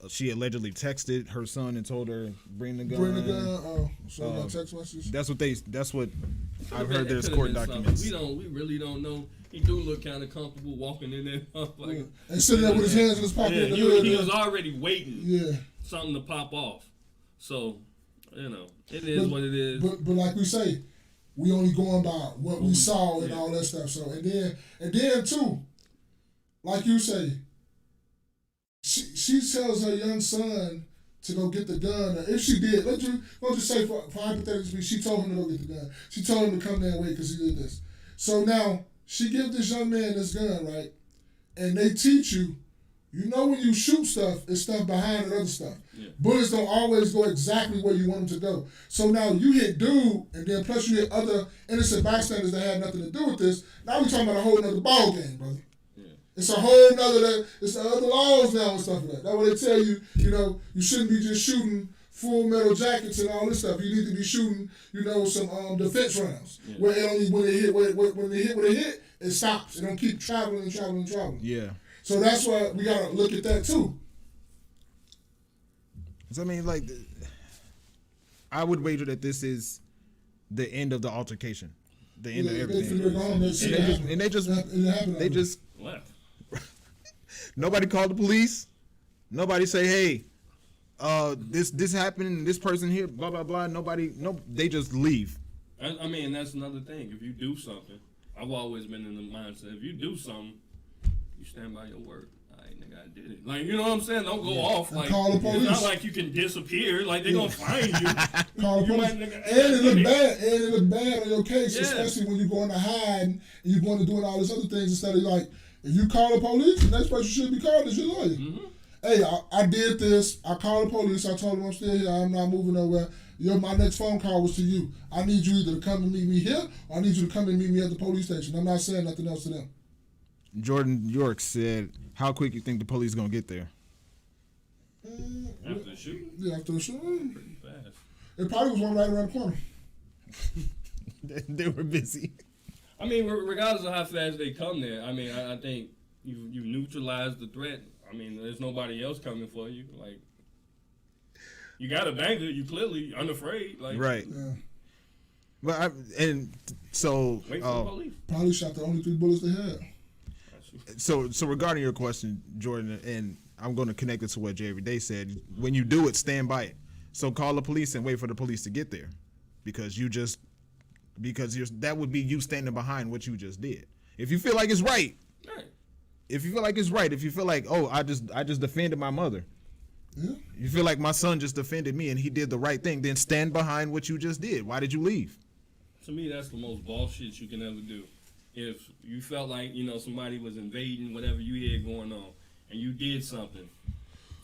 S2: she allegedly texted her son and told her bring the gun.
S1: Bring the gun. Oh, so got text messages.
S2: That's what I've heard. There's court documents.
S3: We really don't know. He do look kind of comfortable walking in there,
S1: and sitting there with his hands in his pocket.
S3: Yeah, he was already waiting.
S1: Yeah,
S3: something to pop off. So it is what it is.
S1: But like we say, we only going by what we saw and all that stuff. So and then too, like you say, she tells her young son to go get the gun, or if she did, let's just say for hypothetically, she told him to go get the gun. She told him to come there and wait because he did this. So now she gives this young man this gun, right? And they teach you, when you shoot stuff, it's stuff behind and other stuff. Yeah. Bullets don't always go exactly where you want them to go. So now you hit dude, and then plus you hit other innocent bystanders that had nothing to do with this. Now we're talking about a whole nother ball game, brother. Yeah. It's a whole nother, it's the other laws now and stuff like that. That's what they tell you, you shouldn't be just shooting full metal jackets and all this stuff. You need to be shooting, some defense rounds. Yeah. Where it only, when they hit, it stops. It don't keep traveling.
S2: Yeah.
S1: So that's why we gotta look at that too.
S2: So I mean, like, I would wager that this is the end of the altercation, the end of everything. And they just
S3: left.
S2: Nobody called the police. Nobody say, hey, this happened. This person here, blah blah blah. They just leave.
S3: I mean, that's another thing. If you do something, I've always been in the mindset. If you do something, you stand by your word. All right, nigga, I did it. Like, you know what I'm saying? Don't go off. Like,
S1: call the police.
S3: It's not like you can disappear. Like, they're going to find you.
S1: Call the police. And it look bad on your case, especially when you're going to hide and you're going to doing all these other things instead of, like, if you call the police, the next person you should be called is your lawyer. Mm-hmm. Hey, I did this. I called the police. I told them I'm still here. I'm not moving nowhere. My next phone call was to you. I need you either to come and meet me here or I need you to come and meet me at the police station. I'm not saying nothing else to them.
S2: Jordan York said, how quick you think the police going to get there?
S3: After the shooting?
S1: Yeah, after the shooting.
S3: Pretty fast.
S1: It probably was one right around the corner.
S2: They were busy.
S3: I mean, regardless of how fast they come there, I mean, I think you neutralized the threat. I mean, there's nobody else coming for you. Like, you got a banger. You clearly unafraid. Like,
S2: right.
S1: Yeah.
S2: But so
S3: wait for the police.
S1: Probably shot the only 3 bullets they had.
S2: So regarding your question, Jordan, and I'm going to connect it to what Jay Everyday said. When you do it, stand by it. So call the police and wait for the police to get there, because that would be you standing behind what you just did. If you feel like it's right. If you feel like it's right, if you feel like, oh, I just defended my mother. Yeah. You feel like my son just defended me and he did the right thing, then stand behind what you just did. Why did you leave?
S3: To me, that's the most boss shit you can ever do. If you felt like, somebody was invading whatever you had going on and you did something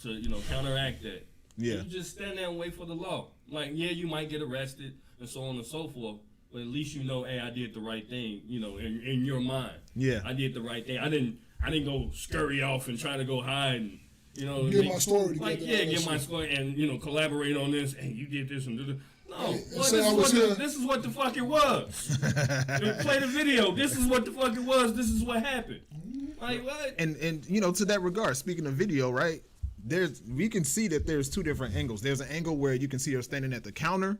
S3: to, counteract that. Yeah. You just stand there and wait for the law. Like, yeah, you might get arrested and so on and so forth, but at least hey, I did the right thing, in your mind. Yeah. I did the right thing. I didn't go scurry off and try to go hide and,
S1: get my story
S3: together. Like, get my story and, collaborate on this. Hey, you did this and did this. No, this is what the fuck it was. Play the video. This is what the fuck it was. This is what happened. Like, what?
S2: And to that regard, speaking of video, right? We can see that there's 2 different angles. There's an angle where you can see her standing at the counter,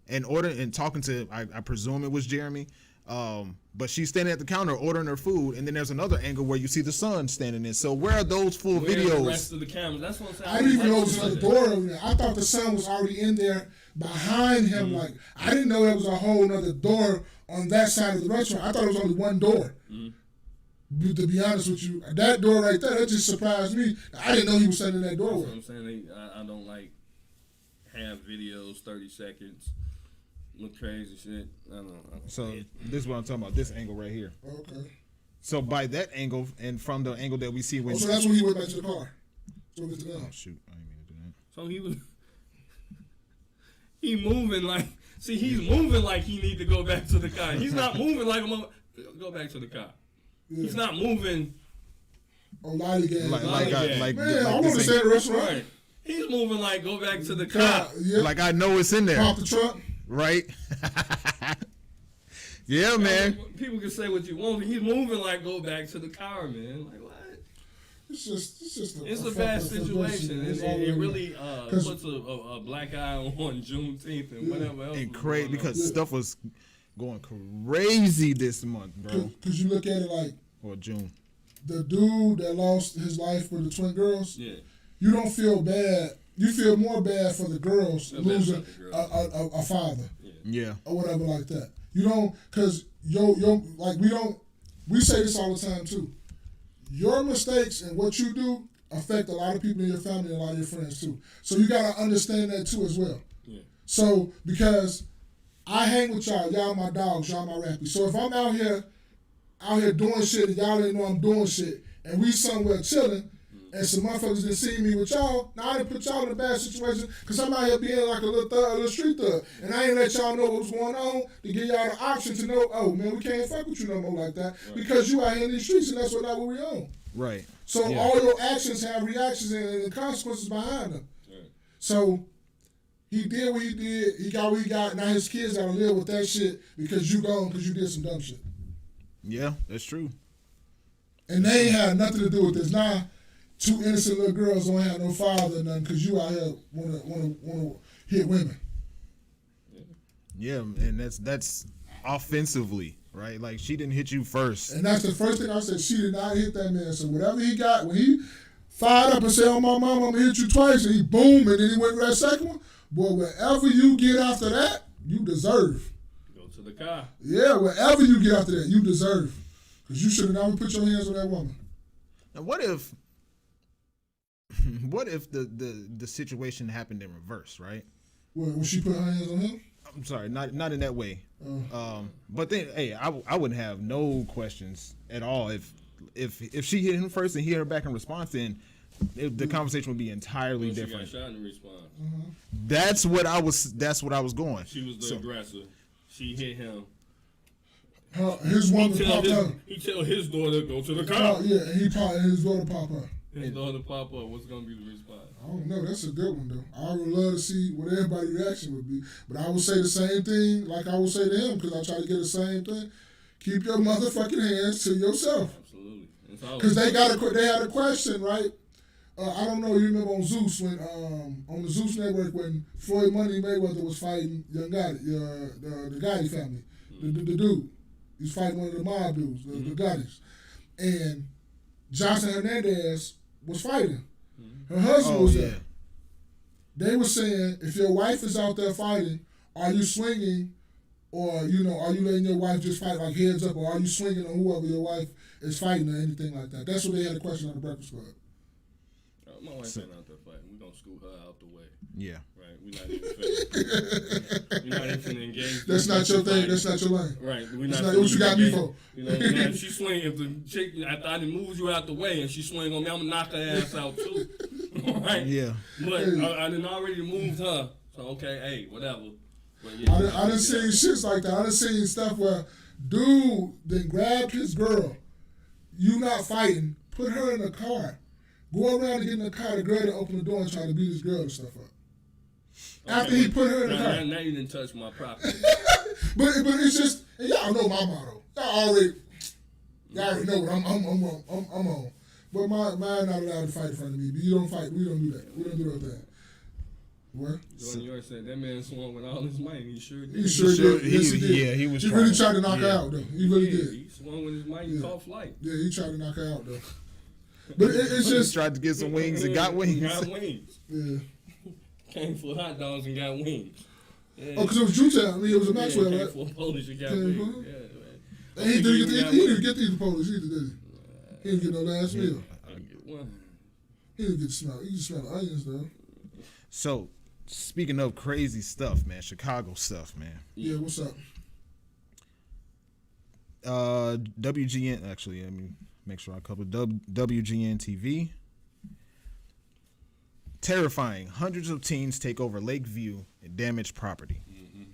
S2: and talking to, I presume it was Jeremy, but she's standing at the counter ordering her food, and then there's another angle where you see the son standing there. So where are those full videos?
S3: The rest of the cameras. That's what I'm saying.
S1: I didn't even know there was another door over there. I thought the son was already in there behind him. Mm-hmm. Like, I didn't know there was a whole other door on that side of the restaurant. I thought it was only one door. Mm-hmm. To be honest with you, that door right there, that just surprised me. I didn't know he was standing in that doorway.
S3: That's what I'm saying. I don't like have videos 30 seconds. Look crazy shit. I don't know.
S2: So this is what I'm talking about. This angle right here.
S1: Okay.
S2: So by that angle and from the angle that we see when.
S1: So that's when he went back to the car. So
S2: oh shoot! I didn't mean to do that.
S3: So he moving like. See, he's moving like he need to go back to the car. He's not moving like go back to the car. Yeah. He's not moving.
S1: Lollygag.
S2: Like
S1: man, I want to stay at the restaurant.
S3: Right. He's moving like go back to the car.
S1: Yeah.
S2: Like I know it's in there.
S1: Pop the trunk.
S2: Right? Yeah, man.
S3: People can say what you want, but he's moving like go back to the car, man. Like what?
S1: It's just
S3: a bad situation. It really puts a black eye on Juneteenth and whatever else.
S2: And crazy because stuff was going crazy this month, bro.
S1: Because you look at it like
S2: or June.
S1: The dude that lost his life with the twin girls.
S3: Yeah.
S1: You don't feel bad. You feel more bad for the girls losing a father, or whatever like that. You don't, cause we say this all the time too. Your mistakes and what you do affect a lot of people in your family and a lot of your friends too. So you gotta understand that too as well.
S3: Yeah.
S1: So because I hang with y'all my dogs, y'all my rappies. So if I'm out here doing shit and y'all didn't know I'm doing shit, and we somewhere chilling, and some motherfuckers didn't see me with y'all, now I didn't put y'all in a bad situation because I'm out here being like a little thug, a little street thug, and I ain't let y'all know what was going on to give y'all the option to know, oh man, we can't fuck with you no more like that because you out here in these streets and that's not what we own.
S2: Right.
S1: So all your actions have reactions and consequences behind them. Right. So he did what he did. He got what he got. Now his kids got to live with that shit because you gone because you did some dumb shit.
S2: Yeah, that's true.
S1: And they ain't had nothing to do with this. Now, two innocent little girls don't have no father or nothing because you out here wanna hit women.
S2: Yeah, and that's offensively, right? Like she didn't hit you first.
S1: And that's the first thing I said. She did not hit that man. So whatever he got, when he fired up and said, "Oh my mama, I'm gonna hit you twice," and he boom, and then he went for that second one. Boy, wherever you get after that, you deserve.
S3: Go to the car.
S1: Yeah, wherever you get after that, you deserve. Because you should have never put your hands on that woman.
S2: And what if the situation happened in reverse, right?
S1: Well, when she put her hands on him?
S2: I'm sorry, not in that way. But then, hey, I wouldn't have no questions at all if she hit him first and he hit her back in response. Then the conversation would be entirely different.
S3: She got shot in response.
S2: That's what I was going.
S3: She was the aggressor. She hit him.
S1: His woman popped up.
S3: He tell his daughter go to the car.
S1: Yeah, and his daughter pop up.
S3: His daughter pop up. What's gonna be the response?
S1: I don't know. That's a good one though. I would love to see what everybody's reaction would be. But I would say the same thing like I would say to him because I try to get the same thing. Keep your motherfucking hands to yourself.
S3: Absolutely.
S1: Because they had a question, right? I don't know. You remember on Zeus when on the Zeus network when Floyd Money Mayweather was fighting Young Gotti, the Gotti family, the dude. He was fighting one of the mob dudes, the Gottis, and Johnson Hernandez was fighting. Her husband was there. They were saying, if your wife is out there fighting, are you swinging, or are you letting your wife just fight like heads up, or are you swinging on whoever your wife is fighting or anything like that? That's what they had a question on the Breakfast Club.
S3: My wife ain't out there fighting. We gonna scoot her out the way.
S2: Yeah.
S3: Right. We're not even finna engage.
S1: That's not your thing. That's not your lane.
S3: Right.
S1: That's not what you got me for.
S3: You know, now if she swing, if the chick, after I done moved you out the way and she swing on me, I'm gonna knock her ass out too. Right?
S2: Yeah.
S3: But I done already moved her. So, okay, hey, whatever. But yeah,
S1: I done seen shits like that. I done seen stuff where dude then grabbed his girl. You not fighting. Put her in the car. Go around and get in the car. The girl to open the door and try to beat his girl and stuff up.
S3: Okay,
S1: After he put her in the car.
S3: Now you didn't touch my property.
S1: but it's just, and y'all know my motto. Y'all already know what I'm on. But mine not allowed to fight in front of me. But you don't fight. We don't do that. We don't do that. What?
S3: Jordan York said that man swung with all his might. He sure did.
S1: He sure did. Yes, he did.
S2: Yeah, he was.
S1: He really tried to knock her out, though. He really did.
S3: He swung with his might and caught flight.
S1: Yeah, he tried to knock her out, though. But it's just
S2: tried to get some wings and got wings.
S3: Got wings.
S1: Yeah.
S3: Came for hot dogs and got wings. Yeah.
S1: Oh, because it was Jutown. I mean, it was a Maxwell,
S3: came
S1: right?
S3: for Polish and got
S1: Yeah,
S3: wings.
S1: huh?
S3: Yeah, man.
S1: And he didn't get to eat the Polish either, did he? He didn't get no last meal.
S3: I get one.
S1: He didn't get to smell. He just smelled the onions, though.
S2: So, speaking of crazy stuff, man, Chicago stuff, man.
S1: Yeah, what's up?
S2: WGN, actually, I mean, make sure I cover WGN TV. Terrifying. Hundreds of teens take over Lakeview and damage property. Mm-hmm.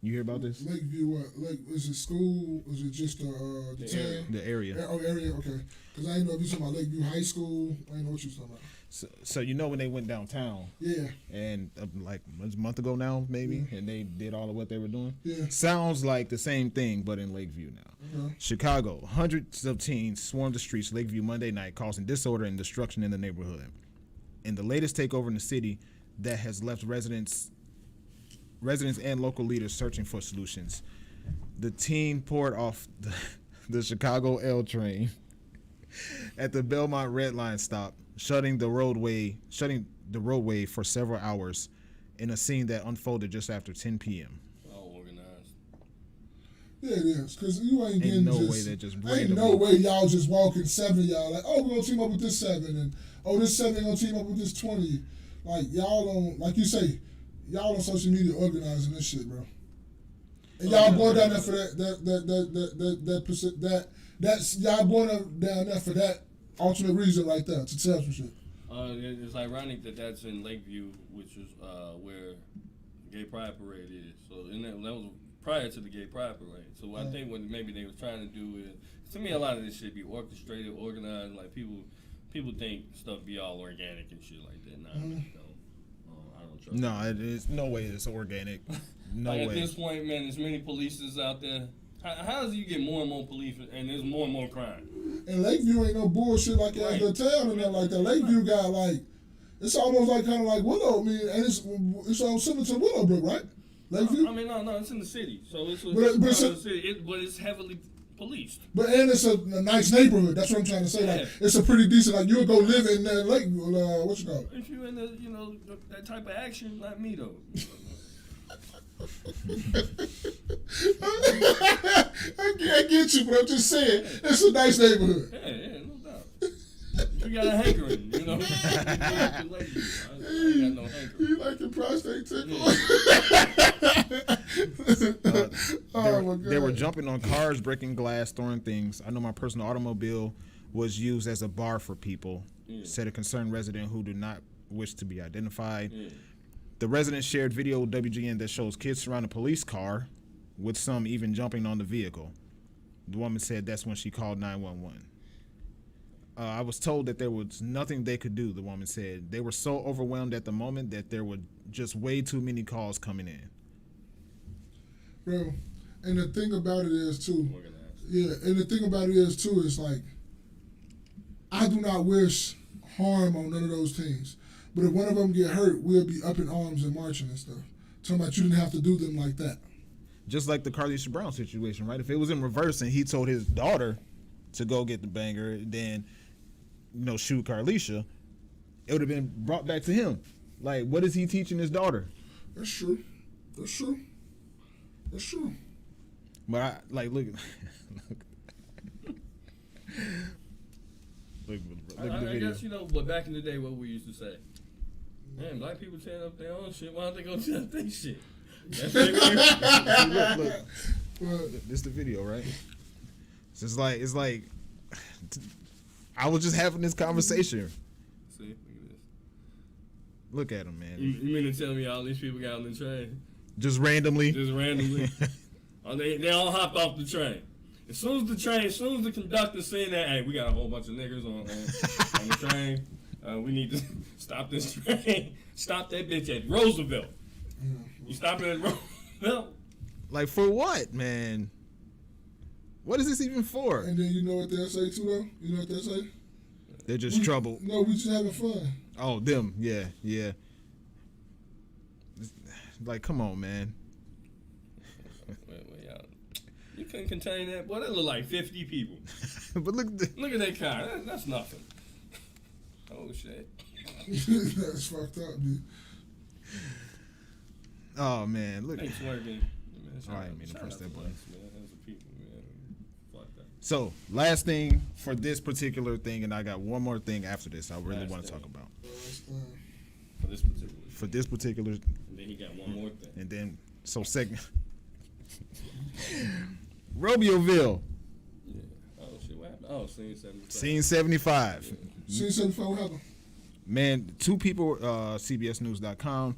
S2: You hear about this?
S1: Lakeview, what? Is it school? Is it just the town?
S2: The area.
S1: Oh, area, okay. Because I didn't know if you talking about Lakeview High School. I didn't know what you was talking about.
S2: So you know when they went downtown?
S1: Yeah.
S2: And like a month ago now, maybe, and they did all of what they were doing?
S1: Yeah.
S2: Sounds like the same thing, but in Lakeview now.
S1: Okay.
S2: Chicago. Hundreds of teens swarmed the streets of Lakeview Monday night, causing disorder and destruction in the neighborhood. In the latest takeover in the city that has left residents and local leaders searching for solutions, the teen poured off the Chicago L train at the Belmont Red Line stop, shutting the roadway for several hours in a scene that unfolded just after 10 p.m.
S3: All organized.
S1: Yeah, it is. Because you ain't getting
S2: Ain't no
S1: just...
S2: way that just
S1: Ain't
S2: randomly.
S1: no way y'all just walking 7 y'all. Like, oh, we're going to team up with this 7. And, oh, this 7 going to team up with this 20. Like, y'all don't... Like you say, y'all on social media organizing this shit, bro. And y'all going down there for that's y'all going down there for that ultimate reason right there, to tell some shit.
S3: It's ironic that that's in Lakeview, which is where the Gay Pride Parade is. So that was prior to the Gay Pride Parade. So I think what maybe they was trying to do is, to me, a lot of this shit be orchestrated, organized. Like people think stuff be all organic and shit like that. Nah, I don't trust.
S2: No, it is no way it's organic. No
S3: like
S2: way.
S3: At this point, man, there's many polices out there. How does you get more and more police and there's more and more crime?
S1: And Lakeview ain't no bullshit like that. The town and that like that. Lakeview got like, it's almost like kind of like Willow. I mean, and it's similar to Willowbrook, right? Lakeview.
S3: I mean, no, it's in the city, so it's
S1: but
S3: part of the city. But it's heavily policed.
S1: But and it's a nice neighborhood. That's what I'm trying to say. Like it's a pretty decent. Like you'll go live in Lakeview. What you call it?
S3: If you in the that type of action, like me though.
S1: I get you, but I'm just saying it's a nice neighborhood.
S3: Yeah, no doubt. You got a hankering, you know. I ain't got no hankering.
S1: You like your prostate tickle?
S2: They were jumping on cars, breaking glass, throwing things. I know my personal automobile was used as a bar for people, said a concerned resident who did not wish to be identified. The resident shared video with WGN that shows kids surrounding a police car, with some even jumping on the vehicle. The woman said that's when she called 911. I was told that there was nothing they could do, the woman said. They were so overwhelmed at the moment that there were just way too many calls coming in.
S1: Bro, and the thing about it is, too, is like, I do not wish harm on none of those teams. But if one of them get hurt, we'll be up in arms and marching and stuff. Talking about you didn't have to do them like that.
S2: Just like the Carlisha Brown situation, right? If it was in reverse and he told his daughter to go get the banger, then, shoot Carlisha, it would have been brought back to him. Like, what is he teaching his daughter?
S1: That's true.
S2: But look at the
S3: I
S2: video.
S3: guess, but back in the day, what we used to say, man, black people tearing up their own shit. Why don't they go tear up their shit? That's look.
S2: This the video, right? So it's like I was just having this conversation.
S3: See, look at this.
S2: Look at him, man.
S3: You mean to tell me all these people got on the train?
S2: Just randomly?
S3: They all hopped off the train. As soon as the conductor saying that, hey, we got a whole bunch of niggas on the train. We need to stop this train. Stop that bitch at Roosevelt. You stop it at Roosevelt?
S2: Like, for what, man? What is this even for?
S1: And then you know what they'll say, too, though? You know what they'll say?
S2: They're just troubled.
S1: No, we just having fun.
S2: Oh, them. Yeah. Like, come on, man.
S3: Wait, you couldn't contain that? Boy, that look like 50 people.
S2: But look
S3: at that car. That's nothing. Oh, shit.
S1: That's fucked up, dude.
S2: Oh, man. Look.
S3: Thanks, working.
S2: All right, man. Press that button.
S3: Fuck that.
S2: So, last thing for this particular thing, and I got one more thing after this I really want to talk about. For this particular.
S3: And then he got one more thing.
S2: And then, second. Romeoville.
S3: Yeah. Oh, shit. What happened? Oh, Scene 75.
S2: Scene 75.
S3: Yeah.
S1: Scene 75, what happened?
S2: Man, 2 people, CBSNews.com,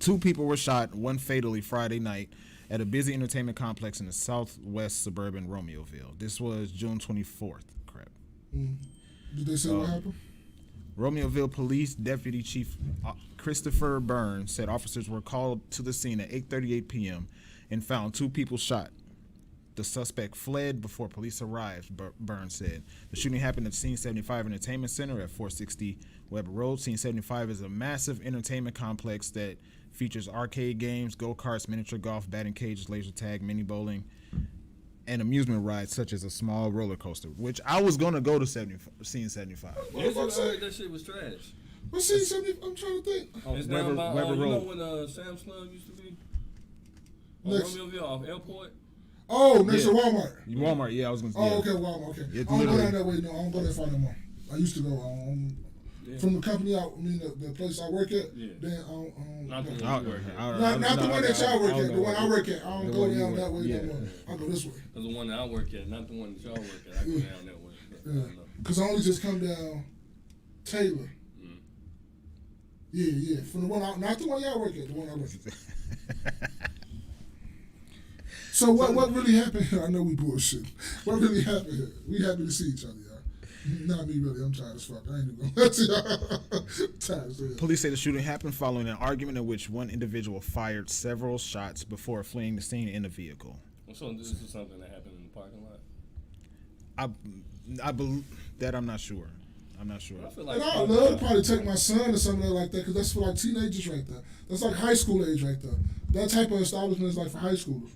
S2: 2 people were shot, one fatally Friday night at a busy entertainment complex in the southwest suburban Romeoville. This was June 24th. Crap.
S1: Did they say what happened?
S2: Romeoville Police Deputy Chief Christopher Burns said officers were called to the scene at 8:38 p.m. and found 2 people shot. The suspect fled before police arrived, Burns said. The shooting happened at Scene 75 Entertainment Center at 460 Weber Road. Scene 75 is a massive entertainment complex that features arcade games, go-karts, miniature golf, batting cages, laser tag, mini bowling, and amusement rides such as a small roller coaster, which I was going to go to Scene 75.
S3: I heard that shit was trash.
S1: What's Scene 75? I'm trying to think.
S3: It's down by,
S2: Weber
S3: you know
S2: Road.
S3: when Sam's Club used to be?
S1: Next.
S3: Romeoville off Airport?
S1: Oh, next to Walmart.
S2: Walmart, yeah, I was gonna say.
S1: Oh, okay, Walmart. Okay.
S2: It's
S1: I don't go
S2: literally-
S1: down that way. No, I don't go that far no more. I used to go from the company the place I work at.
S3: Yeah.
S1: Then I don't.
S3: Not the one
S2: I-
S3: you work at.
S1: Not the one that y'all work at. The one I work at. I don't
S2: The
S1: go
S2: one you
S1: down
S2: work-
S1: that way
S2: yeah.
S1: no more. I go this way.
S3: That's the one that I work at, not the one that y'all work at. I go down that way. But I
S1: Yeah.
S3: don't know.
S1: Cause I only just come down Taylor.
S3: Mm.
S1: Yeah. From the one, not the one y'all work at. The one I work at. So what really happened here? I know we bullshit. What really happened here? We happy to see each other, y'all. Not me really. I'm tired as fuck. I ain't even gonna let y'all. Tired as hell.
S2: Police say the shooting happened following an argument in which one individual fired several shots before fleeing the scene in a vehicle.
S3: So this is something that happened in the parking lot?
S2: I believe that I'm not sure. I feel
S3: like
S1: And I would love to probably take my son or something like that because that's for like teenagers right there. That's like high school age right there. That type of establishment is like for high schoolers.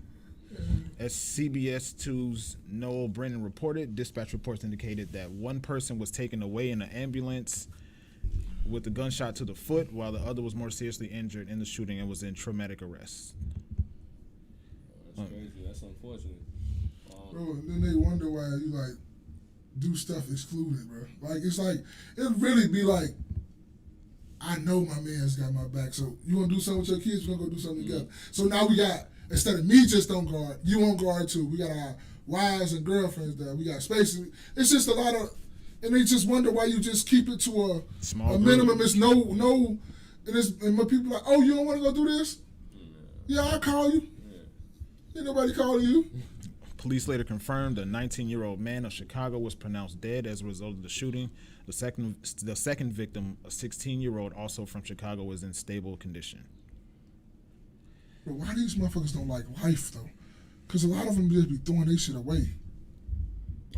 S2: As CBS 2's Noel Brennan reported, dispatch reports indicated that one person was taken away in an ambulance with a gunshot to the foot, while the other was more seriously injured in the shooting and was in traumatic arrest.
S3: That's crazy. That's unfortunate.
S1: Bro, and then they wonder why you like do stuff excluded, bro. Like it's like it really be like, I know my man's got my back. So you wanna do something with your kids? We're gonna go do something together. So now we got, instead of me just don't guard, you won't guard too. We got our wives and girlfriends there. We got spaces. It's just a lot of, and they just wonder why you just keep it to
S2: Small
S1: a
S2: group.
S1: minimum. It's no, and when people like, oh, you don't want to go do this? Yeah, I'll call you. Ain't nobody calling you.
S2: Police later confirmed a 19-year-old man of Chicago was pronounced dead as a result of the shooting. The second victim, a 16-year-old also from Chicago, was in stable condition.
S1: But why these motherfuckers don't like life though? Because a lot of them just be throwing their shit away.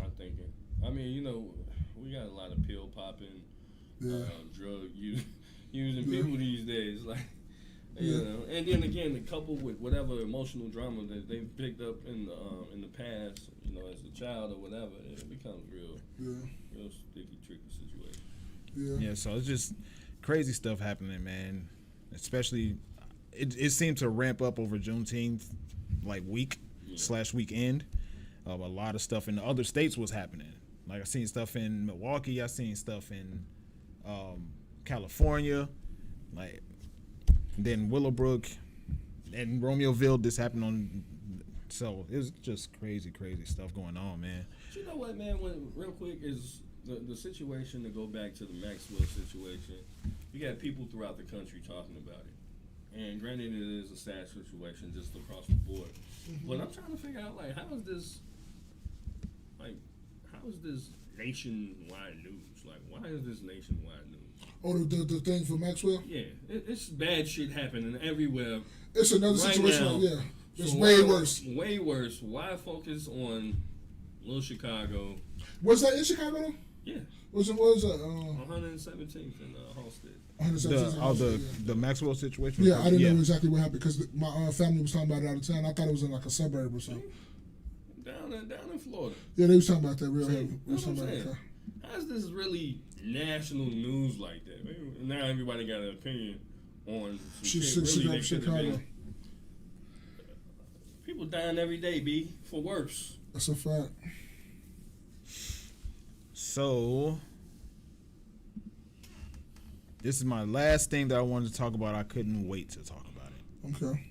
S3: I'm thinking. I mean, you know, we got a lot of pill popping, drug using people these days. Like, you know, and then again, coupled with whatever emotional drama that they've picked up in the past, you know, as a child or whatever, it becomes real sticky, tricky situation.
S2: Yeah, so it's just crazy stuff happening, man. Especially, it seemed to ramp up over Juneteenth, like week/weekend. A lot of stuff in the other states was happening. Like I seen stuff in Milwaukee, I seen stuff in California, like then Willowbrook and Romeoville. This happened on, so it was just crazy stuff going on, man.
S3: But you know what, man? Real quick is the situation, to go back to the Maxwell situation. You got people throughout the country talking about it, and granted, it is a sad situation just across the board. But I'm trying to figure out, like, how is this nationwide news? Like, why is this nationwide news?
S1: Oh, the thing for Maxwell?
S3: Yeah, it's bad shit happening everywhere.
S1: It's another
S3: right
S1: situation.
S3: now.
S1: Yeah, it's
S3: So
S1: way
S3: why-
S1: worse.
S3: Way worse. Why focus on Little Chicago?
S1: Was that in Chicago though?
S3: Yeah,
S1: Was it? What was that?
S3: 117th in Halstead.
S2: The Maxwell situation.
S1: Yeah, I didn't know exactly what happened because my family was talking about it out of town. I thought it was in like a suburb or something.
S3: Down in Florida.
S1: Yeah, they was talking about that real
S3: See,
S1: heavy. They was
S3: that's what
S1: talking
S3: I'm
S1: about
S3: saying. How's this really national news like that? Maybe now everybody got an opinion on some shit really they couldn't have
S1: Chicago.
S3: been. People dying every day, B, for worse.
S1: That's a fact.
S2: So this is my last thing that I wanted to talk about. I couldn't wait to talk about it.
S1: Okay.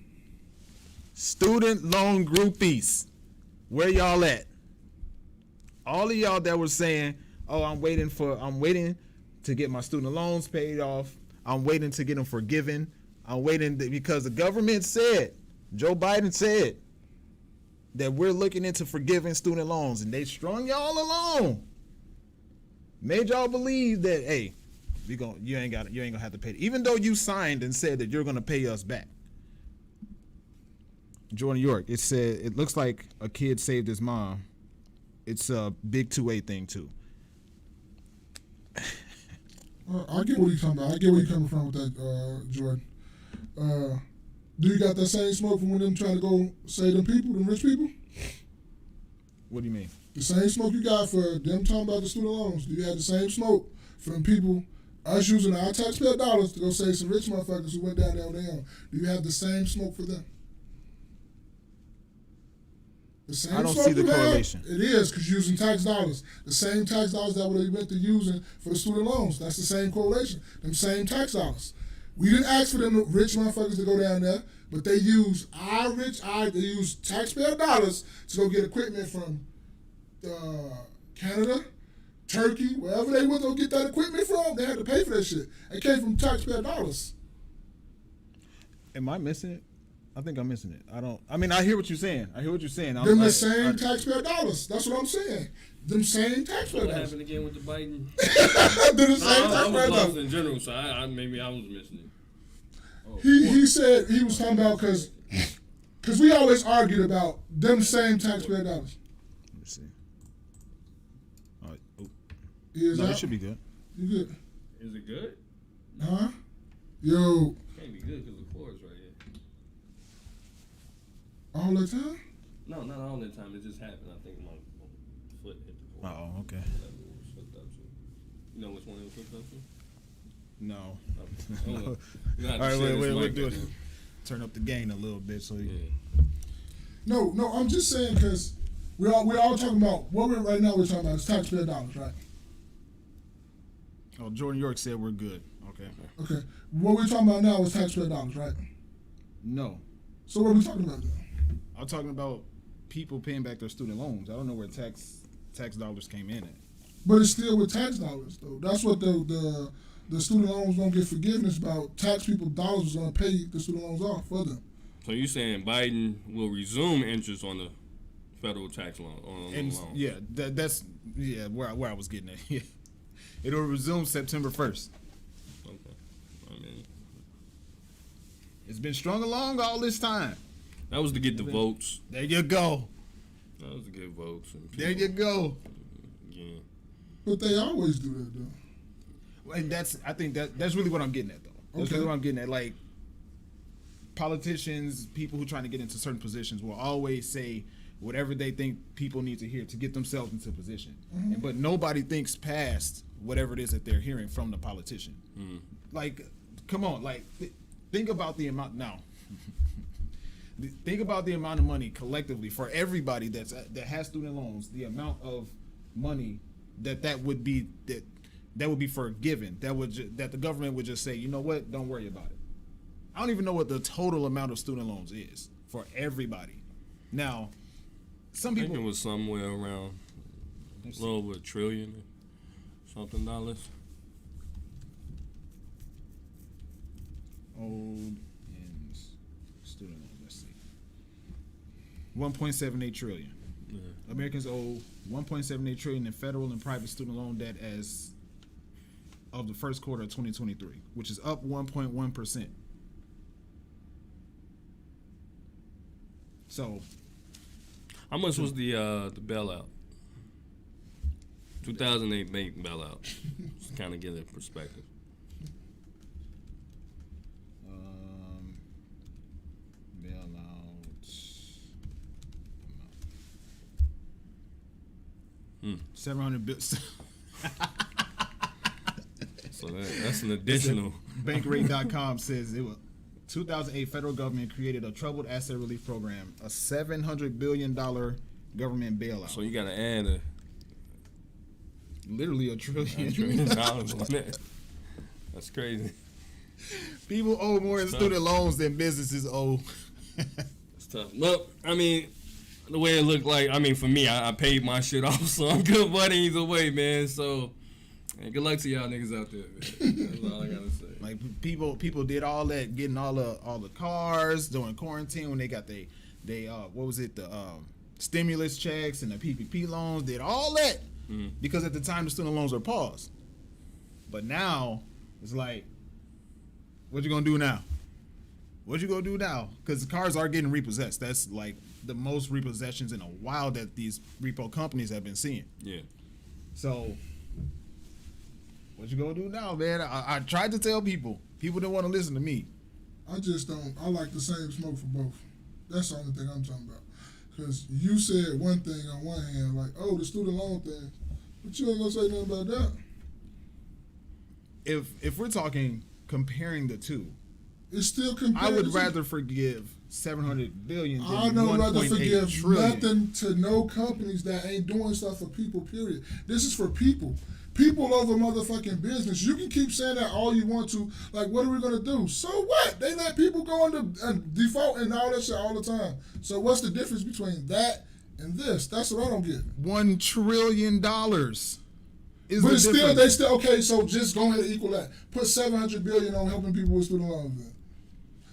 S2: Student loan groupies. Where y'all at? All of y'all that were saying, oh, I'm waiting to get my student loans paid off. I'm waiting to get them forgiven. I'm waiting because the government said, Joe Biden said, that we're looking into forgiving student loans, and they strung y'all along. Made y'all believe that, hey, you ain't gonna have to pay it. Even though you signed and said that you're gonna pay us back. Jordan York, it said it looks like a kid saved his mom. It's a big 2A thing too.
S1: I get what you're talking about. I get where you're coming from with that, Jordan. Do you got that same smoke from when them trying to go save them people, them rich people?
S2: What do you mean?
S1: The same smoke you got for them talking about the student loans. Do you have the same smoke for them people, us using our taxpayer dollars to go save some rich motherfuckers who went down there on their own? Do you have the same smoke for them? The same
S2: I don't
S1: smoke
S2: see the
S1: you have,
S2: correlation.
S1: It is because you're using tax dollars. The same tax dollars that they went to using for the student loans. That's the same correlation. Them same tax dollars. We didn't ask for them rich motherfuckers to go down there, but they use they use taxpayer dollars to go get equipment from Canada, Turkey, wherever they went to go get that equipment from. They had to pay for that shit. It came from taxpayer dollars.
S2: Am I missing it? I think I'm missing it. I hear what you're saying.
S1: Them the same taxpayer dollars. That's what I'm saying. Them same taxpayer
S3: What
S1: dollars.
S3: happened again with the Biden?
S1: They're the same
S3: I
S1: taxpayer
S3: was lost
S1: dollars.
S3: in general, so maybe I was missing it. Oh,
S1: He said he was talking about because we always argued about them same taxpayer dollars.
S2: Let me see. All right. Oh.
S1: He is
S2: No,
S1: out?
S2: it should be good.
S1: You good?
S3: Is it good?
S1: Huh? Yo,
S3: Can't be good because the chord's right here.
S1: all the time?
S3: No, not all the time. It just happened. I think my foot hit the chord.
S2: Oh, okay.
S3: Whatever it was hooked up to. You know which one it was hooked up to?
S2: No.
S3: Oh, you
S2: All right, wait, we'll do it. Turn up the gain a little bit so you.
S3: Yeah.
S1: No, I'm just saying because we're all talking about what we're right now. We're talking about is taxpayer dollars, right?
S2: Oh, Jordan York said we're good. Okay.
S1: Okay. What we're talking about now is taxpayer dollars, right?
S2: No,
S1: So what are we talking about then?
S2: I'm talking about people paying back their student loans. I don't know where tax dollars came in at.
S1: But it's still with tax dollars, though. That's what the student loans don't get forgiveness about. Tax people dollars is going to pay the student loans off for them.
S3: So you saying Biden will resume interest on the federal tax loan? On
S2: And
S3: the loan?
S2: yeah, that's where I was getting at. Yeah. It'll resume September 1st.
S3: Okay. I mean,
S2: It's been strung along all this time.
S3: that was to get the votes.
S2: There you go.
S3: That was to get votes. And
S2: There you go.
S3: Yeah.
S1: But they always do that, though.
S2: And I think that's really what I'm getting at, though. That's
S1: Okay.
S2: really what I'm getting at. Like, politicians, people who are trying to get into certain positions will always say whatever they think people need to hear to get themselves into position. But nobody thinks past whatever it is that they're hearing from the politician. Like, come on, like, think about the amount now. Think about the amount of money collectively for everybody that has student loans. The amount of money that would be forgiven. That the government would just say, you know what, don't worry about it. I don't even know what the total amount of student loans is for everybody. Now, some
S3: I think it
S2: people
S3: was somewhere around a little over $1 trillion or something dollars.
S2: old in student loans. Let's see, 1.78 trillion.
S3: Yeah.
S2: Americans owe 1.78 trillion in federal and private student loan debt as of the first quarter of 2023, which is up 1.1%. So,
S3: How much was the bailout? 2008 bank bailout. Just kind of get it perspective.
S2: Bailout. 700 billion.
S3: So that's an additional.
S2: Bankrate.com says it was 2008 federal government created a troubled asset relief program, a $700 billion government bailout.
S3: So you got to add
S2: Literally a trillion.
S3: $1 trillion on that. That's crazy.
S2: People owe more in student loans than businesses owe.
S3: It's tough. Look, I mean, the way it looked like, I mean, for me, I paid my shit off, so I'm good money either way, man. So, hey, good luck to y'all niggas out there, man. That's all I gotta say.
S2: Like people did all that, getting all the cars during quarantine when they got they what was it, the stimulus checks and the PPP loans, did all that because at the time the student loans were paused. But now it's like, what you gonna do now? What you gonna do now? Because the cars are getting repossessed. That's like the most repossessions in a while that these repo companies have been seeing.
S3: Yeah.
S2: So, what you gonna do now, man? I tried to tell people. People didn't want to listen to me.
S1: I just don't. I like the same smoke for both. That's the only thing I'm talking about. Because you said one thing on one hand, like, oh, the student loan thing, but you ain't gonna say nothing about that.
S2: If we're talking comparing the two,
S1: It's still compared.
S2: I would rather forgive 700 billion than
S1: I don't rather
S2: 1.8
S1: forgive
S2: trillion.
S1: nothing to no companies that ain't doing stuff for people, period. This is for people. People over motherfucking business. You can keep saying that all you want to. Like, what are we going to do? So what? They let people go into default and all that shit all the time. So what's the difference between that and this? That's what I don't get.
S2: $1 trillion is
S1: But
S2: the
S1: it's still,
S2: difference.
S1: they still, okay, so just go ahead and equal that. Put $700 billion on helping people with student loans then.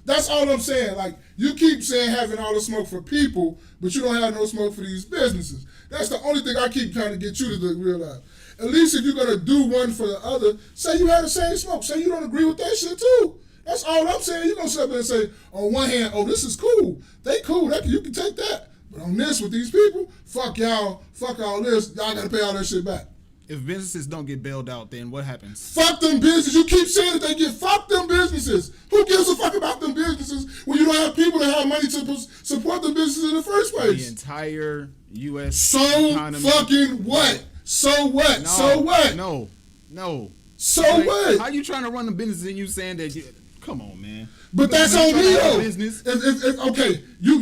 S1: That's all I'm saying. Like, you keep saying having all the smoke for people, but you don't have no smoke for these businesses. That's the only thing I keep trying to get you to realize. At least if you're going to do one for the other, say you have the same smoke. Say you don't agree with that shit too. That's all I'm saying. You're going to sit up there and say, on one hand, oh, this is cool. They cool. You can take that. But on this, with these people, fuck y'all. Fuck all this. Y'all got to pay all that shit back.
S2: If businesses don't get bailed out, then what happens?
S1: Fuck them businesses. You keep saying that they get fuck them businesses. Who gives a fuck about them businesses when you don't have people that have money to support the businesses in the first place?
S2: The entire U.S.
S1: So
S2: economy.
S1: fucking what? So what?
S2: No,
S1: So what?
S2: No.
S1: So
S2: Like,
S1: what?
S2: How you trying to run the business and you saying that you... Come on, man.
S1: But that's
S2: You
S1: on
S2: trying
S1: me
S2: to have a
S1: though.
S2: business.
S1: If okay, you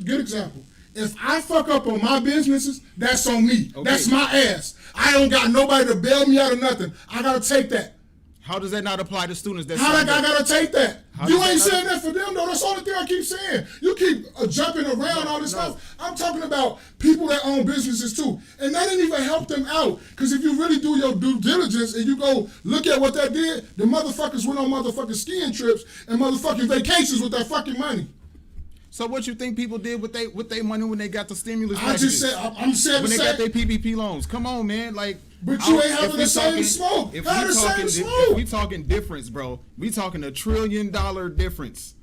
S1: good example. If I fuck up on my businesses, that's on me.
S2: Okay.
S1: That's my ass. I don't got nobody to bail me out of nothing. I gotta take that.
S2: How does that not apply to students? That
S1: How I
S2: signed up?
S1: gotta take that?
S2: How
S1: You
S2: does
S1: ain't
S2: that
S1: saying
S2: not-
S1: that for them though. That's the only thing I keep saying. You keep jumping around all this
S2: no.
S1: stuff. I'm talking about people that own businesses too, and that didn't even help them out. Because if you really do your due diligence and you go look at what that did, the motherfuckers went on motherfucking skiing trips and motherfucking vacations with that fucking money.
S2: So what you think people did with they money when they got the stimulus
S1: I just said I'm saying
S2: when
S1: the
S2: they got their
S1: same.
S2: PPP loans? Come on, man. Like,
S1: But you ain't
S2: if
S1: having
S2: we
S1: the same
S2: talking-
S1: smoke.
S2: If
S1: Have
S2: we
S1: the
S2: talking,
S1: same
S2: if
S1: smoke.
S2: we talking difference, bro, we talking $1 trillion difference.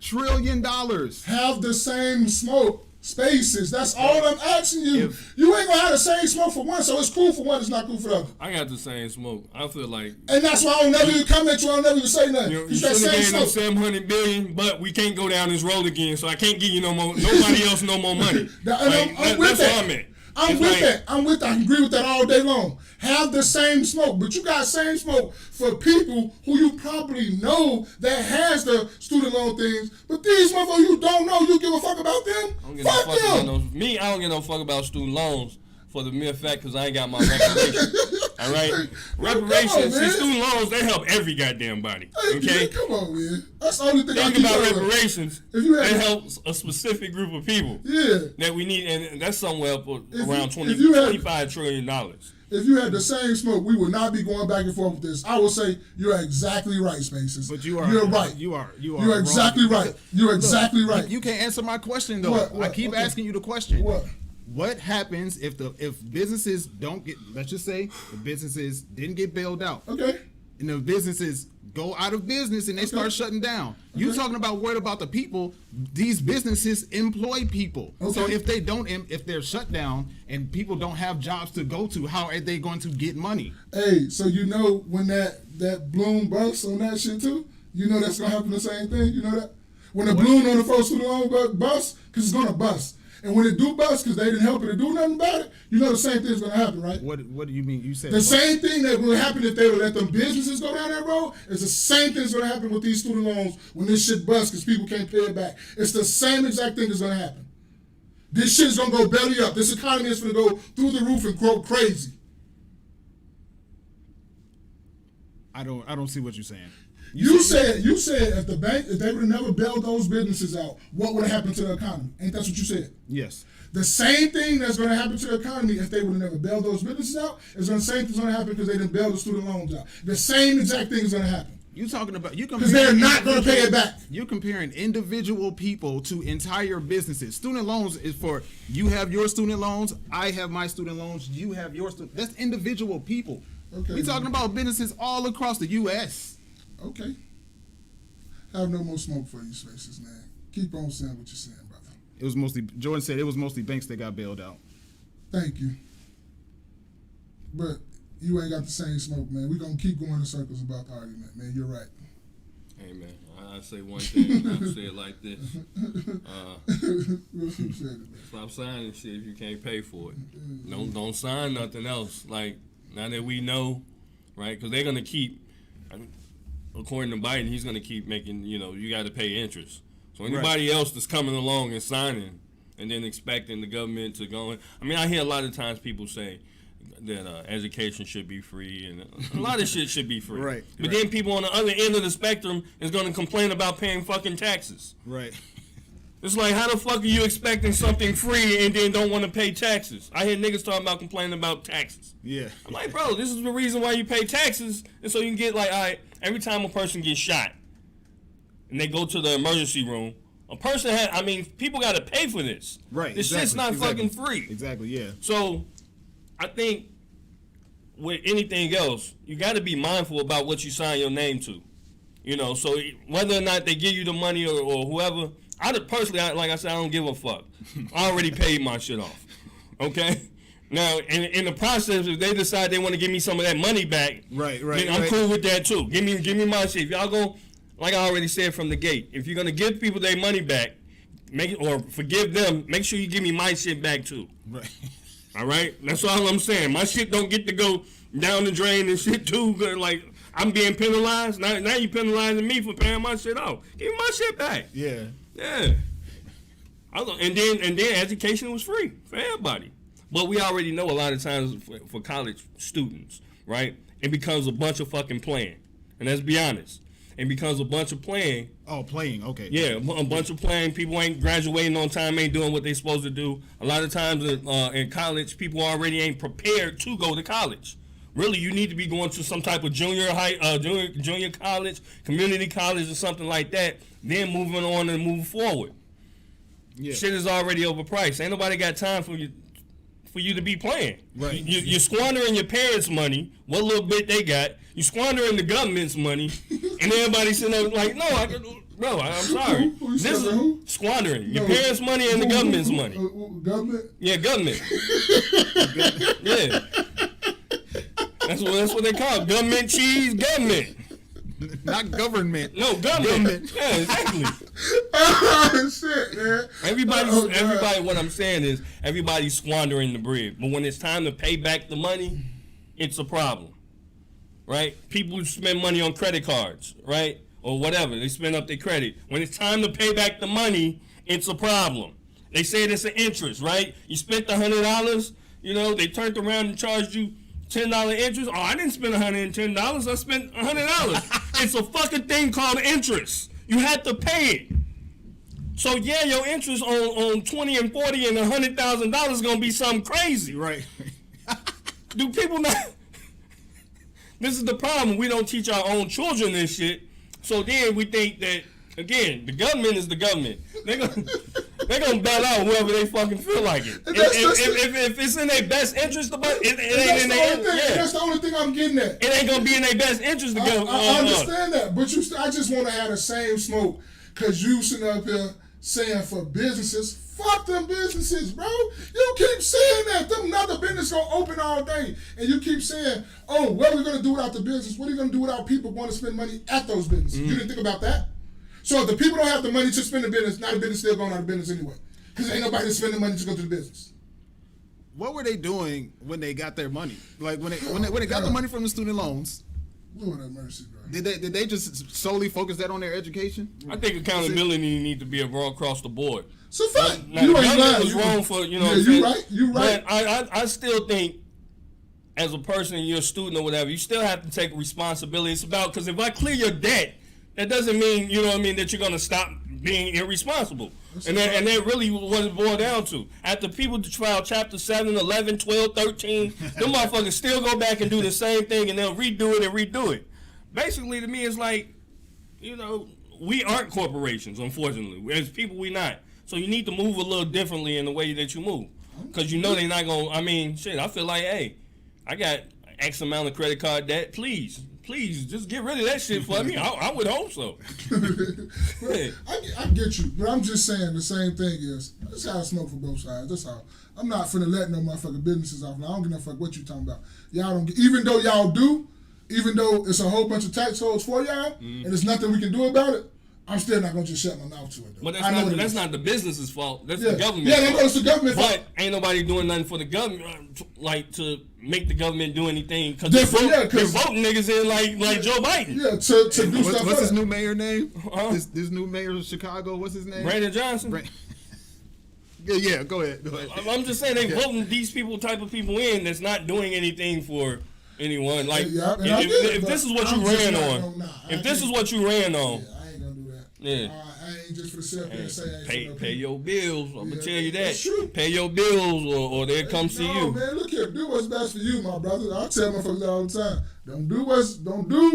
S2: $1 trillion.
S1: Have the same smoke spaces. That's all I'm asking you.
S2: If-
S1: You ain't gonna have the same smoke for one, so it's cool for one, it's not cool for the other.
S3: I got the same smoke. I feel like
S1: And that's why I don't never even come at you. I don't never even say nothing.
S3: you
S1: It's that
S3: shouldn't have
S1: same
S3: gave them
S1: smoke.
S3: 700 billion, but we can't go down this road again, so I can't give you no more. Nobody else no more money.
S1: I'm with
S3: That's
S1: that.
S3: what I meant.
S1: I'm
S3: It's
S1: with
S3: like-
S1: that. I'm with that. I can agree with that all day long. Have the same smoke, but you got same smoke for people who you probably know that has the student loan things. But these motherfuckers you don't know, you give a fuck about them.
S3: I don't give no
S1: Fuck
S3: fuck about
S1: them.
S3: me. I don't give no fuck about student loans for the mere fact because I ain't got my reparations. All right, reparations.
S1: Come on,
S3: See,
S1: man.
S3: student loans they help every goddamn body.
S1: Hey,
S3: Okay.
S1: man, come on, man. That's the only thing I
S3: Think
S1: keep
S3: about
S1: saying.
S3: reparations.
S1: If you had-
S3: It helps a specific group of people
S1: Yeah.
S3: that we need, and that's somewhere up
S1: If
S3: around
S1: you- if you had-
S3: $25 trillion.
S1: If you had the same smoke, we would not be going back and forth with this. I will say you're exactly right, Spaces.
S2: But you are.
S1: You're right.
S2: You are
S1: You're
S2: wrong.
S1: exactly right. You're
S2: Look,
S1: exactly right.
S2: You can't answer my question though.
S1: What?
S2: I keep
S1: Okay.
S2: asking you the question.
S1: What?
S2: happens if businesses don't get? Let's just say the businesses didn't get bailed out,
S1: Okay.
S2: and the businesses go out of business and they start shutting down. You talking about worried about the people? These businesses employ people. So
S1: Okay.
S2: if they don't, if they're shut down and people don't have jobs to go to, how are they going to get money?
S1: Hey, so you know when that balloon busts on that shit too? You know that's gonna happen the same thing. You know that when the balloon on the first student loan busts, because it's gonna bust. And when it do bust, because they didn't help it to do nothing about it, you know the same thing's gonna happen, right?
S2: What do you mean? You said
S1: The same thing that will happen if they would let them businesses go down that road is the same thing that's going to happen with these student loans when this shit busts because people can't pay it back. It's the same exact thing that's going to happen. This shit's going to go belly up. This economy is going to go through the roof and grow crazy.
S2: I don't see what you're saying.
S1: You said if the bank, if they would have never bailed those businesses out, what would have happened to the economy? Ain't that what you said?
S2: Yes.
S1: The same thing that's going to happen to the economy if they would have never bailed those businesses out is the same thing's going to happen because they didn't bail the student loans out. The same exact thing is going to happen.
S2: You talking about
S1: Because they're not going to pay it back.
S2: You're comparing individual people to entire businesses. Student loans is for you have your student loans, I have my student loans, you have your student. That's individual people.
S1: Okay.
S2: We're talking about businesses all across the U.S.
S1: Okay. Have no more smoke for you, Spaces, man. Keep on saying what you're saying, brother.
S2: It was mostly Jordan said it was mostly banks that got bailed out.
S1: Thank you. But you ain't got the same smoke, man. We're going to keep going in circles about the argument, man. You're right.
S3: Hey man, I say one thing. I say it like this:
S1: We'll keep saying it, man.
S3: stop signing shit if you can't pay for it. Don't sign nothing else. Like now that we know, right? Because they're gonna keep. according to Biden, he's going to keep making, you got to pay interest. So anybody else that's coming along and signing and then expecting the government to go in. I mean, I hear a lot of times people say that education should be free and a lot of shit should be free.
S2: Right.
S3: But then people on the other end of the spectrum is going to complain about paying fucking taxes.
S2: Right.
S3: It's like, how the fuck are you expecting something free and then don't want to pay taxes? I hear niggas talking about complaining about taxes.
S2: Yeah.
S3: I'm like, bro, this is the reason why you pay taxes, and so you can get like, all right, every time a person gets shot and they go to the emergency room, people got to pay for this.
S2: Right.
S3: This shit's not fucking free.
S2: Exactly, yeah.
S3: So I think with anything else, you got to be mindful about what you sign your name to. So whether or not they give you the money or whoever, like I said, I don't give a fuck. I already paid my shit off. Okay? Now, in the process, if they decide they want to give me some of that money back, then I'm cool with that too. Give me my shit. If y'all go, like I already said from the gate, if you're gonna give people their money back, or forgive them, make sure you give me my shit back too.
S2: Right.
S3: All right? That's all I'm saying. My shit don't get to go down the drain and shit too. Like, I'm being penalized. Now you penalizing me for paying my shit off. Give me my shit back.
S2: Yeah.
S3: Yeah. And then education was free for everybody. But we already know a lot of times for college students, right? It becomes a bunch of fucking playing. And let's be honest. It becomes a bunch of playing.
S2: Oh, playing. Okay.
S3: Yeah, a bunch of playing. People ain't graduating on time, ain't doing what they supposed to do. A lot of times in college, people already ain't prepared to go to college. Really, you need to be going to some type of junior college, community college, or something like that. Then moving on and moving forward. Yeah. Shit is already overpriced. Ain't nobody got time for you to be playing.
S2: Right.
S3: You're squandering your parents' money, what little bit they got. You squandering the government's money, and everybody sitting there like, no, I'm sorry. This is squandering your parents' money and the government's money.
S1: Government?
S3: Yeah, government. Yeah. That's what they call it. Government cheese, government.
S2: Not government.
S3: No, government. Yeah, exactly.
S1: Oh, shit, man.
S3: Everybody, what I'm saying is, everybody's squandering the bread. But when it's time to pay back the money, it's a problem. Right? People spend money on credit cards, right? Or whatever. They spend up their credit. When it's time to pay back the money, it's a problem. They say it's an interest, right? You spent the $100, they turned around and charged you $10 interest. Oh, I didn't spend $110. I spent $100. It's a fucking thing called interest. You have to pay it. So yeah, your interest on 20 and 40 and $100,000 is gonna be something crazy.
S2: Right.
S3: Do people not? This is the problem. We don't teach our own children this shit. So then we think that, again, the government is the government. They're gonna bail out whoever they fucking feel like it. If it's in their best interest, it ain't in their interest.
S1: That's the only thing I'm getting at.
S3: It ain't gonna be in their best interest to go.
S1: I understand that, but I just want to have the same smoke, because you sitting up here saying for businesses. Fuck them businesses, bro. You keep saying that. Them other business gonna open all day. And you keep saying, oh, what are we gonna do without the business? What are you gonna do without people wanting to spend money at those businesses? You didn't think about that? So if the people don't have the money to spend the business, now the business still going out of business anyway. Because ain't nobody spending money to go to the business.
S2: What were they doing when they got their money? Like when they got the money from the student loans?
S1: Lord have mercy, bro.
S2: Did they just solely focus that on their education?
S3: I think accountability need to be across the board.
S1: So fact,
S3: you ain't lying. Was wrong for
S1: you right. You right.
S3: But I still think, as a person, you're a student or whatever, you still have to take responsibility. It's about, because if I clear your debt, that doesn't mean that you're gonna stop being irresponsible. And that really what it boiled down to. After people filed Chapter 7, 11, 12, 13, them motherfuckers still go back and do the same thing, and they'll redo it. Basically, to me, it's like, we aren't corporations, unfortunately. As people, we not. So you need to move a little differently in the way that you move. Because they're not going to, I feel like, hey, I got X amount of credit card debt. Please, just get rid of that shit for me. I would hope so.
S1: Yeah. I get you, but I'm just saying the same thing is, that's how I smoke for both sides. That's how. I'm not finna let no motherfucking businesses off. Now, I don't give no fuck what you talking about. Y'all don't get, even though it's a whole bunch of tax holes for y'all, and there's nothing we can do about it, I'm still not gonna just shut my mouth to it. Though.
S3: But
S1: I know
S3: that's not the business's fault. That's
S1: yeah.
S3: the government.
S1: Yeah, it's the government fault.
S3: But ain't nobody doing nothing for the government, like to make the government do anything. Because
S1: They're
S3: voting niggas in like Joe Biden.
S1: Yeah, to do stuff.
S2: What's his new mayor name?
S3: This
S2: new mayor of Chicago. What's his name?
S3: Brandon Johnson.
S2: Yeah, go ahead.
S3: I'm just saying they voting these type of people in that's not doing anything for anyone. Like if this is what you ran on, if this is what you ran on.
S1: I ain't gonna do that.
S3: Yeah.
S1: I ain't just for sit there and say
S3: pay your bills. I'm gonna tell you that.
S1: That's true.
S3: Pay your bills or they'll come see you.
S1: Man, look here. Do what's best for you, my brother. I tell motherfuckers that all the time. Don't do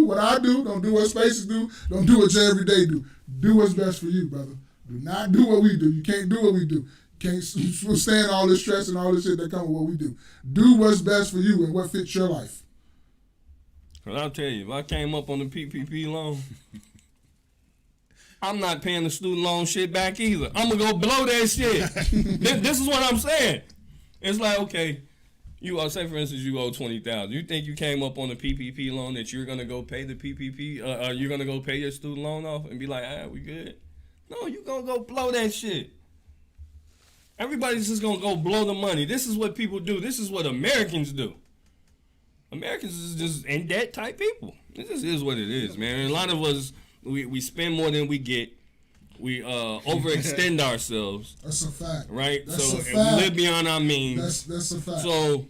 S1: what I do. Don't do what Spaces do. Don't do what you everyday do. Do what's best for you, brother. Do not do what we do. You can't do what we do. You can't stand all this stress and all this shit that comes with what we do. Do what's best for you and what fits your life.
S3: Cause I'll tell you, if I came up on the PPP loan, I'm not paying the student loan shit back either. I'm gonna go blow that shit. This is what I'm saying. It's like, okay, you say for instance you owe $20,000. You think you came up on the PPP loan that you're gonna go pay the PPP? You're gonna go pay your student loan off and be like, we good? No, you gonna go blow that shit. Everybody's just gonna go blow the money. This is what people do. This is what Americans do. Americans is just in debt type people. It just is what it is, man. And a lot of us, we spend more than we get. We overextend ourselves.
S1: That's a fact.
S3: Right?
S1: That's
S3: so
S1: a fact.
S3: We live beyond our means.
S1: That's a fact.
S3: So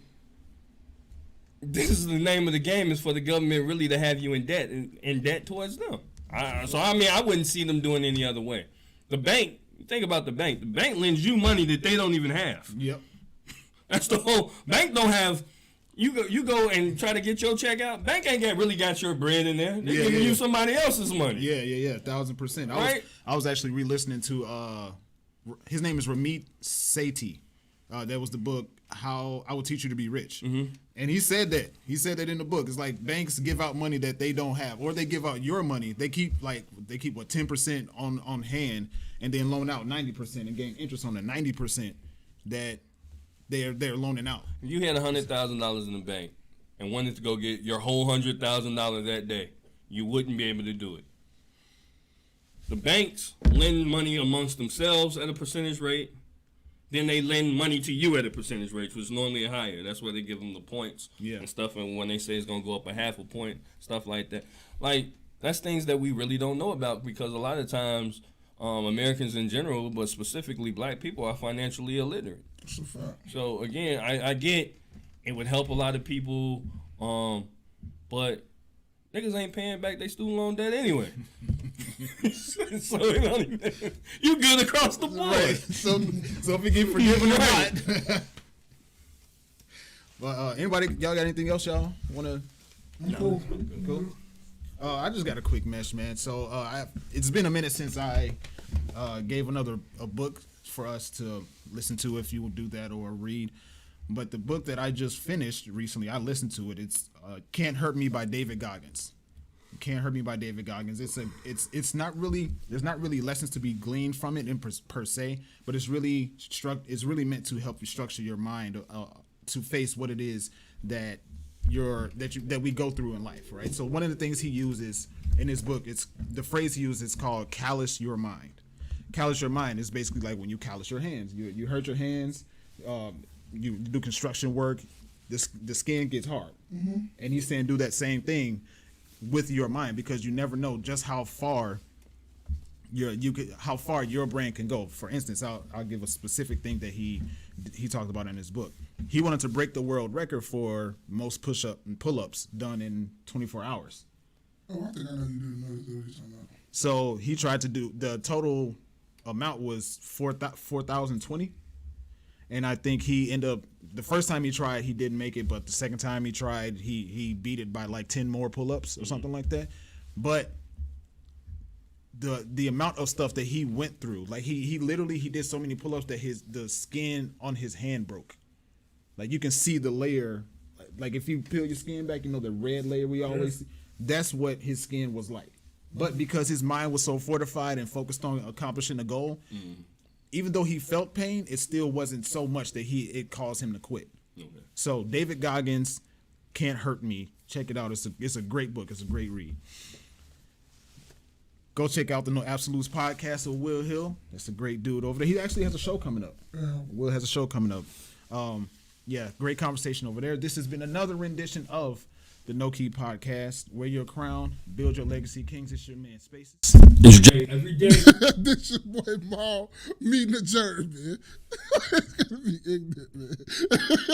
S3: this is the name of the game, is for the government really to have you in debt towards them. I wouldn't see them doing any other way. The bank, think about the bank. The bank lends you money that they don't even have.
S2: Yep.
S3: That's the whole bank don't have. You go and try to get your check out. Bank ain't really got your bread in there. They're giving you somebody else's money.
S2: Yeah, 1,000%.
S3: Right?
S2: I was actually re-listening to his name is Ramit Sethi. That was the book How I Will Teach You to Be Rich. Mm-hmm. And he said that in the book. It's like banks give out money that they don't have, or they give out your money. They keep what 10% on hand, and then loan out 90% and gain interest on the 90% that they're loaning out.
S3: If you had $100,000 in the bank and wanted to go get your whole $100,000 that day, you wouldn't be able to do it. The banks lend money amongst themselves at a percentage rate. Then they lend money to you at a percentage rate, which is normally higher. That's where they give them the points and stuff. And when they say it's going to go up a half a point, stuff like that. Like, that's things that we really don't know about, because a lot of times Americans in general, but specifically black people, are financially illiterate.
S1: That's a fact.
S3: So, again, I get it would help a lot of people, but niggas ain't paying back their student loan debt anyway. So it don't even, you good across the board.
S2: Right. So if we get forgiven or not. Well, anybody, y'all got anything else y'all want to?
S1: Cool.
S2: I just got a quick mess, man. So it's been a minute since I gave a book for us to listen to, if you will do that, or read. But the book that I just finished recently, I listened to it. It's Can't Hurt Me by David Goggins. Can't Hurt Me by David Goggins. It's not really, there's not really lessons to be gleaned from it per se, but it's really meant to help you structure your mind to face what it is that we go through in life, right? So one of the things he uses in his book, it's the phrase he uses is called callous your mind. Callous your mind is basically like when you callous your hands. You hurt your hands, you do construction work, the skin gets hard. Mm-hmm. And he's saying do that same thing with your mind, because you never know just how far your brain can go. For instance, I'll give a specific thing that he talked about in his book. He wanted to break the world record for most push-up and pull-ups done in 24 hours.
S1: Oh, I think I know you do something else.
S2: So he tried to do, the total amount was 4,020. And I think he ended up, the first time he tried, he didn't make it, but the second time he tried, he beat it by like 10 more pull-ups or something like that. But the amount of stuff that he went through, like he literally did so many pull-ups that the skin on his hand broke. Like you can see the layer, like if you peel your skin back, you know the red layer we always see. That's what his skin was like. But because his mind was so fortified and focused on accomplishing a goal, even though he felt pain, it still wasn't so much that it caused him to quit. Okay. So David Goggins, Can't Hurt Me. Check it out. It's a great book. It's a great read. Go check out the No Absolutes podcast with Will Hill. That's a great dude over there. He actually has a show coming up. Will has a show coming up. Yeah, great conversation over there. This has been another rendition of the KNoWKi podcast. Wear your crown, build your legacy, Kings. It's your man, Spaces.
S3: It's Jay every day.
S1: This your boy Maul meeting the jerk, man. It's gonna be ignorant, man.